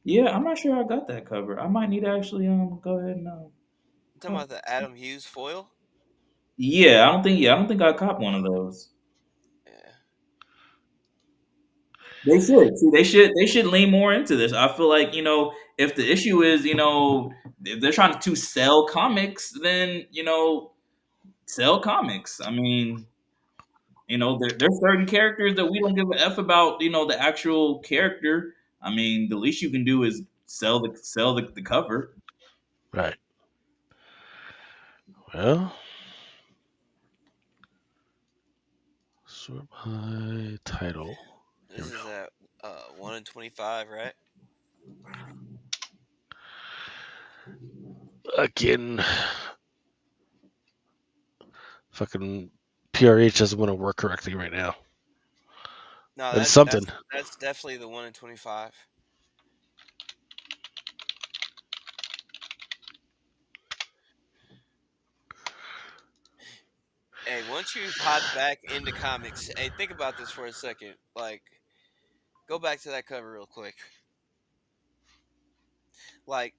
yeah. I'm not sure I got that cover. I might need to actually go ahead and I'm talking cop. about the Adam Hughes foil. Yeah, I don't think. Yeah, I don't think I caught one of those. Yeah. They should see. They should lean more into this. I feel like if the issue is if they're trying to sell comics, then sell comics. I mean, there's certain characters that we don't give a f about. The actual character. I mean, the least you can do is sell the cover. Right. Well, sort by title. Here This we is go. at 1 in 25, right? Again, fucking PRH doesn't want to work correctly right now. No, But it's that something. that's definitely the 1 in 25. Hey, once you've hopped back into comics, hey, think about this for a second. Like, go back to that cover real quick. Like,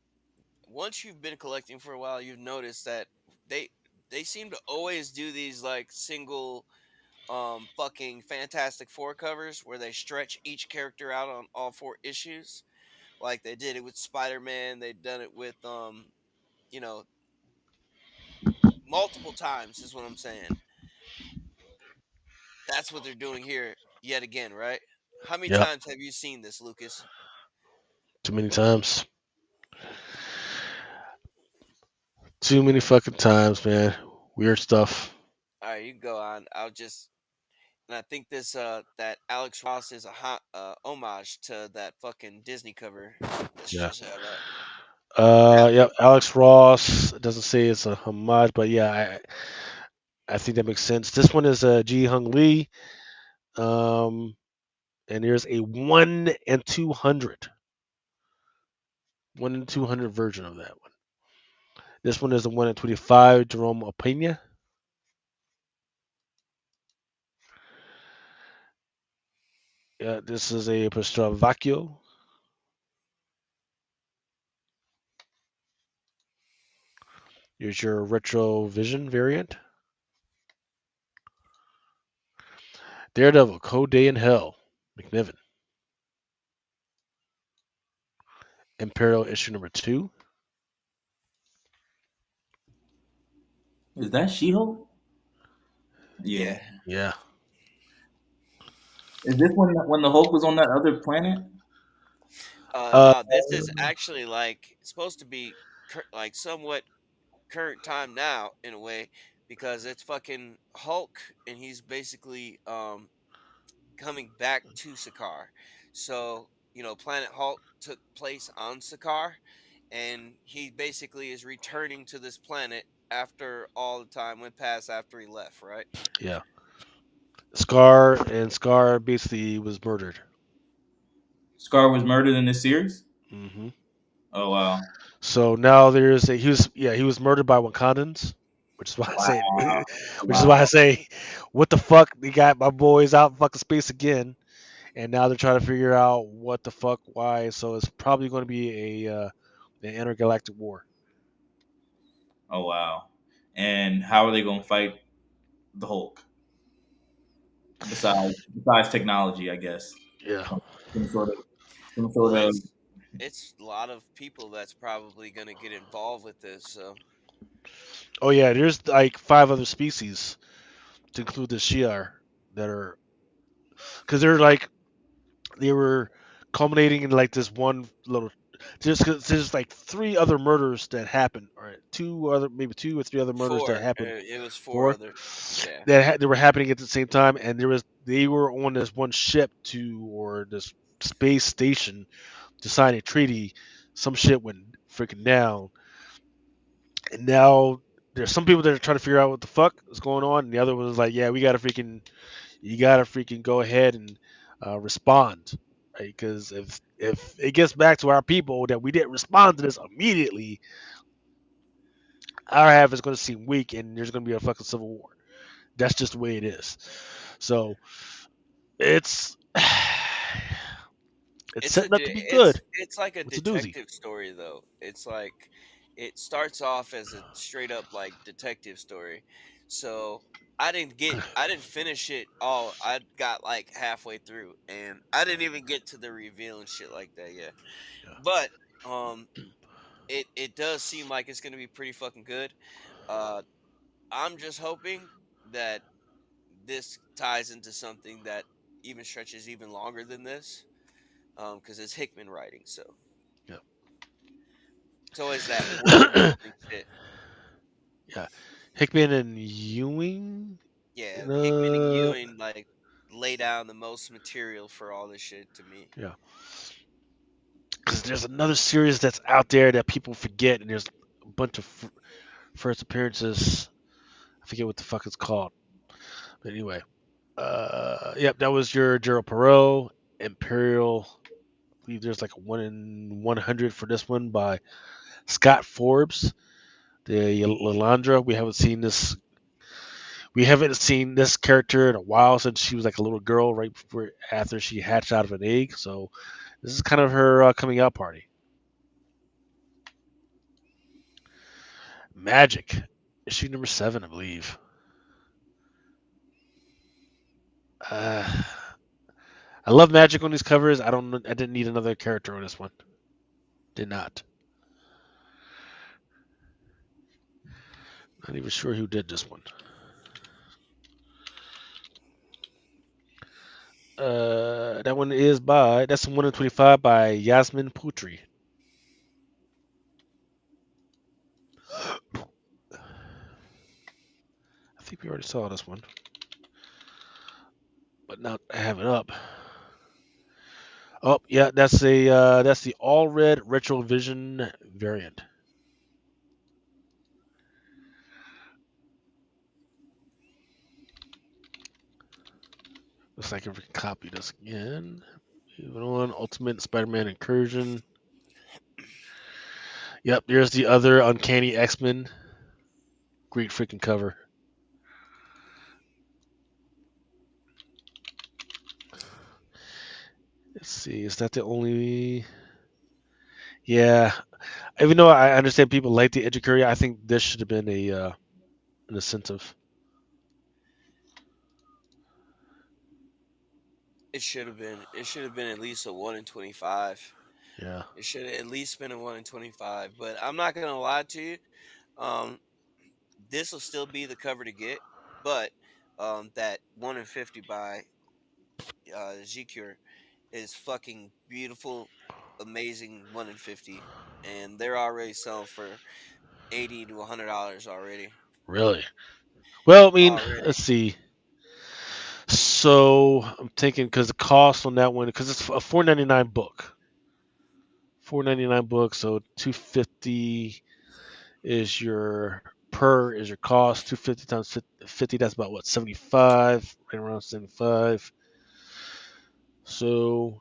once you've been collecting for a while, you've noticed that they they seem to always do these like single fucking Fantastic Four covers where they stretch each character out on all 4 issues. Like they did it with Spider-Man, they've done it with you know, multiple times is what I'm saying. That's what they're doing here yet again, right? How many Yeah. times have you seen this, Lucas? Too many times. Too many fucking times, man. Weird stuff. All right, you can go on. And I think this that Alex Ross is a homage to that fucking Disney cover. Let's Yeah. just have up. Yeah. Alex Ross. It doesn't say it's a homage, but yeah, I think that makes sense. This one is Ji Hung Lee. Um, and there's a 1 in 200. 1 in 200 version of that one. This one is the 1 in 25, Jerome Opena. Yeah, this is a Pastravacchio. Here's your Retro Vision variant. Daredevil, Cold Day in Hell, McNiven. Imperial issue number 2. Is that She-Hulk? Yeah. Yeah. Yeah. Is this when the Hulk was on that other planet? Uh, No, this is actually like supposed to be like somewhat current time now in a way because it's fucking Hulk and he's basically coming back to Sakaar. So, Planet Hulk took place on Sakaar and he basically is returning to this planet after all the time went past after he left, right? Yeah. Scar basically was murdered. Scar was murdered in this series. Hmm. Oh wow, So now there's a he was murdered by Wakandans, which is why I say wow, which is why I wow. say what the fuck, they got my boys out in fucking space again, and now they're trying to figure out what the fuck why. So it's probably going to be an intergalactic war. Oh wow. And how are they going to fight the Hulk? Besides technology, I guess. Yeah. Some sort of some Well, sort of. it's a lot of people that's probably gonna get involved with this. So Oh yeah, there's like five other species to include the Shi'ar that are because they're like they were culminating in like this one little just 'cause there's like three other murders that happened, or two other maybe two or three other murders that four, happened. it was four Four other. Yeah, they were happening at the same time, and they were on this one ship to or this space station to sign a treaty. Some shit went freaking down, and now there's some people that are trying to figure out what the fuck is going on, and the other one is like, yeah, we gotta freaking you gotta freaking go ahead and respond, right? Because if it gets back to our people that we didn't respond to this immediately, our half is going to seem weak, and there's going to be a fucking civil war. That's just the way it is. So it's it's setting up to be good. it's like a It's a doozy. detective story though. It's like it starts off as a straight up like detective story. So I didn't finish it all. I got like halfway through and I didn't even get to the reveal and shit like that yet. Yeah. But um it does seem like it's going to be pretty fucking good. Uh I'm just hoping that this ties into something that even stretches even longer than this because it's Hickman writing, so it's always that world Yeah. building shit. Yeah. Hickman and Ewing. Yeah, Hickman and Uh, Ewing like lay down the most material for all this shit to me. yeah. Because there's another series that's out there that people forget, and there's a bunch of first appearances. I forget what the fuck it's called. But anyway, yep, that was your Gerald Perot, Imperial. I believe there's like a 1 in 100 for this one by Scott Forbes. The Lalandra. We haven't seen this character in a while since she was like a little girl right before after she hatched out of an egg. So this is kind of her coming out party. Magic, issue number 7, I believe. Uh, I love Magic on these covers. I don't. I didn't need another character on this one. Did not. Not even sure who did this one. That one is by that's 1 in 25 by Yasmin Putri. I think we already saw this one, but now I have it up. Oh yeah, that's the all red retrovision variant. Looks like if we can copy this again. Moving on, Ultimate Spider-Man Incursion. Yep, there's the other Uncanny X-Men. Great freaking cover. Let's see, is that the only? Yeah, even though I understand people like the Edge, I think this should have been a an incentive. It should have been. It should have been at least a 1 in 25. Yeah, It should have at least been a 1 in 25. But I'm not gonna lie to you. Um, this will still be the cover to get, but that 1 in 50 by Zcure is fucking beautiful, amazing 1 in 50, and they're already selling for $80 to $100 already. really. Well, I mean, Already, let's see. So I'm thinking because the cost on that one, because it's a 4.99 book, 4.99 book, so 250 is your. per is your cost. 250 times 50. That's about what 75, right around 75. So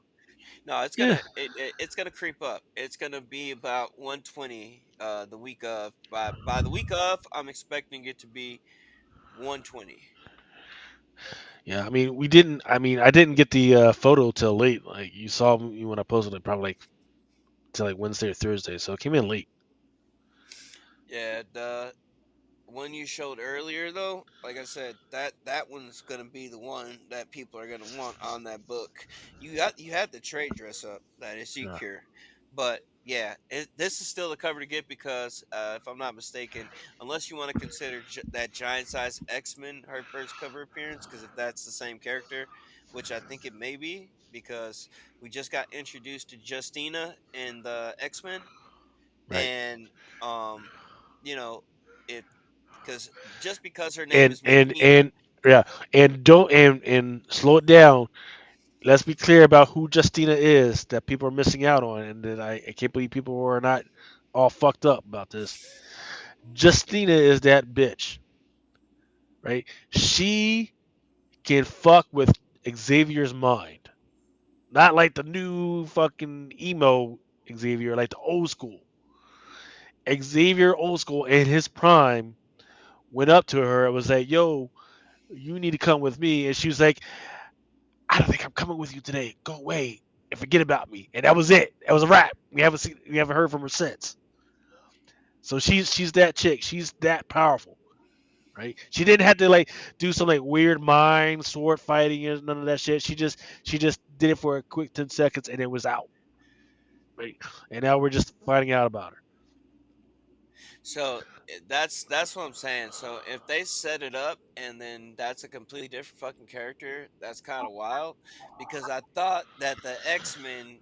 No, it's yeah, it's gonna creep up. It's gonna be about 120 the week of. By the week of, I'm expecting it to be 120. yeah. I mean, we didn't. I mean, I didn't get the photo till late. Like you saw me when I posted it, probably like till like Wednesday or Thursday. So it came in late. Yeah, the one you showed earlier though, like I said, that one's gonna be the one that people are gonna want on that book. You had the trade dress up that is Yeah. secure, but yeah, this is still the cover to get because if I'm not mistaken, unless you want to consider that giant size X Men her first cover appearance, because if that's the same character, which I think it may be, because we just got introduced to Justina in the X Men, Right. and um, you know, it because just because her name And is and Martina. and yeah, and don't and slow it down. Let's be clear about who Justina is that people are missing out on, and that I can't believe people are not all fucked up about this. Justina is that bitch, right? She can fuck with Xavier's mind, not like the new fucking emo Xavier, like the old school Xavier, old school in his prime. Went up to her and was like, "Yo, you need to come with me," and she was like, "I don't think I'm coming with you today. Go away and forget about me." And that was it. That was a wrap. We haven't heard from her since. So she's that chick. She's that powerful, right? She didn't have to like do some like weird mind sword fighting and none of that shit. She just did it for a quick 10 seconds and it was out, right? And now we're just finding out about her. So that's what I'm saying. So if they set it up and then that's a completely different fucking character, that's kind of wild. Because I thought that the X Men,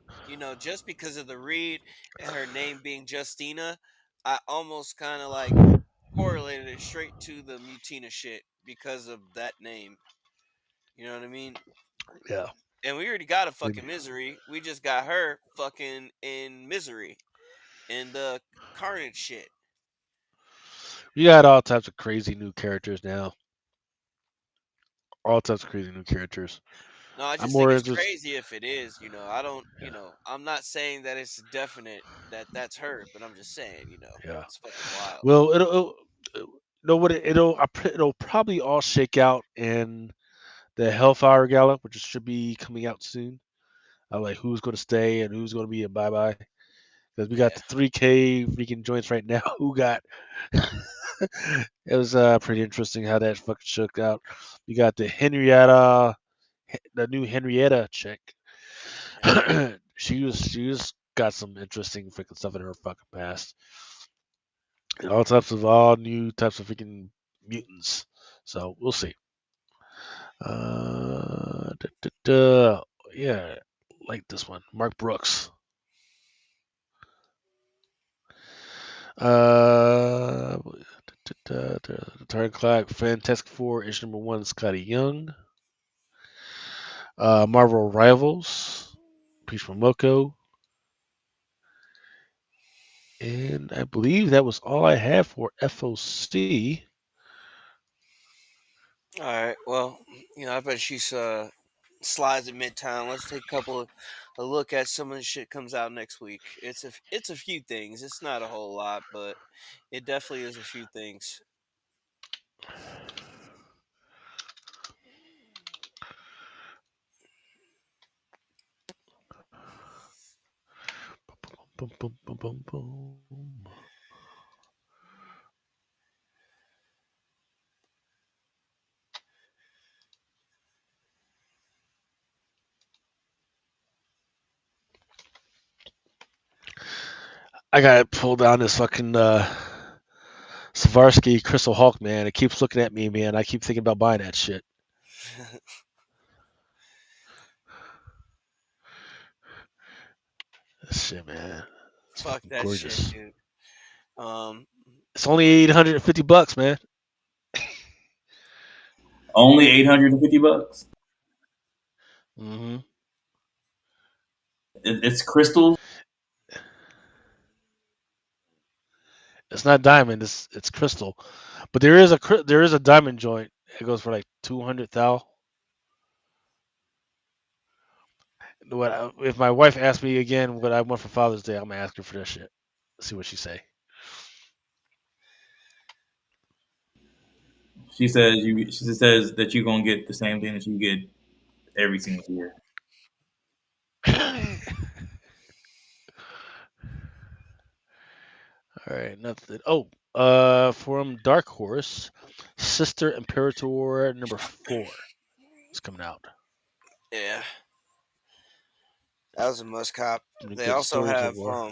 just because of the read and her name being Justina, I almost kind of like correlated it straight to the Mutina shit because of that name. You know what I mean? Yeah. And we already got a We fucking Misery. We just got her fucking in Misery in the Carnage shit. we got all types of crazy new characters now. All types of crazy new characters. No, I I'm just think more it's interested. crazy if it is. I don't. Yeah. I'm not saying that it's definite that that's her, but I'm just saying, Yeah. it's fucking wild. Well, it'll probably all shake out in the Hellfire Gala, which should be coming out soon. Like who's going to stay and who's going to be a bye bye. Because we got Yeah. the 3K freaking joints right now. Who got? It was pretty interesting how that fucking shook out. We got the new Henrietta chick. Yeah. She was got some interesting freaking stuff in her fucking past. And all new types of freaking mutants. So we'll see. Da, da, da. Yeah, like this one, Mark Brooks. The Turn Clock, Fantastic Four, issue number one, Scotty Young. Marvel Rivals, Peach Momoko. And I believe that was all I have for FOC. All right. Well, I bet she's slides at Midtown. Let's take a look at some of the shit comes out next week. It's a few things. It's not a whole lot, but it definitely is a few things. Boom, boom, boom, boom, boom. I gotta pull down this fucking Savarsky Crystal Hulk, man. It keeps looking at me, man. I keep thinking about buying that shit. This shit, man. It's Fuck fucking that shit, gorgeous. dude. Um, It's only $850, man. Only $850. Mm-hmm. It's crystals. It's not diamond. It's crystal. But there is a diamond joint. It goes for like 200,000. If my wife asks me again what I want for Father's Day, I'm gonna ask her for that shit. See what she say. She says you. She says that you're gonna get the same thing that you get every single year. All right, nothing. Oh, from Dark Horse, Sister Imperator #4 is coming out. Yeah, that was a must cop. Some They good also stories so have far.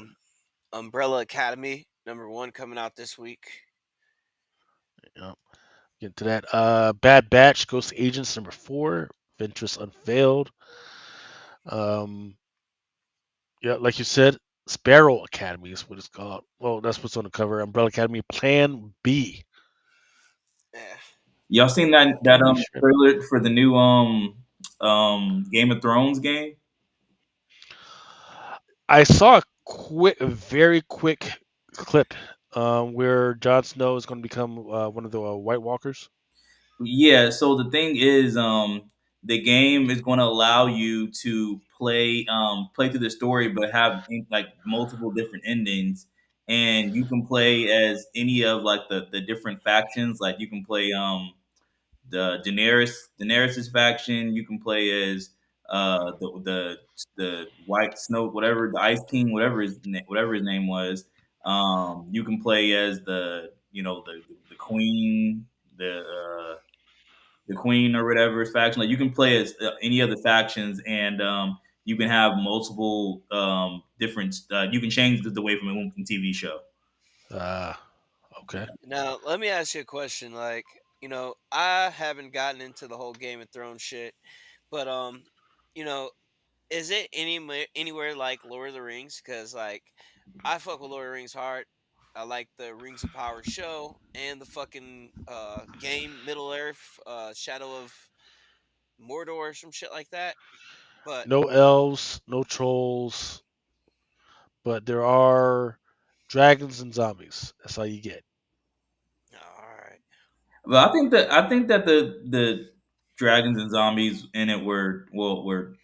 Umbrella Academy #1 coming out this week. Yeah, get to that. Bad Batch, Ghost Agents #4, Ventress Unveiled. Um, yeah, like you said, Sparrow Academy is what it's called. Well, that's what's on the cover. Umbrella Academy Plan B. Yeah. Y'all seen that Candy Shrimp. trailer for the new Game of Thrones game? I saw a very quick clip where Jon Snow is going to become one of the White Walkers. Yeah. So the thing is, the game is going to allow you to play through the story, but have like multiple different endings, and you can play as any of like the different factions. Like you can play the Daenerys's faction. You can play as the White Snow, whatever the Ice King, whatever his name was. You can play as the Queen, the Queen or whatever faction. Like you can play as any other factions, and you can have multiple different. You can change the way from a TV show. Ah, okay. Now, let me ask you a question. Like, I haven't gotten into the whole Game of Thrones shit, but you know, is it anywhere like Lord of the Rings? Because like, I fuck with Lord of the Rings hard. I like the Rings of Power show and the fucking game Middle Earth, Shadow of Mordor, or some shit like that. But No elves, no trolls, but there are dragons and zombies. That's all you get. all right, But I think that the dragons and zombies in it were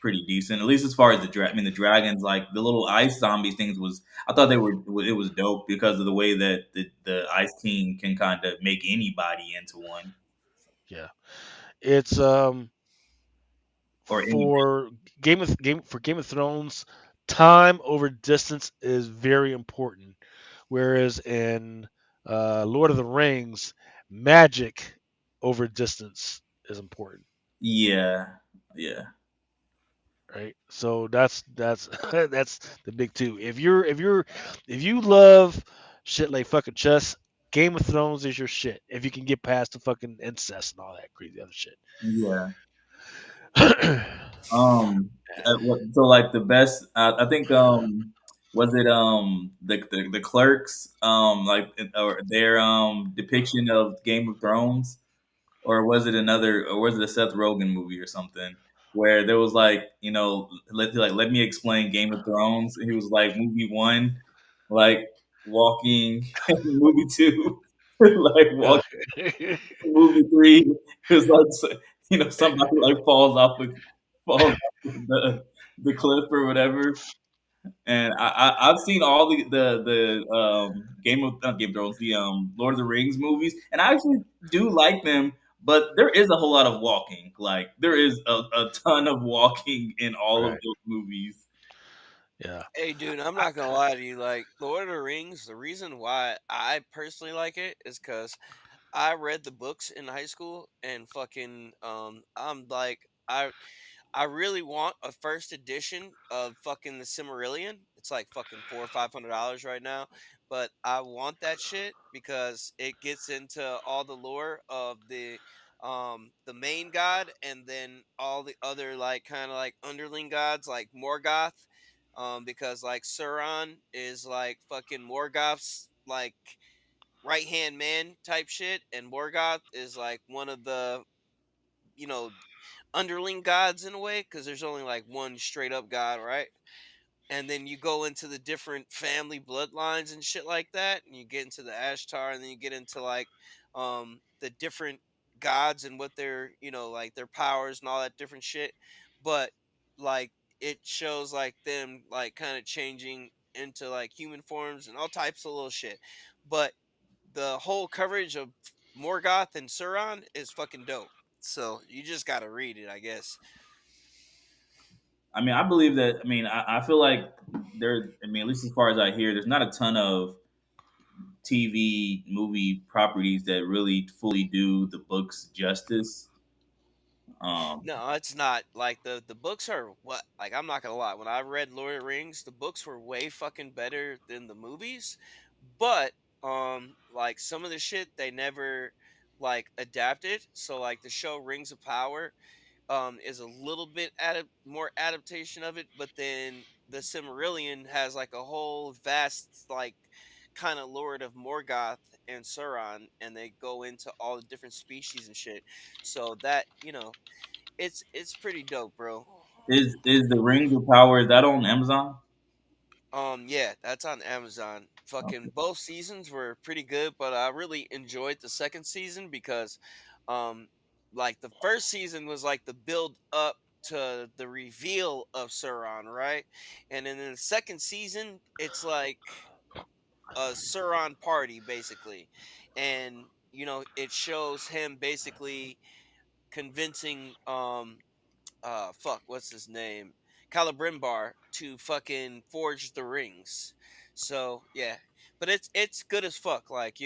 pretty decent. At least as far as I mean the dragons, like the little ice zombies things was, I thought it was dope because of the way that the Ice King can kind of make anybody into one Yeah, it's or anything. for Game of Thrones. Time over distance is very important, whereas in Lord of the Rings, magic over distance is important. Yeah, yeah, Right. So that's that's the big two. If you love shit like fucking chess, Game of Thrones is your shit. If you can get past the fucking incest and all that crazy other shit. yeah. Yeah. Um, yeah. so like the best, I think was it the Clerks like or their depiction of Game of Thrones, or was it or was it a Seth Rogen movie or something where there was like let me explain Game of Thrones. And he was like movie one, like walking, movie two, like walking, movie three, it was like somebody like falls off the cliff or whatever. And I've seen all the Game of not Game of Thrones, the Lord of the Rings movies, and I actually do like them. But there is a whole lot of walking. Like there is a ton of walking in all of Right. those movies. Yeah. Hey, dude, I'm not gonna lie to you. Like, Lord of the Rings, the reason why I personally like it is because I read the books in high school, and fucking, I'm like, I really want a first edition of fucking the Cimmerillion. It's like fucking $400 or $500 right now, but I want that shit because it gets into all the lore of the main god, and then all the other like kind of like underling gods like Morgoth, because like Sauron is like fucking Morgoth's like right hand man type shit, and Morgoth is like one of the you know underling gods in a way, because there's only like one straight up god, right? and then you go into the different family bloodlines and shit like that, and you get into the Ashtar, and then you get into like the different gods and what their, like their powers and all that different shit. But like it shows like them like kind of changing into like human forms and all types of little shit. But the whole coverage of Morgoth and Sauron is fucking dope. So you just gotta read it, I guess. I mean, I believe that. I mean, I feel like there. I mean, at least as far as I hear, there's not a ton of TV movie properties that really fully do the books justice. Um, No, it's not. Like the books are what, like I'm not gonna lie. When I read Lord of the Rings, the books were way fucking better than the movies. But like some of the shit they never like adapted. So like the show Rings of Power is a little bit more adaptation of it, but then the Silmarillion has like a whole vast like kind of lore of Morgoth and Sauron, and they go into all the different species and shit. So that, it's pretty dope, bro. is the Rings of Power, is that on Amazon? Yeah, that's on Amazon. Fucking both seasons were pretty good, but I really enjoyed the second season because um like the first season was like the build up to the reveal of Sauron, right? And then in the second season, it's like a Sauron party basically. And it shows him basically convincing fuck, what's his name? Calibrimbar to fucking forge the rings. So yeah, but it's good as fuck. Like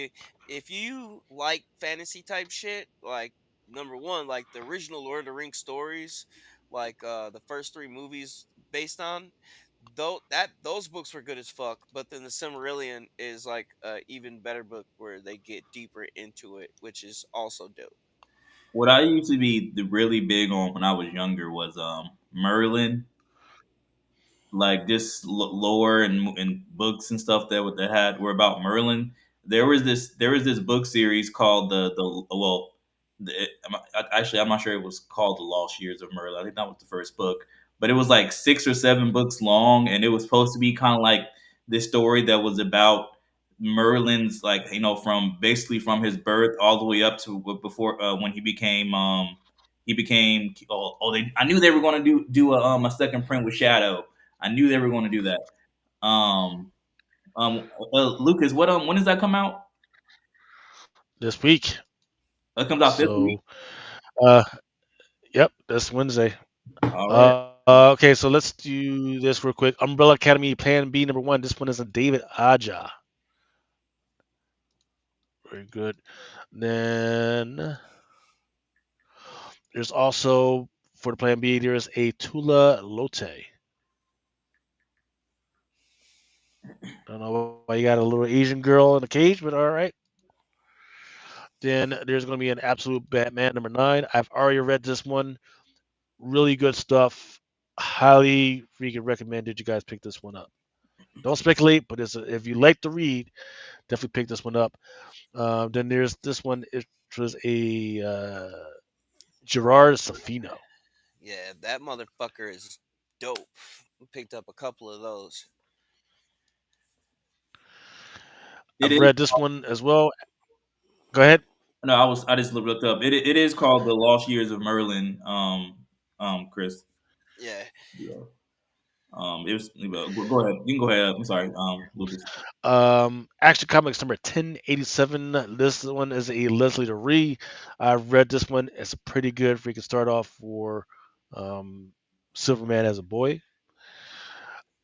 if you like fantasy type shit, like number one, like the original Lord of the Rings stories, like the first three movies based on, though that those books were good as fuck. But then the Silmarillion is like a even better book where they get deeper into it, which is also dope. What I used to be really big on when I was younger was Merlin, like just lore and books and stuff that what they had were about Merlin. There was this book series called the well, actually I'm not sure it was called the Lost Years of Merlin. I think that was the first book, but it was like 6 or 7 books long, and it was supposed to be kind of like this story that was about Merlin's, like, from basically from his birth all the way up to before when he became. I knew they were going to do a second print with Shadow. I knew they were going to do that. Um, Lucas, when does that come out? this week. That comes out this week. So, uh, yep, that's Wednesday. All right. Okay, so let's do this real quick. Umbrella Academy Plan B number one. This one is a David Aja. Very good. Then there's also for the Plan B. There's a Tula Lote. Don't know why you got a little Asian girl in a cage, but all right. Then there's going to be an Absolute Batman number nine. I've already read this one. Really good stuff. Highly freaking recommended you guys pick this one up. Don't speculate, but if you like to read, definitely pick this one up. Then there's this one. It was a Gerard Safino. Yeah, that motherfucker is dope. We picked up a couple of those. It I've is. read this one as well. Go ahead. No, I just looked up. It is called the Lost Years of Merlin. Chris. Yeah. Yeah. It was. Go ahead. You can go ahead. I'm sorry. Lucas. Action Comics number 1087. This one is a Leslie DeRee. I've read this one. It's pretty good. We can start off for um, Silverman as a boy.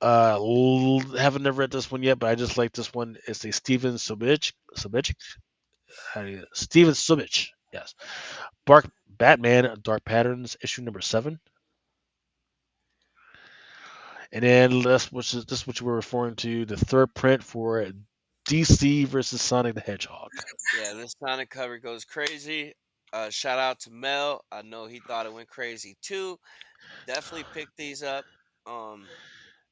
Haven't never read this one yet, but I just like this one. It's a Steven Subic. Steven Subic. Yes. Bark Batman Dark Patterns issue number 7. And then this what you were referring to, the third print for DC versus Sonic the Hedgehog. Yeah, this Sonic cover goes crazy. Shout out to Mel. I know he thought it went crazy too. Definitely pick these up. Um,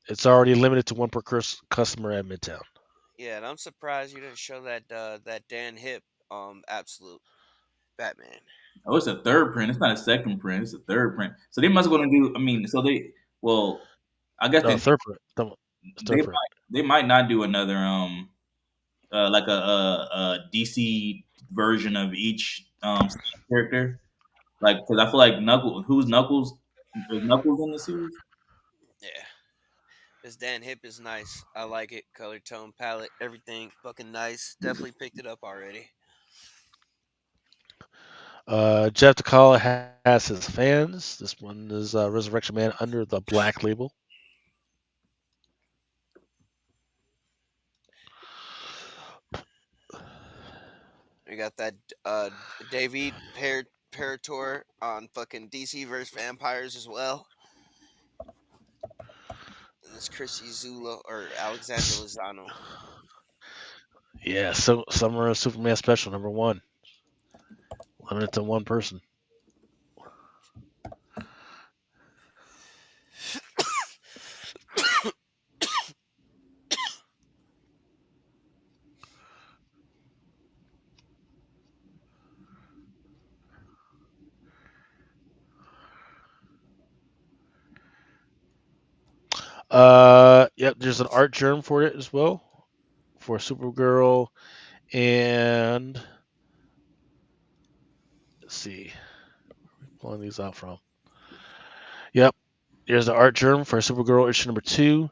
It's already limited to one per customer at Midtown. yeah, and I'm surprised you didn't show that Dan Hip absolute Batman. Oh, it's a third print. It's not a second print. It's a third print. So they must going to do. I mean, so they. Well, I guess No, third print. It's they third print. might they might not do another like DC version of each character. Like, because I feel like Knuckles, who's Knuckles? Is Knuckles in the series? Yeah. This Dan Hip is nice. I like it. Color tone, palette, everything fucking nice. Definitely picked it up already. Jeff DeCalla has his fans. This one is Resurrection Man under the black label. We got that David Parator on fucking DC vs Vampires as well. And this Chrissy Zula or Alexandra Lozano. Yeah, so Summer of Superman special #1, limited to one person. Yep, there's an art germ for it as well, for Supergirl, and let's see, pulling these out from. Yep, there's the art germ for Supergirl issue #2.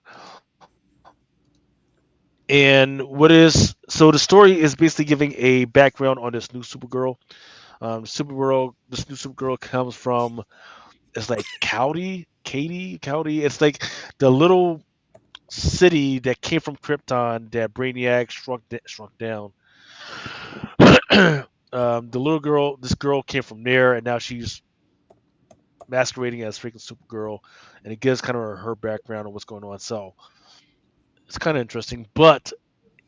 And what is so the story is basically giving a background on this new Supergirl. This new Supergirl comes from, it's like County. It's like the little city that came from Krypton that Brainiac shrunk down. The little girl, this girl came from there, and now she's masquerading as freaking Supergirl, and it gives kind of her background on what's going on. So it's kind of interesting, but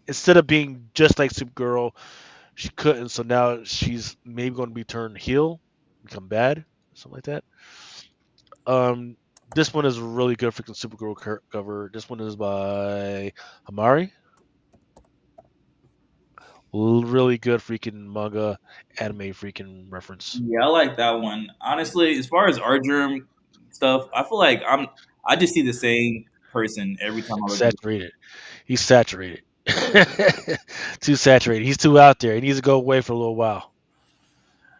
instead of being just like Supergirl, she couldn't. So now she's maybe going to be turned heel, become bad, something like that. Um, this one is a really good freaking Supergirl cover. This one is by Hamari. Really good freaking manga, anime freaking reference. Yeah, I like that one. Honestly, as far as art germ stuff, I feel like I just see the same person every time I look at. Saturated. He's saturated. Too saturated. He's too out there. He needs to go away for a little while.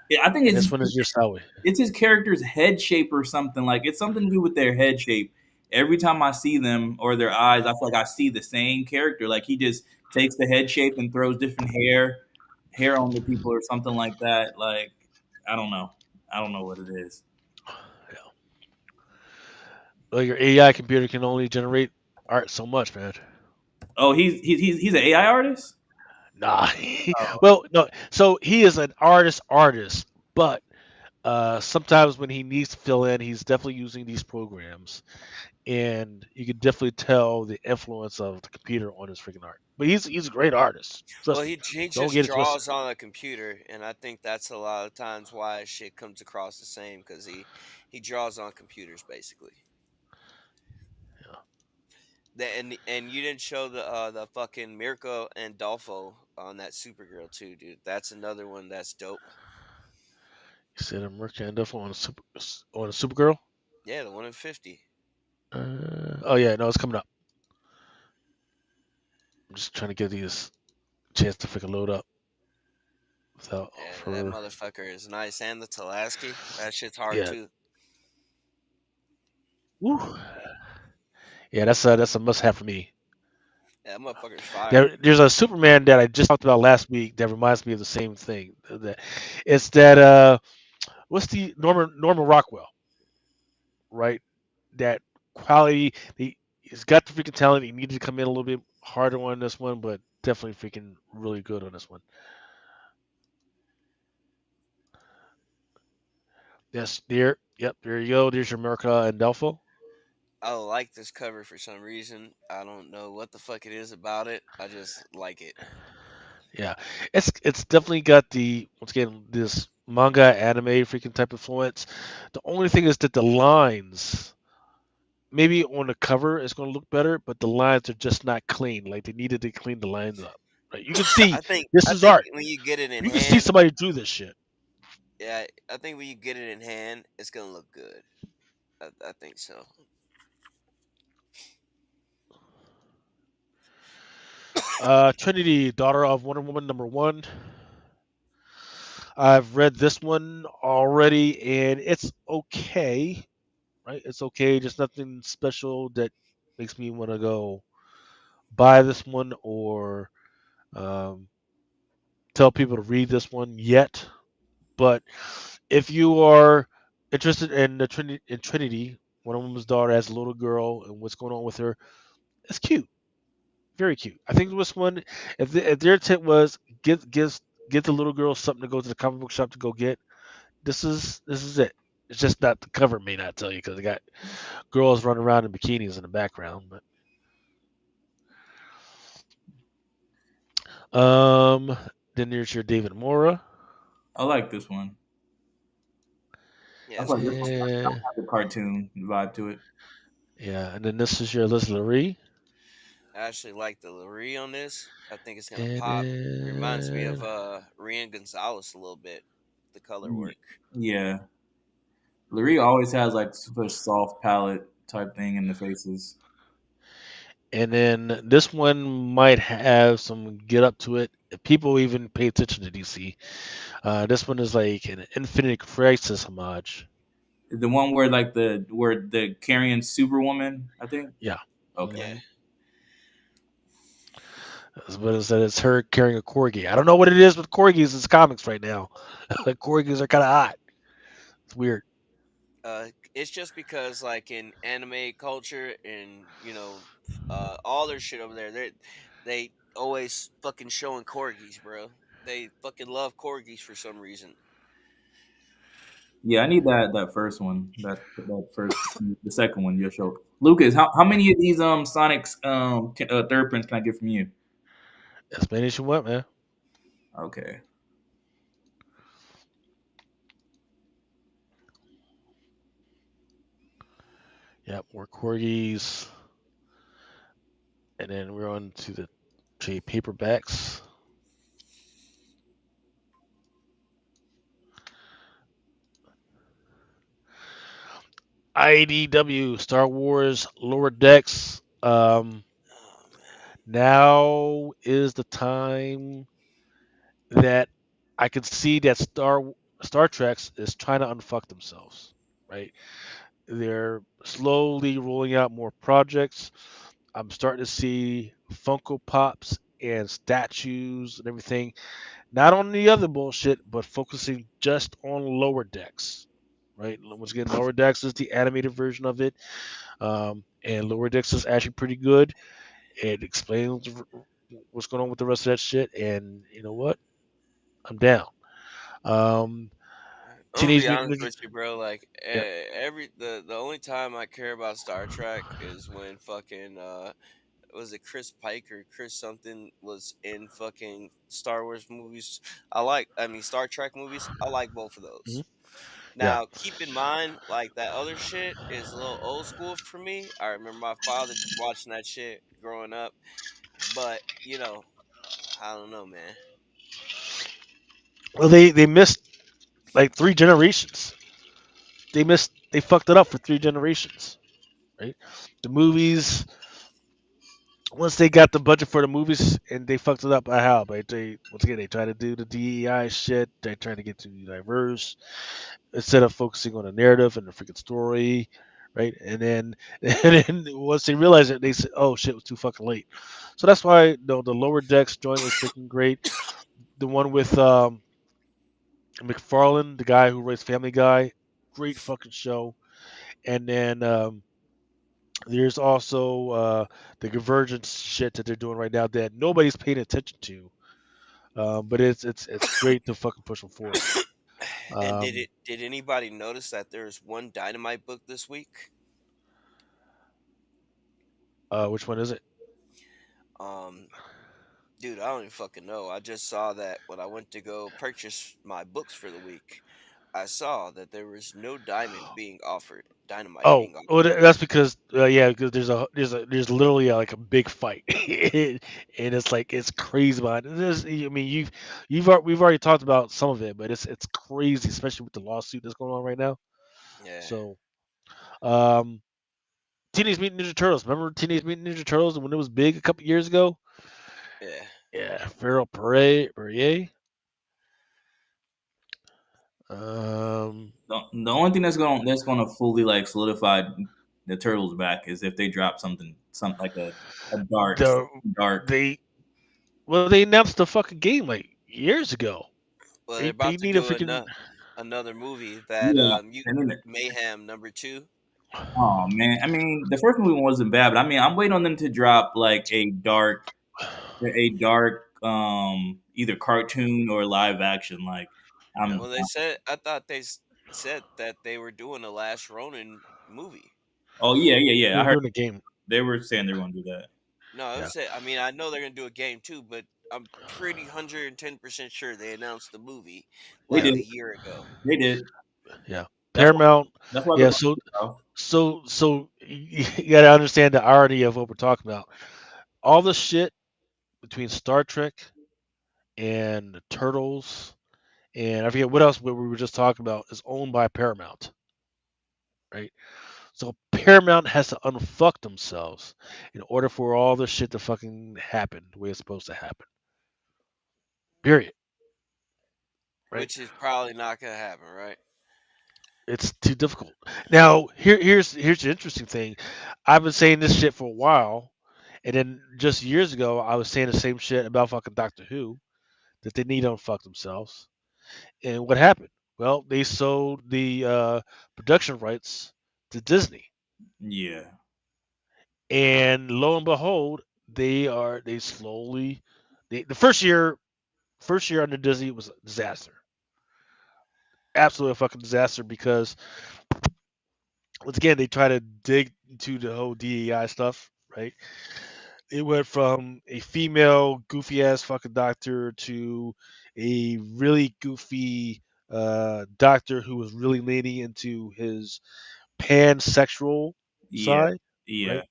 Yeah, I think And this one is just how we. it's his character's head shape or something. Like, it's something to do with their head shape. Every time I see them or their eyes, I feel like I see the same character. Like, he just takes the head shape and throws different hair on the people or something like that. Like, I don't know. I don't know what it is. Yeah. Well, your AI computer can only generate art so much, man. Oh, he's an AI artist. Nah. Oh, Well, no. So he is an artist, but sometimes when he needs to fill in, he's definitely using these programs, and you can definitely tell the influence of the computer on his freaking art. But he's a great artist. Well, Trust me. he Don't just get it twisted. draws on a computer, and I think that's a lot of times why shit comes across the same because he draws on computers basically. Yeah. And you didn't show the fucking Mirko and Dolfo on that Supergirl too, dude. That's another one that's dope. You said a merchant on a Supergirl. Yeah, the one in 50. Oh yeah, no, it's coming up. I'm just trying to get these chance to freaking load up without Yeah, that for motherfucker is nice, and the Talaski, that shit's hard yeah. too. Woo. Yeah, that's a must have for me. Yeah, that motherfucker's fire. There's a Superman that I just talked about last week that reminds me of the same thing. It's that what's the Norman Rockwell, right? That quality. He's got the freaking talent. He needed to come in a little bit harder on this one, but definitely freaking really good on this one. Yes, there. Yep, there you go. There's your America and Delpho. I like this cover for some reason. I don't know what the fuck it is about it. I just like it. Yeah, it's definitely got the once again this manga anime freaking type influence. The only thing is that the lines maybe on the cover it's going to look better, but the lines are just not clean. Like they needed to clean the lines up. Right? You can see this I is think art. when you get it in You can see hand, somebody do this shit. yeah, I think when you get it in hand, it's gonna look good. I think so. Trinity, daughter of Wonder Woman #1. I've read this one already, and it's okay. Right, it's okay. Just nothing special that makes me want to go buy this one or um, tell people to read this one yet. But if you are interested in the Trinity, Wonder Woman's daughter as a little girl and what's going on with her, it's cute, very cute. I think this one, if their intent was get the little girl something to go to the comic book shop to go get, this is it. It's just not the cover may not tell you because they got girls running around in bikinis in the background. But then there's your David Mora, I like this one. Yeah, I it's feel like pretty this one cute. and has a cartoon vibe to it. yeah, and then this is your Liz Lurie, I actually like the Lurie on this. I think it's gonna and pop. Reminds me of then Rian Gonzalez a little bit. The color Ye- work. Yeah, Larry always has like super soft palette type thing in the faces. and then this one might have some get up to it. If people even pay attention to DC, this one is like an Infinite Crisis homage. The one where like the carrying Superwoman, I think. Yeah. Okay. Yeah. Hmm. But it's her carrying a corgi. I don't know what it is with corgis in comics right now. Corgis are kind of hot. It's weird. It's just because like in anime culture and all their shit over there, they always fucking showing corgis, bro. They fucking love corgis for some reason. Yeah, I need that first one. That first the second one you showed. Lucas, how many of these Sonic's third prints can I get from you? As many as you want, man. Okay. Yep, more corgis. And then we're on to the trade paperbacks. IDW Star Wars Lower Decks. Oh man. Now is the time that I can see that Star Trek is trying to unfuck themselves. Right, they're slowly rolling out more projects. I'm starting to see Funko Pops and statues and everything. Not on the other bullshit, but focusing just on Lower Decks. Right. Once again, Lower Decks is the animated version of it. And Lower Decks is actually pretty good. It explains what's going on with the rest of that shit. And you know what? I'm down. Um, I'm gonna be Teenage Mutant honest Ninja. with you, bro. Like Yeah. every the only time I care about Star Trek is when fucking was it Chris Pike or Chris something was in fucking Star Wars movies. I mean Star Trek movies. I like both of Mhm. those. Yeah. Now keep in mind, like that other shit is a little old school for me. I remember my father watching that shit growing up, but I don't know, man. Well, they missed like 3 generations. They fucked it up for 3 generations. Right. The movies, once they got the budget for the movies and they fucked it up, I how? But they once again they try to do the DEI shit. They try to get too diverse instead of focusing on the narrative and the freaking story, right? And then once they realize it, they say, "Oh shit, it was too fucking late." So that's why the Lower Decks joint is freaking great. The one with McFarlane, the guy who writes Family Guy, great fucking show. And then there's also the Convergence shit that they're doing right now that nobody's paying attention to. But it's great to fucking push them forward. And Um, did anybody notice that there's one Dynamite book this week? which one is it? Um, Dude, I don't even fucking know. I just saw that when I went to go purchase my books for the week. I saw that there was no dynamite Oh, being oh, offered. that's because yeah, because there's literally like a big fight, and it's like it's crazy. But I mean, we've already talked about some of it, but it's crazy, especially with the lawsuit that's going on right now. Yeah. So, um, Teenage Mutant Ninja Turtles. Remember Teenage Mutant Ninja Turtles when it was big a couple years ago? Yeah. Yeah, Farrell Perrier. Um, The only thing that's gonna fully like solidify the turtles back is if they drop something like a the dark. they well they announced the fucking game like years ago. Well, they're They about to need a do freaking another movie that Yeah, you and then Mayhem #2. oh man, I mean the first movie wasn't bad, but I mean I'm waiting on them to drop like a dark either cartoon or live action like yeah. Well, they said I thought said that they were doing a Last Ronin movie. oh yeah I They're heard doing a game. they were saying they were gonna do that. No, I Yeah, said I mean I know they're gonna do a game too, but I'm pretty 110% sure they announced the movie They yeah, like did, a year ago. they did. yeah. That's why Paramount. that's why they're Yeah, going to the South. so you gotta understand the irony of what we're talking about. All the shit between Star Trek and the Turtles and I forget what else we were just talking about is owned by Paramount, right? So Paramount has to unfuck themselves in order for all this shit to fucking happen the way it's supposed to happen. Period. Right? Which is probably not gonna happen, right? It's too difficult. Now, here's the interesting thing. I've been saying this shit for a while, and then just years ago, I was saying the same shit about fucking Doctor Who that they need to unfuck themselves. And what happened? Well, they sold the production rights to Disney, Yeah, and lo and behold, they slowly the first year under Disney was a disaster, absolutely a fucking disaster because once again they try to dig into the whole DEI stuff, right? It went from a female goofy ass fucking doctor to a really goofy doctor who was really leaning into his pansexual yeah, side, yeah. right?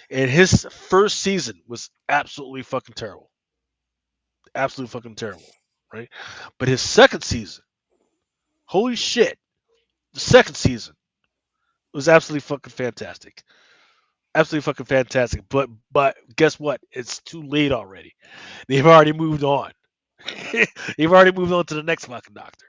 And his first season was absolutely fucking terrible, absolutely fucking terrible, right? But his second season, holy shit, the second season was absolutely fucking fantastic, absolutely fucking fantastic. But guess what? It's too late already. They've already moved on. They've already moved on to the next fucking doctor.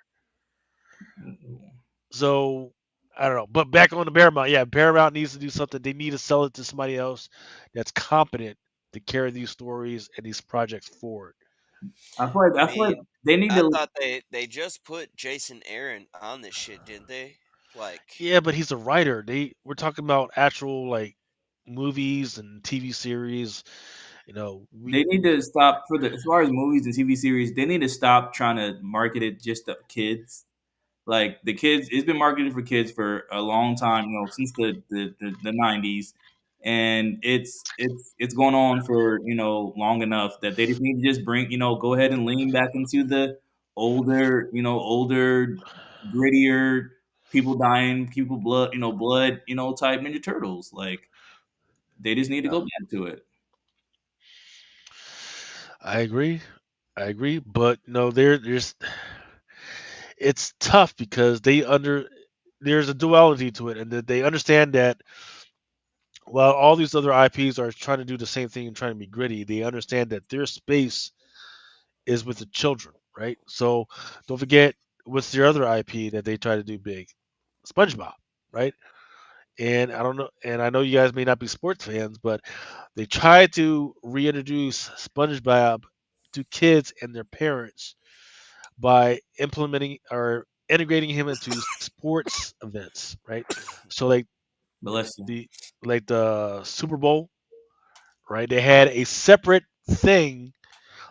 So I don't know. But back on the Paramount, yeah, Paramount needs to do something. They need to sell it to somebody else that's competent to carry these stories and these projects forward. I I feel like mean, they need I to. thought they just put Jason Aaron on this shit, didn't they? Like, Yeah, but he's a writer. We're talking about actual like movies and TV series. You know, They need to stop for the as far as movies and TV series. They need to stop trying to market it just to kids. Like the kids, it's been marketed for kids for a long time. Since the 90s, and it's going on for long enough that they just need to just bring go ahead and lean back into the older, grittier, people dying, people blood type Ninja Turtles. Like they just need to yeah, go back to it. I agree. I agree. But no, there's it's tough because there's a duality to it, and that they understand that while all these other IPs are trying to do the same thing and trying to be gritty, they understand that their space is with the children, right? So don't forget what's their other IP that they try to do big, SpongeBob, right? And I don't know, and I know you guys may not be sports fans, but they tried to reintroduce SpongeBob to kids and their parents by implementing or integrating him into sports events, right? So Bless you. the like the Super Bowl, right? They had a separate thing,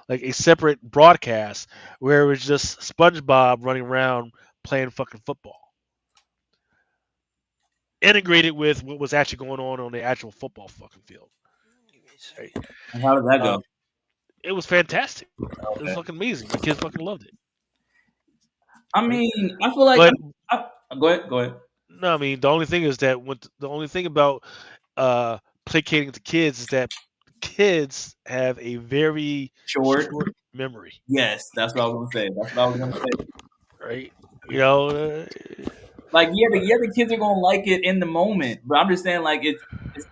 like a separate broadcast where it was just SpongeBob running around playing fucking football, integrated with what was actually going on the actual football fucking field, give me a right? second. And how did that Um, go? it was fantastic. It was Okay. fucking amazing. My kids fucking loved it, I right? mean, I feel like But go ahead, go ahead. no, I mean the only thing is that the only thing about uh placating to kids is that kids have a very Short. short memory, Yes, that's what I was gonna say. That's what I was gonna say. right? You know, Like, yeah, the kids are gonna like it in the moment, but I'm just saying, like, it's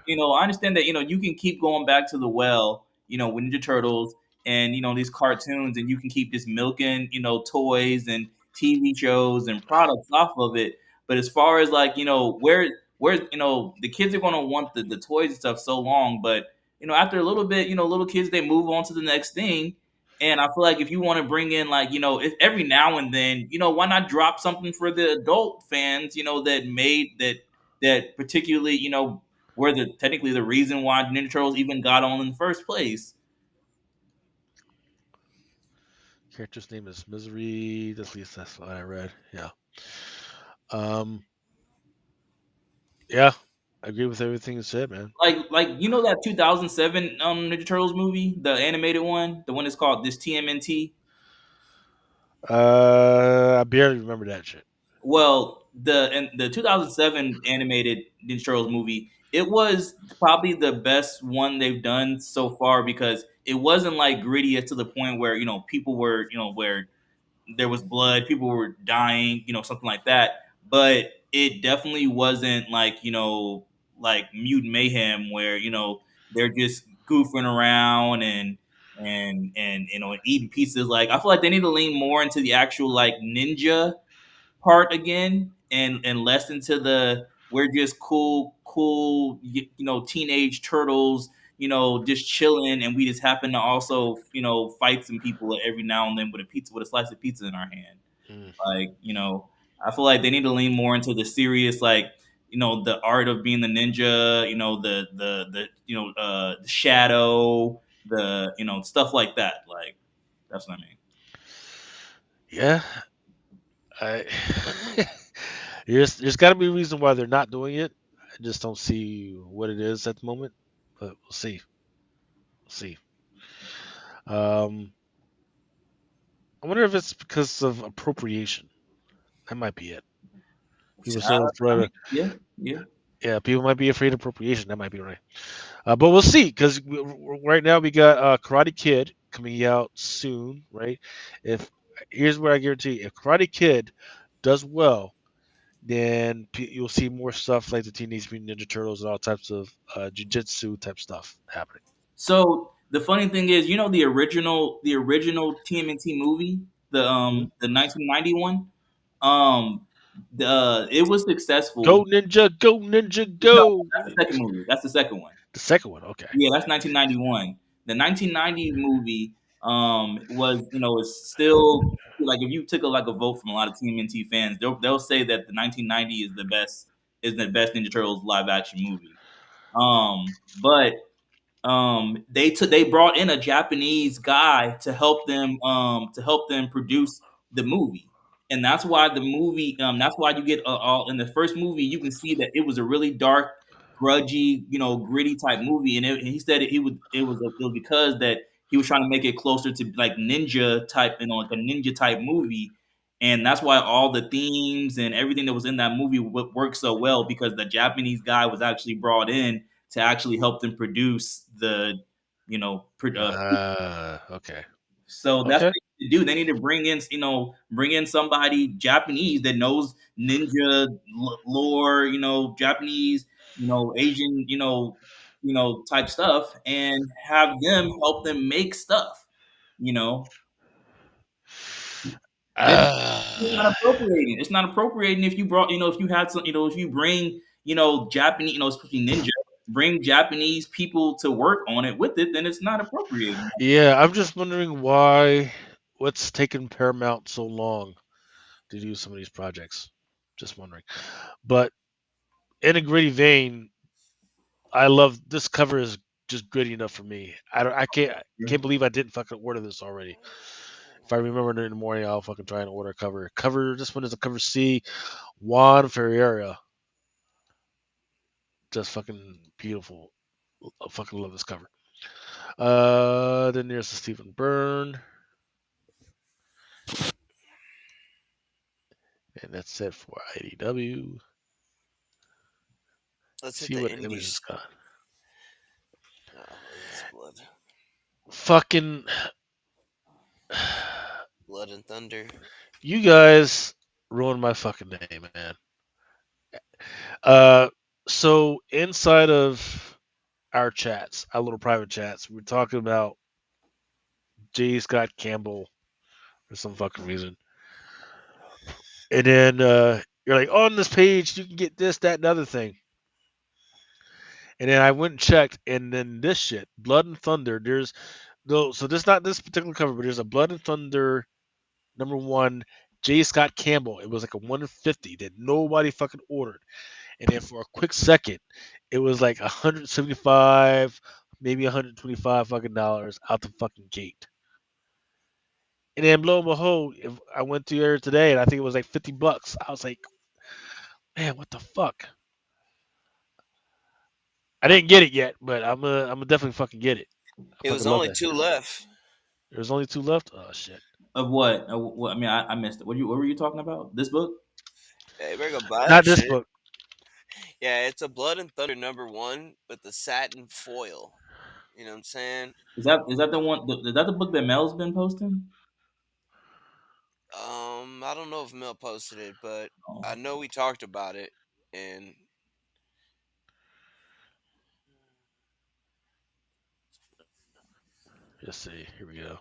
I understand that you can keep going back to the well, with Ninja Turtles, and these cartoons, and you can keep just milking toys and TV shows and products off of it. But as far as like where the kids are going to want the toys and stuff so long, but after a little bit, little kids, they move on to the next thing. And I feel like if you want to bring in like if every now and then, why not drop something for the adult fans, that made that particularly were the technically the reason why Ninja Turtles even got on in the first place. Character's name is Misery. At least that's what I read. Yeah. Um. Yeah. I agree with everything you said, man. Like that 2007 Ninja Turtles movie, the animated one, the one that's called this TMNT. I barely remember that shit. Well, the 2007 animated Ninja Turtles movie, it was probably the best one they've done so far because it wasn't like gritty as to the point where people were where there was blood, people were dying, something like that. But it definitely wasn't like like mutant mayhem where they're just goofing around and eating pieces. Like I feel like they need to lean more into the actual like ninja part again and less into the we're just cool teenage turtles just chilling, and we just happen to also fight some people every now and then with a slice of pizza in our hand. Mm. Like I feel like they need to lean more into the serious, like the art of being the ninja, the shadow, the stuff like that. Like that's what I mean. Yeah. I. There's got to be a reason why they're not doing it. I just don't see what it is at the moment, but we'll see. We'll see. Um. I wonder if it's because of appropriation. That might be it. People are so I mean, afraid. yeah, yeah. Yeah, people might be afraid of appropriation. That might be right. But we'll see because right now we got Karate Kid coming out soon, right? If Here's where I guarantee if Karate Kid does well, then you'll see more stuff like the Teenage Mutant Ninja Turtles and all types of jujitsu type stuff happening. So the funny thing is, the original TMNT movie, Mhm. the 1990 one, it was Go successful. Ninja, go Ninja, No, go! that's the second movie. That's the second one. The second one, okay. Yeah, that's 1991. The 1990 movie was is still like if you took like a vote from a lot of TMNT fans, they'll say that the 1990 is the best Ninja Turtles live action movie. But they brought in a Japanese guy to help them produce the movie, and that's why you get all in the first movie you can see that it was a really dark, grudgy, gritty type movie, and he said it was because that he was trying to make it closer to like ninja type, like a ninja type movie. And that's why all the themes and everything that was in that movie worked so well, because the Japanese guy was actually brought in to actually help them produce the, Okay. so that's what Okay. they need to do. They need to bring in somebody Japanese that knows ninja lore, Japanese, Asian, type stuff, and have them help them make stuff. You know, then it's not Uh, appropriating. It's not appropriating if you brought, if you had some, if you bring, Japanese, especially ninja, bring Japanese people to work on it with it, then it's not appropriating. yeah, I'm just wondering what's taken Paramount so long to do some of these projects. Just wondering. But in a gritty vein, I love this cover is just gritty enough for me. I can't believe I didn't fucking order this already. If I remember it in the morning, I'll fucking try and order a cover. This one is a cover C. Juan Ferreira. Just fucking beautiful. I fucking love this cover. Then there's the Stephen Byrne, and that's it for IDW. Let's hit See the what images indies. got. Oh, it's blood, Fucking blood and thunder. you guys ruined my fucking name, man. Uh, so inside of our chats, our little private chats, we're talking about J. Scott Campbell for some fucking reason. And then you're like, on this page you can get this, that, and other thing. And then I went and checked, and then this shit, Blood and Thunder. There's no, so this not this particular cover, but there's a Blood and Thunder #1 J. Scott Campbell. It was like a 150 that nobody fucking ordered. And then for a quick second, it was like 175, maybe 125 fucking dollars out the fucking gate. And then lo and behold, if I went to there today and I think it was like $50. I was like, man, what the fuck? I didn't get it yet, but I'm gonna definitely fucking get it. I It was fucking love only that two shit. left. There's only 2 left. Oh shit. Of what? I mean, I missed it. What were you talking about? This book? Yeah, you better go buy Not that this shit. book. Yeah, it's a Blood and Thunder #1, but the satin foil. You know what I'm saying? Is that the one? Is that the book that Mel's been posting? I don't know if Mel posted it, but Oh. I know we talked about it, and Let's see. Here we go.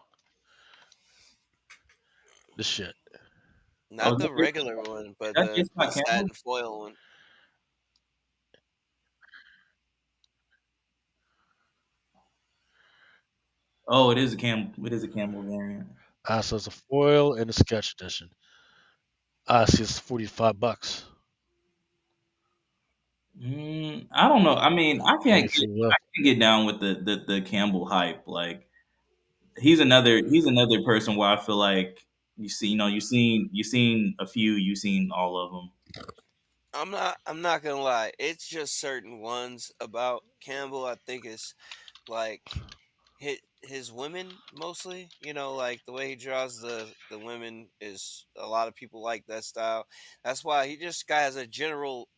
This shit. Oh, not the regular one, is but that the just my Campbell? satin foil one. Oh, it is a Campbell. It is a Campbell variant. So it's a foil and a sketch edition. See, it's $45. I don't know. I mean, Only 3 I left. can't get down with the Campbell hype. Like he's another person where I feel like you seen a few, you seen all of them. I'm not gonna lie. It's just certain ones about Campbell. I think it's like his women mostly. Like the way he draws the women is a lot of people like that style. That's why he just guy has a general,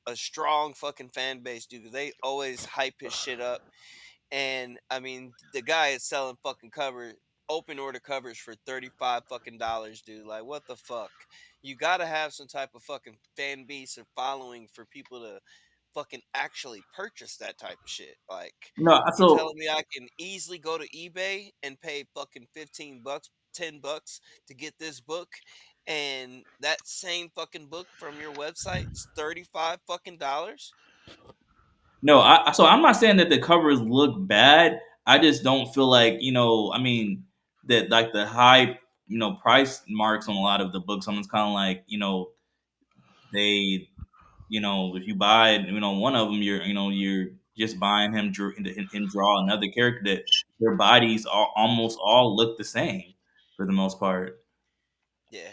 a strong fucking fan base, dude. 'Cause they always hype his shit up. And I mean, the guy is selling fucking open order covers for $35 fucking dollars, dude. Like, what the fuck? You gotta have some type of fucking fan base or following for people to fucking actually purchase that type of shit. Like, No, you so telling me I can easily go to eBay and pay fucking $15, $10 to get this book, and that same fucking book from your website's $35 fucking dollars? no, so I'm not saying that the covers look bad. I just don't feel like I mean that like the high price marks on a lot of the books. Someone's kind of like they if you buy one of them, you're just buying him draw another character that their bodies almost all look the same for the most part. Yeah.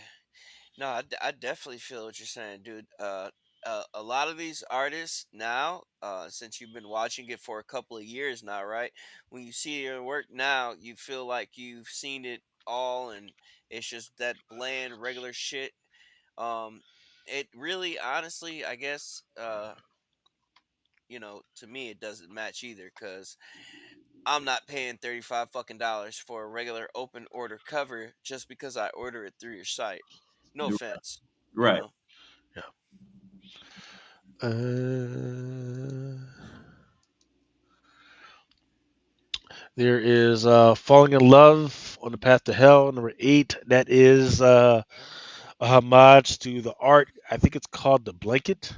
No, I definitely feel what you're saying, dude. A lot of these artists now, since you've been watching it for a couple of years now, right? When you see your work now, you feel like you've seen it all, and it's just that bland, regular shit. It really, honestly, I guess, to me, it doesn't match either, because I'm not paying $35 fucking dollars for a regular open order cover just because I order it through your site. No You're offense, you right. know. Yeah. Uh, there is Falling in Love on the Path to Hell, #8. That is a homage to the art. I think it's called The Blanket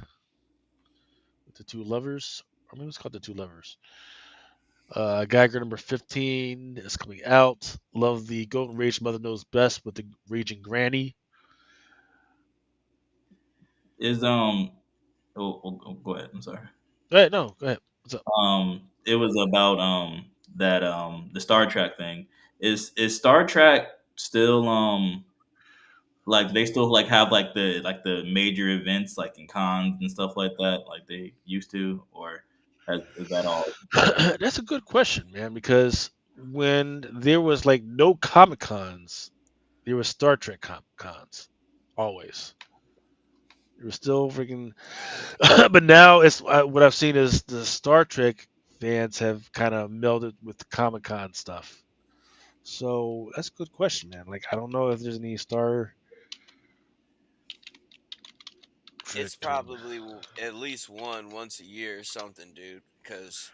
with the two lovers. Or maybe it's called The Two Lovers. Geiger #15 is coming out. Love the Golden Rage Mother Knows Best with the Raging Granny. Is go ahead. I'm sorry. Go ahead, no, go ahead. What's up? It was about that the Star Trek thing. Is Star Trek still like they still like have like the major events like in cons and stuff like that like they used to, or is that all? That's a good question, man, because when there was like no Comic Cons, there was Star Trek Comic Cons. Always. There was still freaking. But now it's what I've seen is the Star Trek fans have kind of melded with the Comic Con stuff. So that's a good question, man. Like I don't know if there's any Star Trek. It's probably at least once a year or something, dude. Because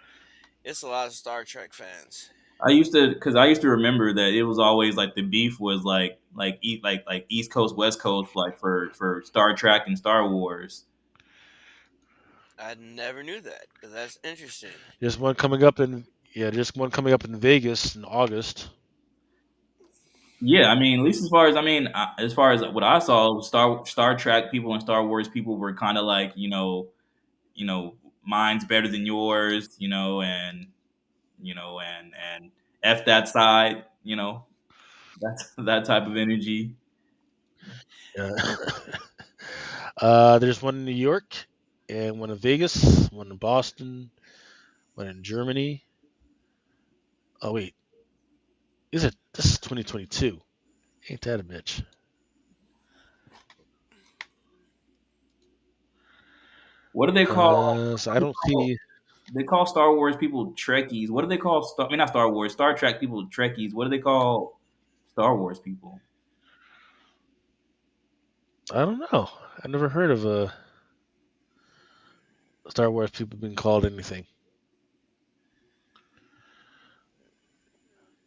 it's a lot of Star Trek fans. I used to remember that it was always like the beef was like East Coast West Coast like for Star Trek and Star Wars. I never knew that. But that's interesting. There's one coming up in yeah, there's one coming up in Vegas in August. Yeah, I mean, at least as far as as far as what I saw, Star Trek people and Star Wars people were kind of like you know mine's better than yours, and f that side, that's that type of energy. Yeah. There's one in New York, and one in Vegas, one in Boston, one in Germany. Oh wait, this is 2022? Ain't that a bitch? What do they call? So I don't see. They call Star Wars people Trekkies. What do they call I mean, not Star Wars. Star Trek people Trekkies. What do they call Star Wars people? I don't know. I never heard of Star Wars people being called anything.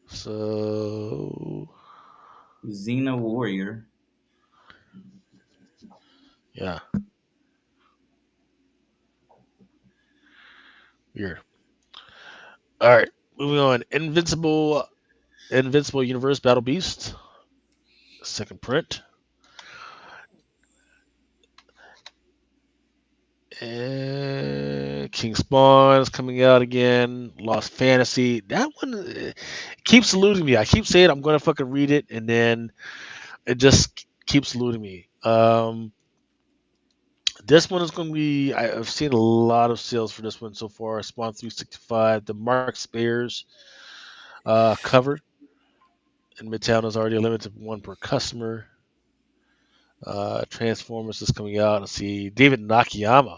So Xena Warrior. yeah, weird. All right, moving on. Invincible Universe Battle Beast, second print. And King Spawn is coming out again. Lost Fantasy. That one keeps eluding me. I keep saying I'm gonna fucking read it, and then it just keeps eluding me. This one is gonna be. I've seen a lot of sales for this one so far. Spawn 365. The Mark Spears cover in Midtown is already limited to one per customer. Transformers is coming out. Let's see. David Nakayama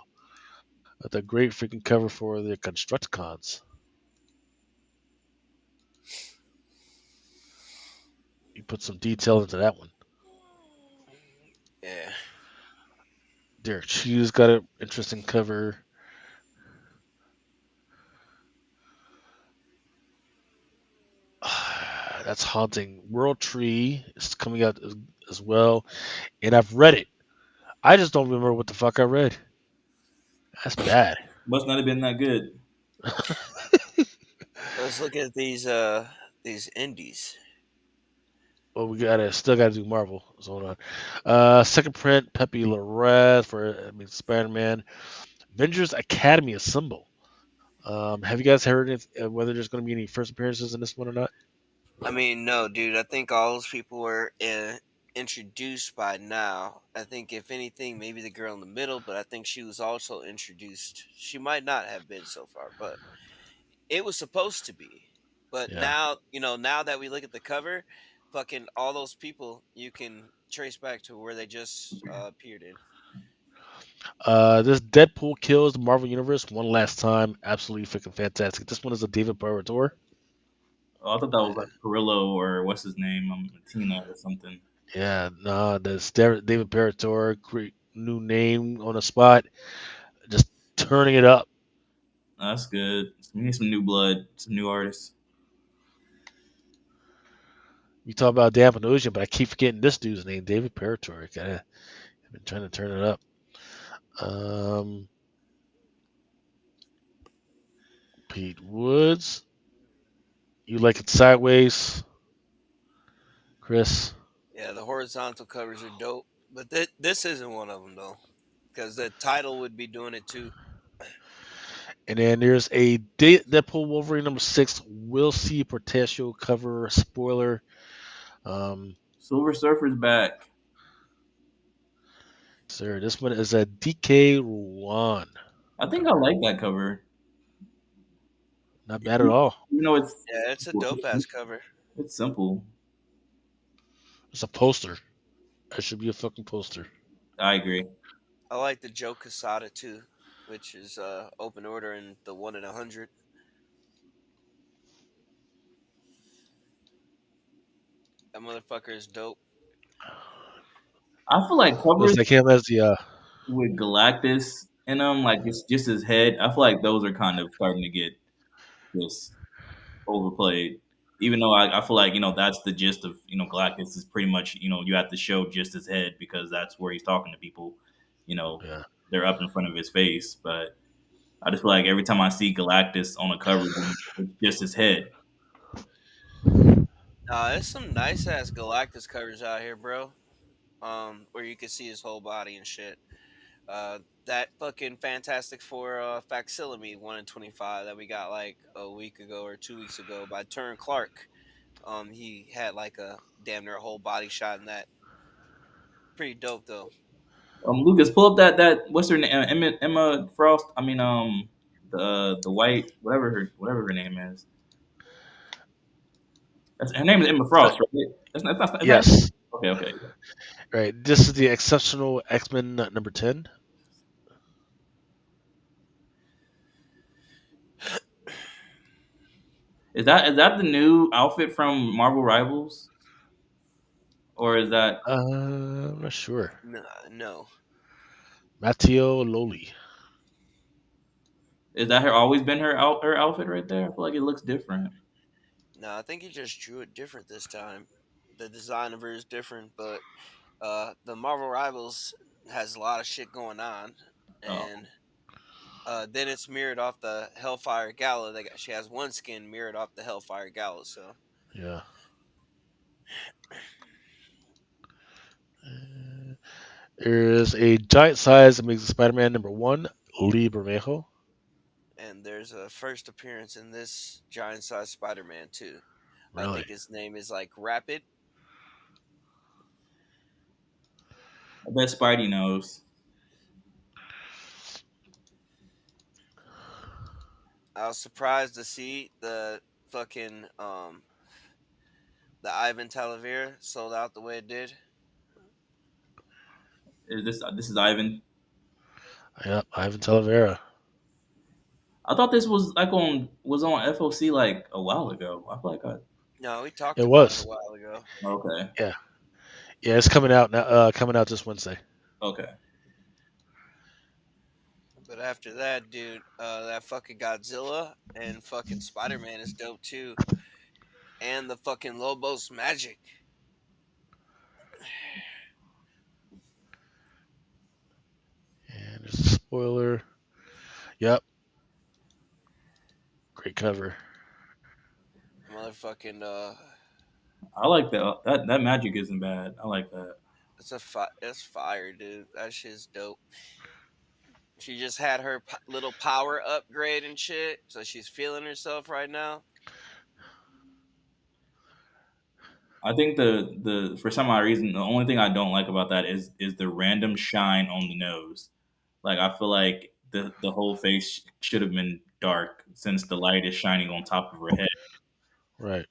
with a great freaking cover for the Constructicons. You put some detail into that one. Yeah. Derek Chu's got an interesting cover. That's haunting. World Tree is coming out as well, and I've read it. I just don't remember what the fuck I read. That's bad. Must not have been that good. Let's look at these indies. Well, we gotta still gotta do Marvel. So hold on. Second print, Pepe Larraz for Spider-Man. Avengers Academy Assemble. Have you guys heard whether there's going to be any first appearances in this one or not? I mean, no, dude. I think all those people were introduced by now. I think if anything, maybe the girl in the middle, but I think she was also introduced. She might not have been so far, but it was supposed to be. But Yeah. now, now that we look at the cover, fucking all those people you can trace back to where they just appeared in. This Deadpool kills the Marvel Universe one last time. Absolutely freaking fantastic. This one is a David Barrator. Oh, I thought that was like Perillo or what's his name, Tina or something. Yeah, no, this David Barrator, great new name on the spot. Just turning it up. That's good. We need some new blood, some new artists. We talk about Damn Ocean, but I keep forgetting this dude's name, David Barrator. I've been trying to turn it up. Um, Pete Woods. You like it sideways, Chris? Yeah, the horizontal covers are dope, but this isn't one of them though, because the title would be doing it too. And then there's a Deadpool Wolverine #6. We'll see Portesio cover spoiler. Silver Surfer's back. Sir, this one is a DK Ruan. I think I like that cover. Not bad at all. You know, Yeah, it's a dope ass cover. it's simple. It's a poster. It should be a fucking poster. I agree. I like the Joe Quesada too, which is open order in the 1 in 100. That motherfucker is dope. I feel like Looks covers like him as the with Galactus in them, like it's just his head. I feel like those are kind of starting to get just. overplayed. Even though I feel like that's the gist of Galactus is pretty much you have to show just his head because that's where he's talking to people. You know, Yeah. they're up in front of his face, but I just feel like every time I see Galactus on a cover, it's just his head. There's some nice ass Galactus covers out here, bro. Where you can see his whole body and shit. That fucking Fantastic Four facsimile 1 in 25 that we got like a week ago or 2 weeks ago by Turn Clark. He had like a damn near whole body shot in that. Pretty dope though. Lucas, pull up that what's her name? Emma Frost. I mean, the white whatever her name is. Her name is Emma Uh, Frost, right? That's not, is that yes. okay? Okay. Right. This is the exceptional X-Men number 10. Is that the new outfit from Marvel Rivals, or is that I'm not sure. No, no, Matteo Loli. is that her always been her outfit right there? I feel like it looks different. no. I think he just drew it different this time. The design of her is different, but the Marvel Rivals has a lot of shit going on, Oh, and then it's mirrored off the Hellfire Gala. She has one skin mirrored off the Hellfire Gala. So Yeah. Uh, There's a giant size Amazing Spider-Man number 1, Lee Bermejo. and there's a first appearance in this giant size Spider-Man too. I Really? think his name is like Rapid. I bet Spidey knows. I was surprised to see fucking the Ivan Talavera sold out the way it did. Is this is Ivan? Yeah, Ivan Talavera. I thought this was like on FOC like a while ago. I feel like I No, we talked It about it a was. while ago. okay Yeah. Yeah, it's coming out now. Coming out this Wednesday. okay. But after that, dude, that fucking Godzilla and fucking Spider Man is dope too. And the fucking Lobos Magic. And there's a spoiler. Yep. Great cover. Motherfucking, I like that magic isn't bad. I like that. it's fire, dude. That shit's dope. She just had her little power upgrade and shit, so she's feeling herself right now. I think the for some odd reason the only thing I don't like about that is the random shine on the nose. Like I feel like the whole face should have been dark since the light is shining on top of her head. Right.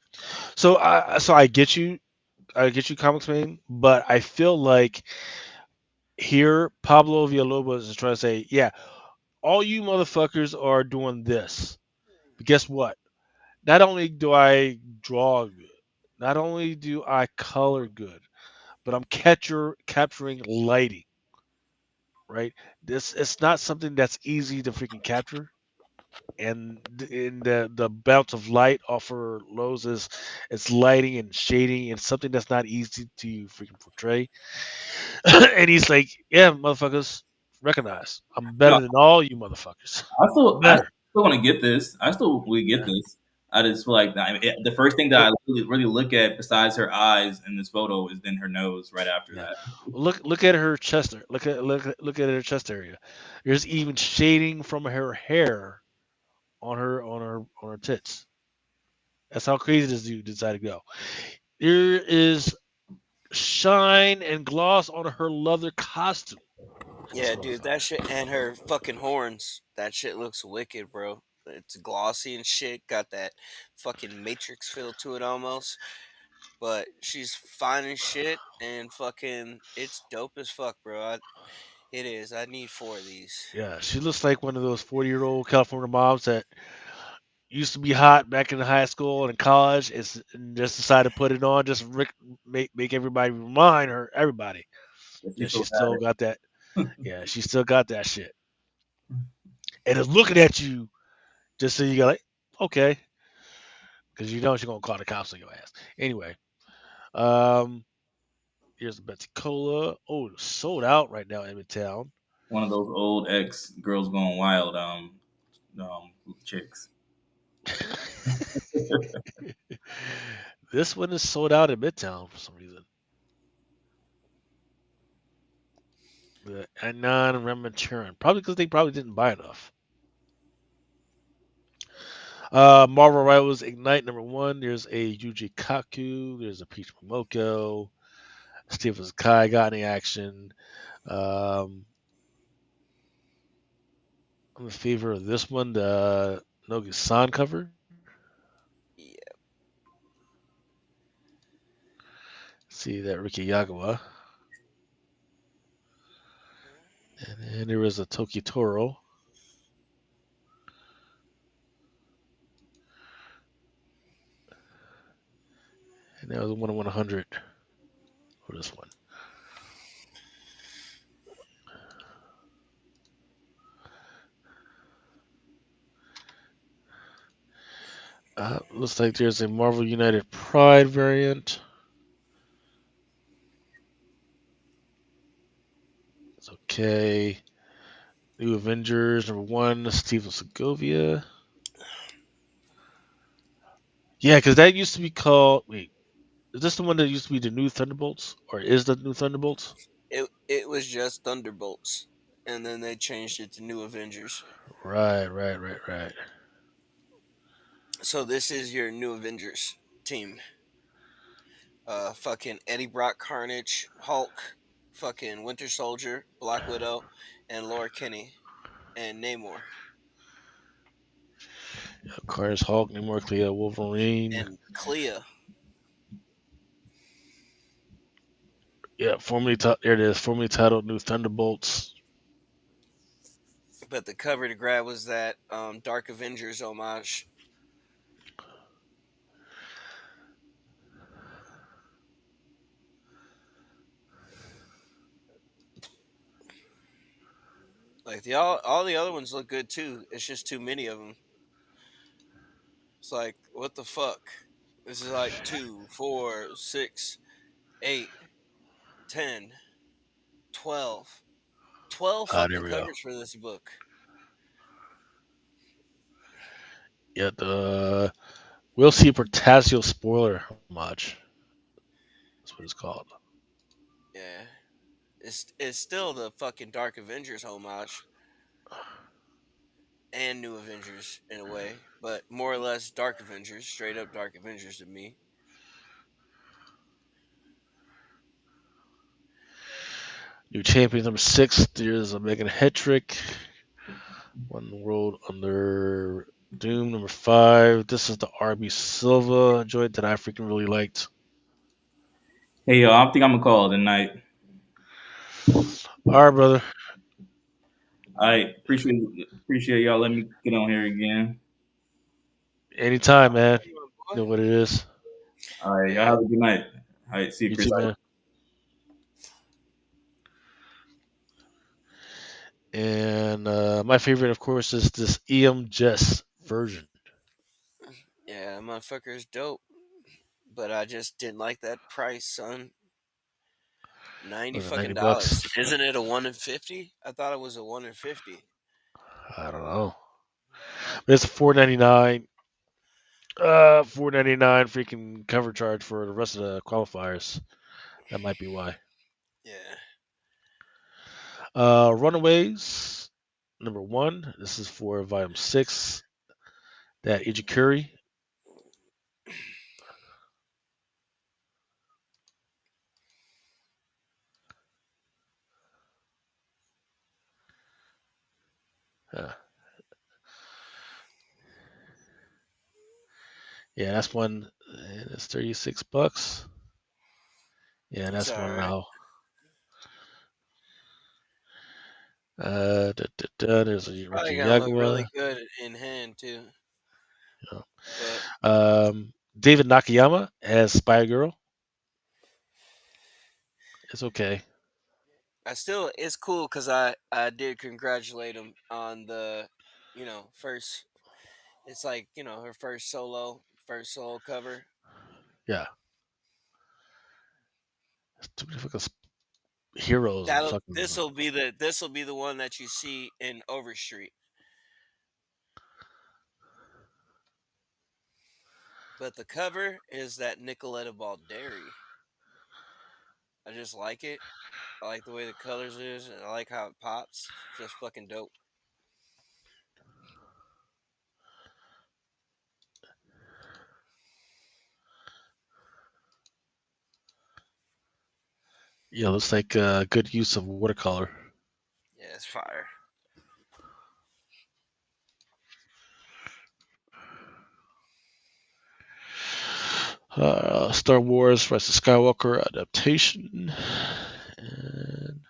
So I get you. I get you, comics man. But I feel like here Pablo Villalobos is trying to say, yeah, all you motherfuckers are doing this. But guess what? Not only do I draw good, not only do I color good, but I'm capturing lighting. Right. This it's not something that's easy to freaking capture. And in the bounce of light off her lows is it's lighting and shading and something that's not easy to freaking portray. And he's like, "Yeah, motherfuckers, recognize I'm No, better than all you motherfuckers. I Better." still want to get this. I still we get Yeah, this. I just feel like the first thing that It- I really look at besides her eyes in this photo is then her nose right after yeah. that. Look at her chest. Look at her chest area. There's even shading from her hair on her tits. That's how crazy this dude decided to go. There is shine and gloss on her leather costume. This Yeah, dude, that motherfucker. shit and her fucking horns. That shit looks wicked, bro. It's glossy and shit. Got that fucking Matrix feel to it almost. But she's fine as shit and fucking it's dope as fuck, bro. It is. I need 4 of these. Yeah, she looks like one of those 40-year-old California moms that used to be hot back in high school and in college. And just decided to put it on, just make everybody remind her, everybody, If she that she still still had got that. Yeah, she still got that shit. And is looking at you just so you go like, okay. because you know she's gonna call the cops on your ass. Anyway, um, here's the Betsy Cola. Oh, sold out right now in Midtown. One of those old ex girls going wild chicks. This one is sold out in Midtown for some reason. The Anon Rematurin. Probably because they probably didn't buy enough. Marvel Rivals Ignite #1. There's a Yuji Kaku. There's a Peach Momoko. Stephen Kai got any action. Um, I'm in favor of this one, the Nogi-san cover. Yeah. See that Ricky Yagawa. And then there was a Toki Toro. And that was a 1 in 100 for this one. Looks like there's a Marvel United Pride variant. It's okay. New Avengers #1, Steven Segovia. Yeah, because that used to be called. Wait, is this the one that used to be the New Thunderbolts, or is the New Thunderbolts? It was just Thunderbolts, and then they changed it to New Avengers. Right. So this is your New Avengers team. Fucking Eddie Brock, Carnage, Hulk, fucking Winter Soldier, Black Widow, and Laura Kinney, and Namor, Cars Hulk, Namor, Clea, Wolverine. and Clea. Yeah, there it is. Formerly titled New Thunderbolts. But the cover to grab was that Dark Avengers homage. Like all the other ones look good too. It's just too many of them. It's like what the fuck. This is like 2, 4, 6, 8, 10, 12. 12 There fucking we go. covers for this book. Yeah, the we'll see Portasio spoiler homage. That's what it's called. Yeah. It's still the fucking Dark Avengers homage and New Avengers in a way, but more or less Dark Avengers, straight up Dark Avengers to me. New champion #6. There's a Megan Hetrick. One World Under Doom #5. This is the RB Silva joint that I freaking really liked. Hey yo, I think I'm gonna call it a night. All right, brother. I appreciate y'all letting me get on here again. Anytime, man. You You boy? know what it is. All right, y'all Yeah. have a good night. All right, see you, You Chris. too, man. And my favorite, of course, is this EM Jess version. Yeah, that motherfucker's dope. But I just didn't like that price, son. 90 Was it fucking $90? dollars. Isn't it a 1 in 50? I thought it was a 1 in 50. I don't know. But it's $4.99. $4.99 freaking cover charge for the rest of the qualifiers. That might be why. Yeah. Runaways #1. This is for volume 6. That Ijikuri. Uh, yeah, that's one. And it's $36. Yeah, It's that's all one right. now. There's a Probably Ricky gonna look really Yagawa. good in hand too. Yeah. But David Nakayama as Spy Girl. It's okay. it's cool because I did congratulate him on the, first. It's like her first first solo cover. Yeah. Too many fucking heroes and fucking. This will be the one that you see in Overstreet. But the cover is that Nicoletta Balderi. I just like it. I like the way the colors is, and I like how it pops. It's just fucking dope. Yeah, looks like good use of watercolor. Yeah, it's fire. Star Wars Rise of Skywalker adaptation. And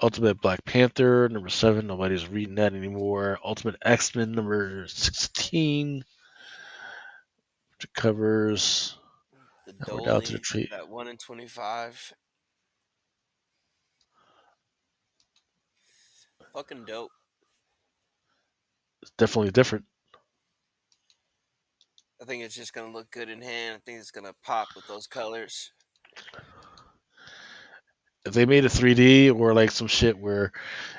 Ultimate Black Panther, number 7. Nobody's reading that anymore. Ultimate X-Men, number 16. Which covers. The Now we're down to the Dolly, tree. that 1 in 25. Fucking dope. It's definitely different. I think it's just gonna look good in hand. I think it's gonna pop with those colors. If they made a 3D or like some shit where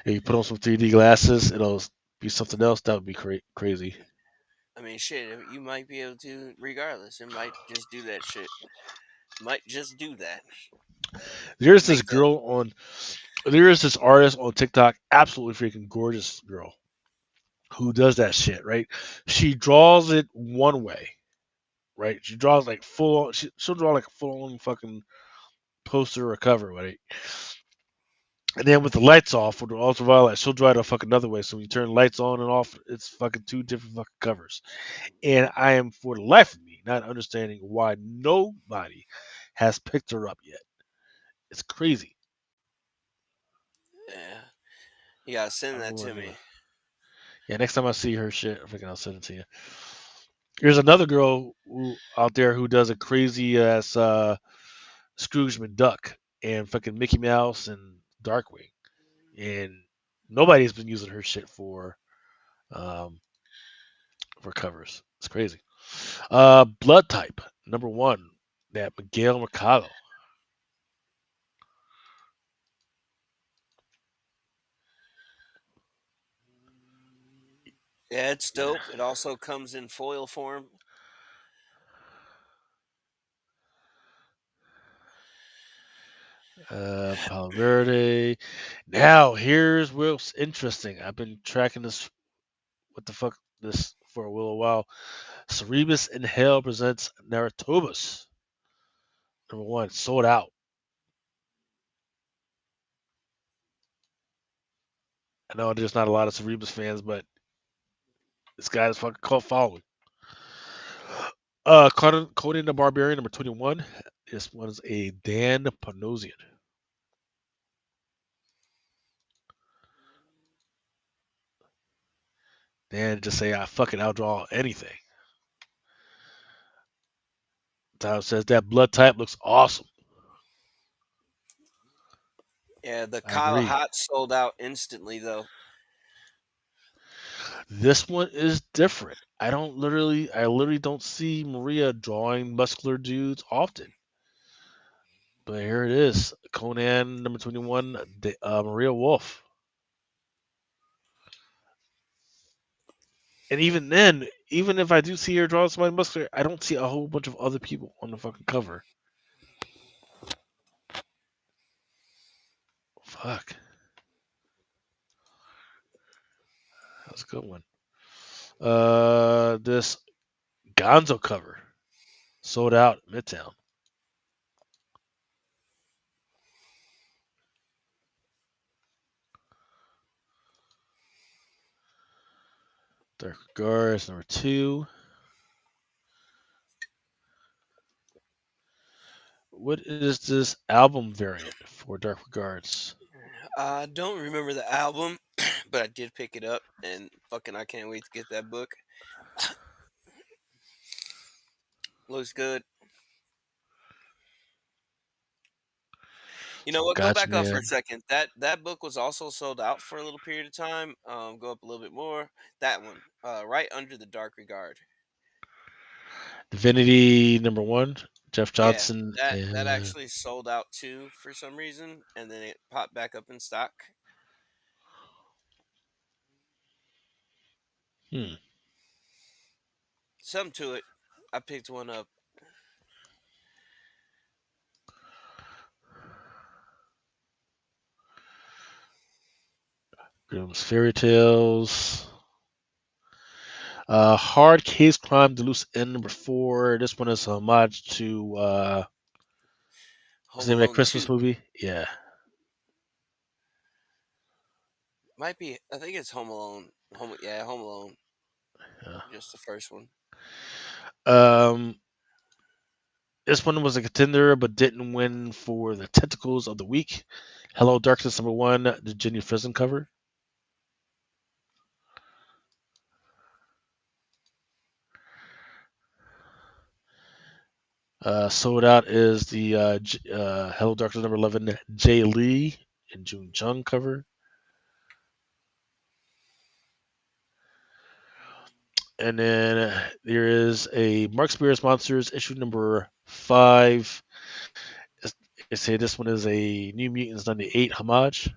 if you put on some 3D glasses, it'll be something else, that would be crazy. I mean, shit, you might be able to, regardless. It might just do that shit. Might just do that. There's this Make the girl on. There is this artist on TikTok, absolutely freaking gorgeous girl, who does that shit. Right? She draws it one way. Right? She draws like full. She'll draw like a full on fucking poster or cover, right? And then with the lights off, with the ultraviolet, she'll draw it a fucking another way. So when you turn lights on and off, it's fucking two different fucking covers. And I am for the life of me not understanding why nobody has picked her up yet. It's crazy. yeah. You gotta I send don't know that what to I'm doing. me. Yeah, next time I see her shit, I think I'll send it to you. There's another girl out there who does a crazy ass Scrooge McDuck and fucking Mickey Mouse and Darkwing, and nobody's been using her shit um, for covers. It's crazy. Blood type number 1, that Miguel Mercado. Yeah, it's dope. It also comes in foil form. Palo Verde. Now here's what's interesting. I've been tracking this. What the fuck? This for a little while. Cerebus in Hell presents Naruto's. Number 1, sold out. I know there's not a lot of Cerebus fans, but this guy is fucking cult following. Conan the Barbarian, number 21. This one's a Dan Panosian. Dan just say I fucking outdraw anything. Tyler says that blood type looks awesome. Yeah, the I Kyle agree. Hot sold out instantly though. This one is different. I literally don't see Maria drawing muscular dudes often. But here it is. Conan number 21, Maria Wolf. And even then, even if I do see her draw somebody muscular, I don't see a whole bunch of other people on the fucking cover. Fuck. That was a good one. This Gonzo cover sold out at Midtown. Dark Regards number 2. What is this album variant for Dark Regards? I don't remember the album, but I did pick it up, and fucking I can't wait to get that book. Looks good. You know what? Go Gotcha, back up for a man. second. That book was also sold out for a little period of time. Go up a little bit more. That one, right under the Dark Regard. Divinity #1, Jeff Yeah, Johnson, that and actually sold out too for some reason, and then it popped back up in stock. hmm, Something to it. I picked one up. Grimm's Fairy Tales. Hard Case Crime Deluxe End #4. This one is a homage to what's Home the name of that Alone Christmas 2. movie? Yeah. Might be. I think it's Home Alone. Home Alone. Yeah. Just the first one. Um, this one was a contender but didn't win for the Tentacles of the Week. Hello Darkness #1, the Jenny Frison cover. Sold out is the Hello Darkness #11, Jay Lee and June Chung cover. And then there is a Mark Spears Monsters issue #5. They say this one is a New Mutants '98 homage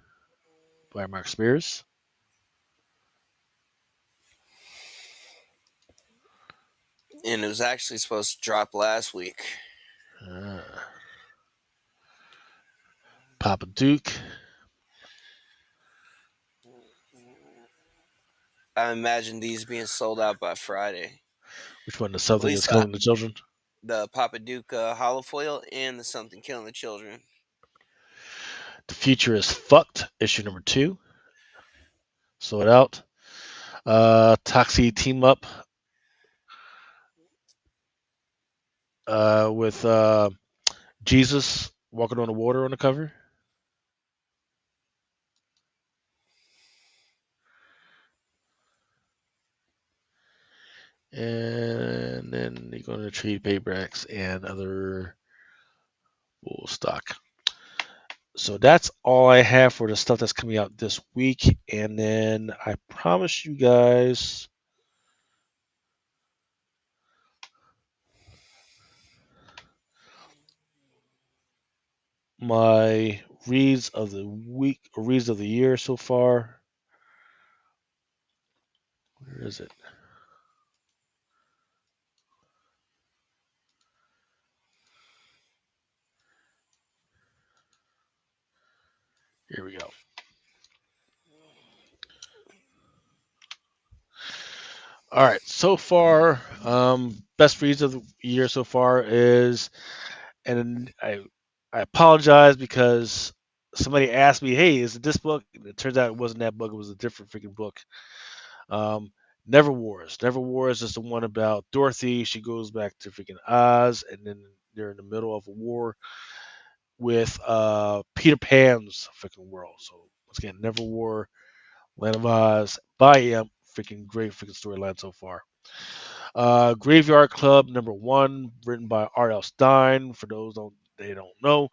by Mark Spears. And it was actually supposed to drop last week. Uh, Papa Duke. I imagine these being sold out by Friday. Which one? The At Something is least Killing the Children. the Papa Duke holofoil and the Something Killing the Children. The Future is Fucked, issue #2. Sold out. Toxie team up with Jesus walking on the water on the cover. And then you're going to trade paperbacks and other bull stock. So that's all I have for the stuff that's coming out this week. And then I promise you guys my reads of the week or reads of the year so far. Where is it? Here we go. All right. So far, best reads of the year so far is, and I apologize because somebody asked me, "Hey, is it this book?" And it turns out it wasn't that book. It was a different freaking book. Um, Never Wars. Never Wars is the one about Dorothy. She goes back to freaking Oz, and then they're in the middle of a war with Peter Pan's freaking world. So once again, Never War, Land of Oz by him. Freaking great freaking storyline so far. Graveyard Club #1, written by R.L. Stein. For those they don't know,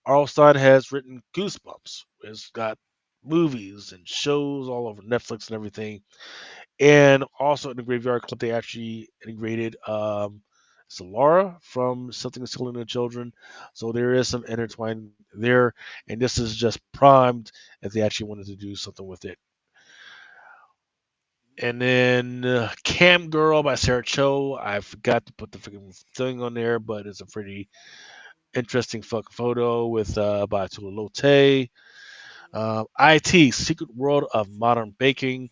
R.L. Stein has written Goosebumps. It's got movies and shows all over Netflix and everything. And also in the Graveyard Club, they actually integrated Solara from Something is Killing the Children. So there is some intertwine there. And this is just primed if they actually wanted to do something with it. And then Cam Girl by Sarah Cho. I forgot to put the freaking thing on there, but it's a pretty interesting fucking photo with by Tula Lote. IT Secret World of Modern Banking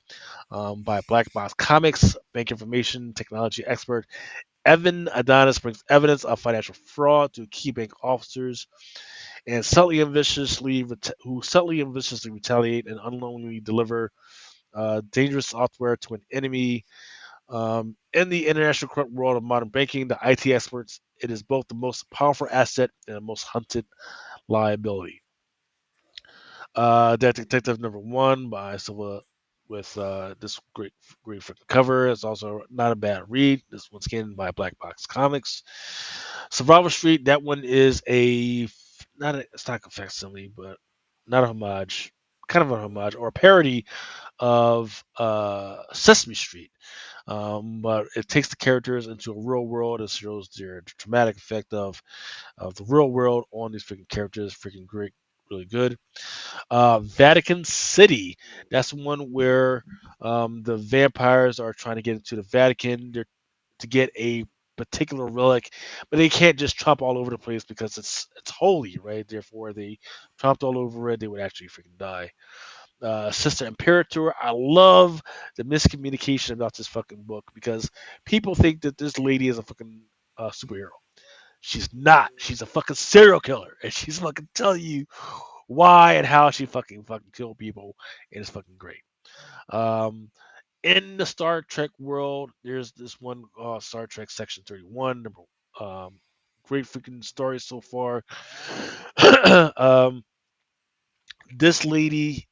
by Black Box Comics. Bank information technology expert Evan Adonis brings evidence of financial fraud to key bank officers and who subtly and viciously retaliate and unknowingly deliver dangerous software to an enemy. In the international corrupt world of modern banking, the IT experts, it is both the most powerful asset and the most hunted liability. Detective #1 by Silva with this great freaking cover. It's also not a bad read. This one's again by Black Box Comics. Survival Street, that one is a it's not a facsimile, but not a homage, kind of a homage or a parody of Sesame Street. But it takes the characters into a real world and shows their dramatic effect of the real world on these freaking characters. Freaking great, really good. Vatican City. That's one where the vampires are trying to get into the Vatican. They're to get a particular relic, but they can't just tromp all over the place because it's holy, right? Therefore, they tromped all over it, they would actually freaking die. Sister Imperator, I love the miscommunication about this fucking book because people think that this lady is a fucking superhero. She's not. She's a fucking serial killer, and she's fucking telling you why and how she fucking killed people, and it's fucking great. Um, in the Star Trek world, there's this one Star Trek Section 31. Great freaking story so far. um, this lady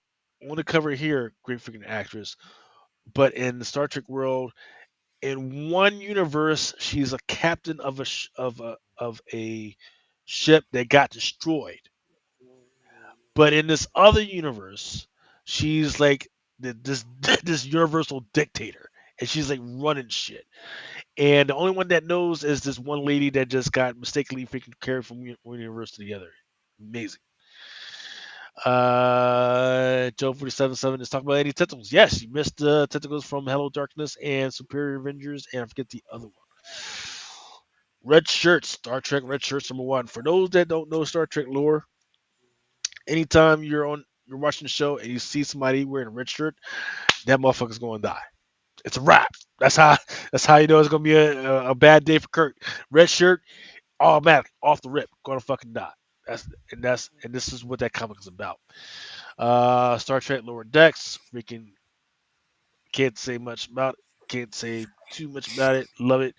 on the cover here, great freaking actress. But in the Star Trek world, in one universe, she's a captain of a ship that got destroyed. But in this other universe, she's like this this universal dictator, and she's like running shit. And the only one that knows is this one lady that just got mistakenly freaking carried from one universe to the other. Amazing. Joe 47.7 is talking about any tentacles. Yes, you missed tentacles from Hello Darkness and Superior Avengers, and I forget the other one. Red shirts, Star Trek red shirts number one. For those that don't know Star Trek lore, anytime you're watching the show and you see somebody wearing a red shirt, that motherfucker's going to die. It's a wrap. That's how you know it's gonna be a bad day for Kirk. Red shirt, automatic, off the rip, gonna fucking die. And this is what that comic is about. Star Trek Lower Decks, freaking can't say much about it. Can't say too much about it. Love it.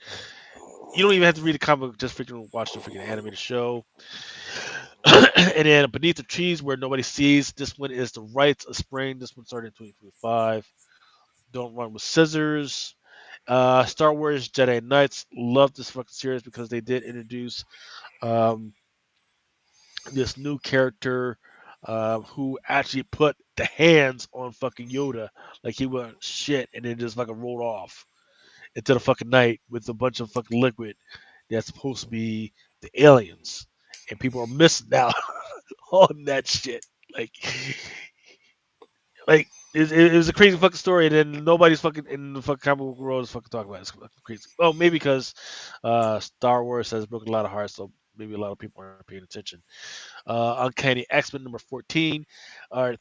You don't even have to read the comic, just freaking watch the freaking animated show. And then Beneath the Trees Where Nobody Sees. This one is The Rites of Spring. This one started in 2025. Don't Run with Scissors. Star Wars Jedi Knights. Love this fucking series because they did introduce um, this new character who actually put the hands on fucking Yoda like he was shit and then just fucking rolled off into the fucking night with a bunch of fucking liquid that's supposed to be the aliens. And people are missing out on that shit. Like, it was a crazy fucking story, and then nobody's fucking in the fucking comic book world is fucking talking about it. It's fucking crazy. Oh, maybe because Star Wars has broken a lot of hearts, so maybe a lot of people aren't paying attention. Uncanny X-Men number 14.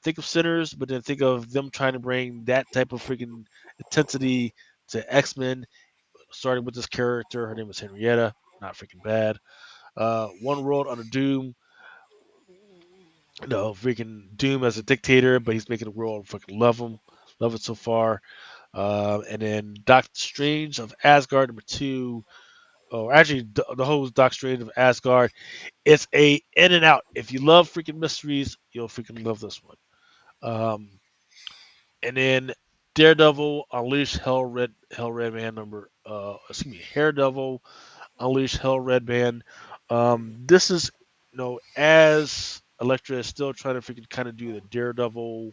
Think of Sinners, but then think of them trying to bring that type of freaking intensity to X-Men, starting with this character. Her name is Henrietta. Not freaking bad. One World Under Doom. No, freaking Doom as a dictator, but he's making the world fucking love him. Love it so far. And then Doctor Strange of Asgard number two. Oh, actually, the whole Doctor Strange of Asgard. It's a in and out. If you love freaking mysteries, you'll freaking love this one. And then Daredevil Unleash Hell Red Man number excuse me, Daredevil Unleash Hell Red Man. This is as Elektra is still trying to freaking kind of do the Daredevil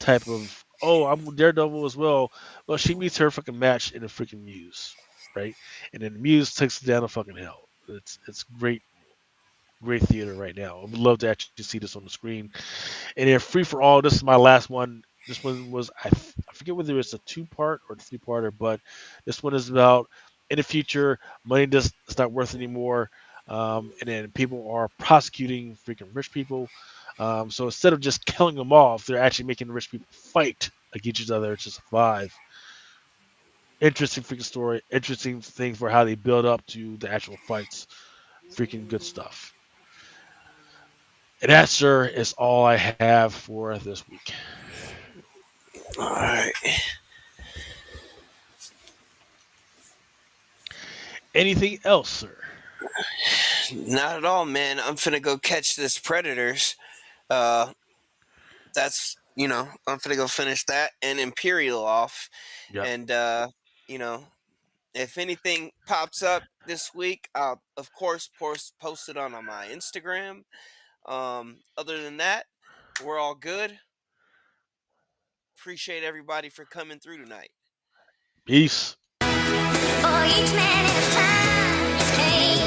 type of I'm Daredevil as well. Well, she meets her fucking match in a freaking Muse, right? And then the Muse takes it down to fucking hell. It's great theater right now. I would love to actually see this on the screen. And then Free for All. This is my last one. This one was I forget whether it's a two-part or three-parter, but this one is about in the future money does it's not worth anymore, and then people are prosecuting freaking rich people. So instead of just killing them off, they're actually making the rich people fight against each other to survive. Interesting freaking story. Interesting thing for how they build up to the actual fights. Freaking good stuff. And that, sir, is all I have for this week. All right. Anything else, sir? Not at all, man. I'm finna go catch this Predators. Uh, I'm finna go finish that and Imperial off, Yep. and you know, If anything pops up this week, I'll of course post it on my Instagram. Other than that, we're all good. Appreciate everybody for coming through tonight. Peace. For each man his time is paid.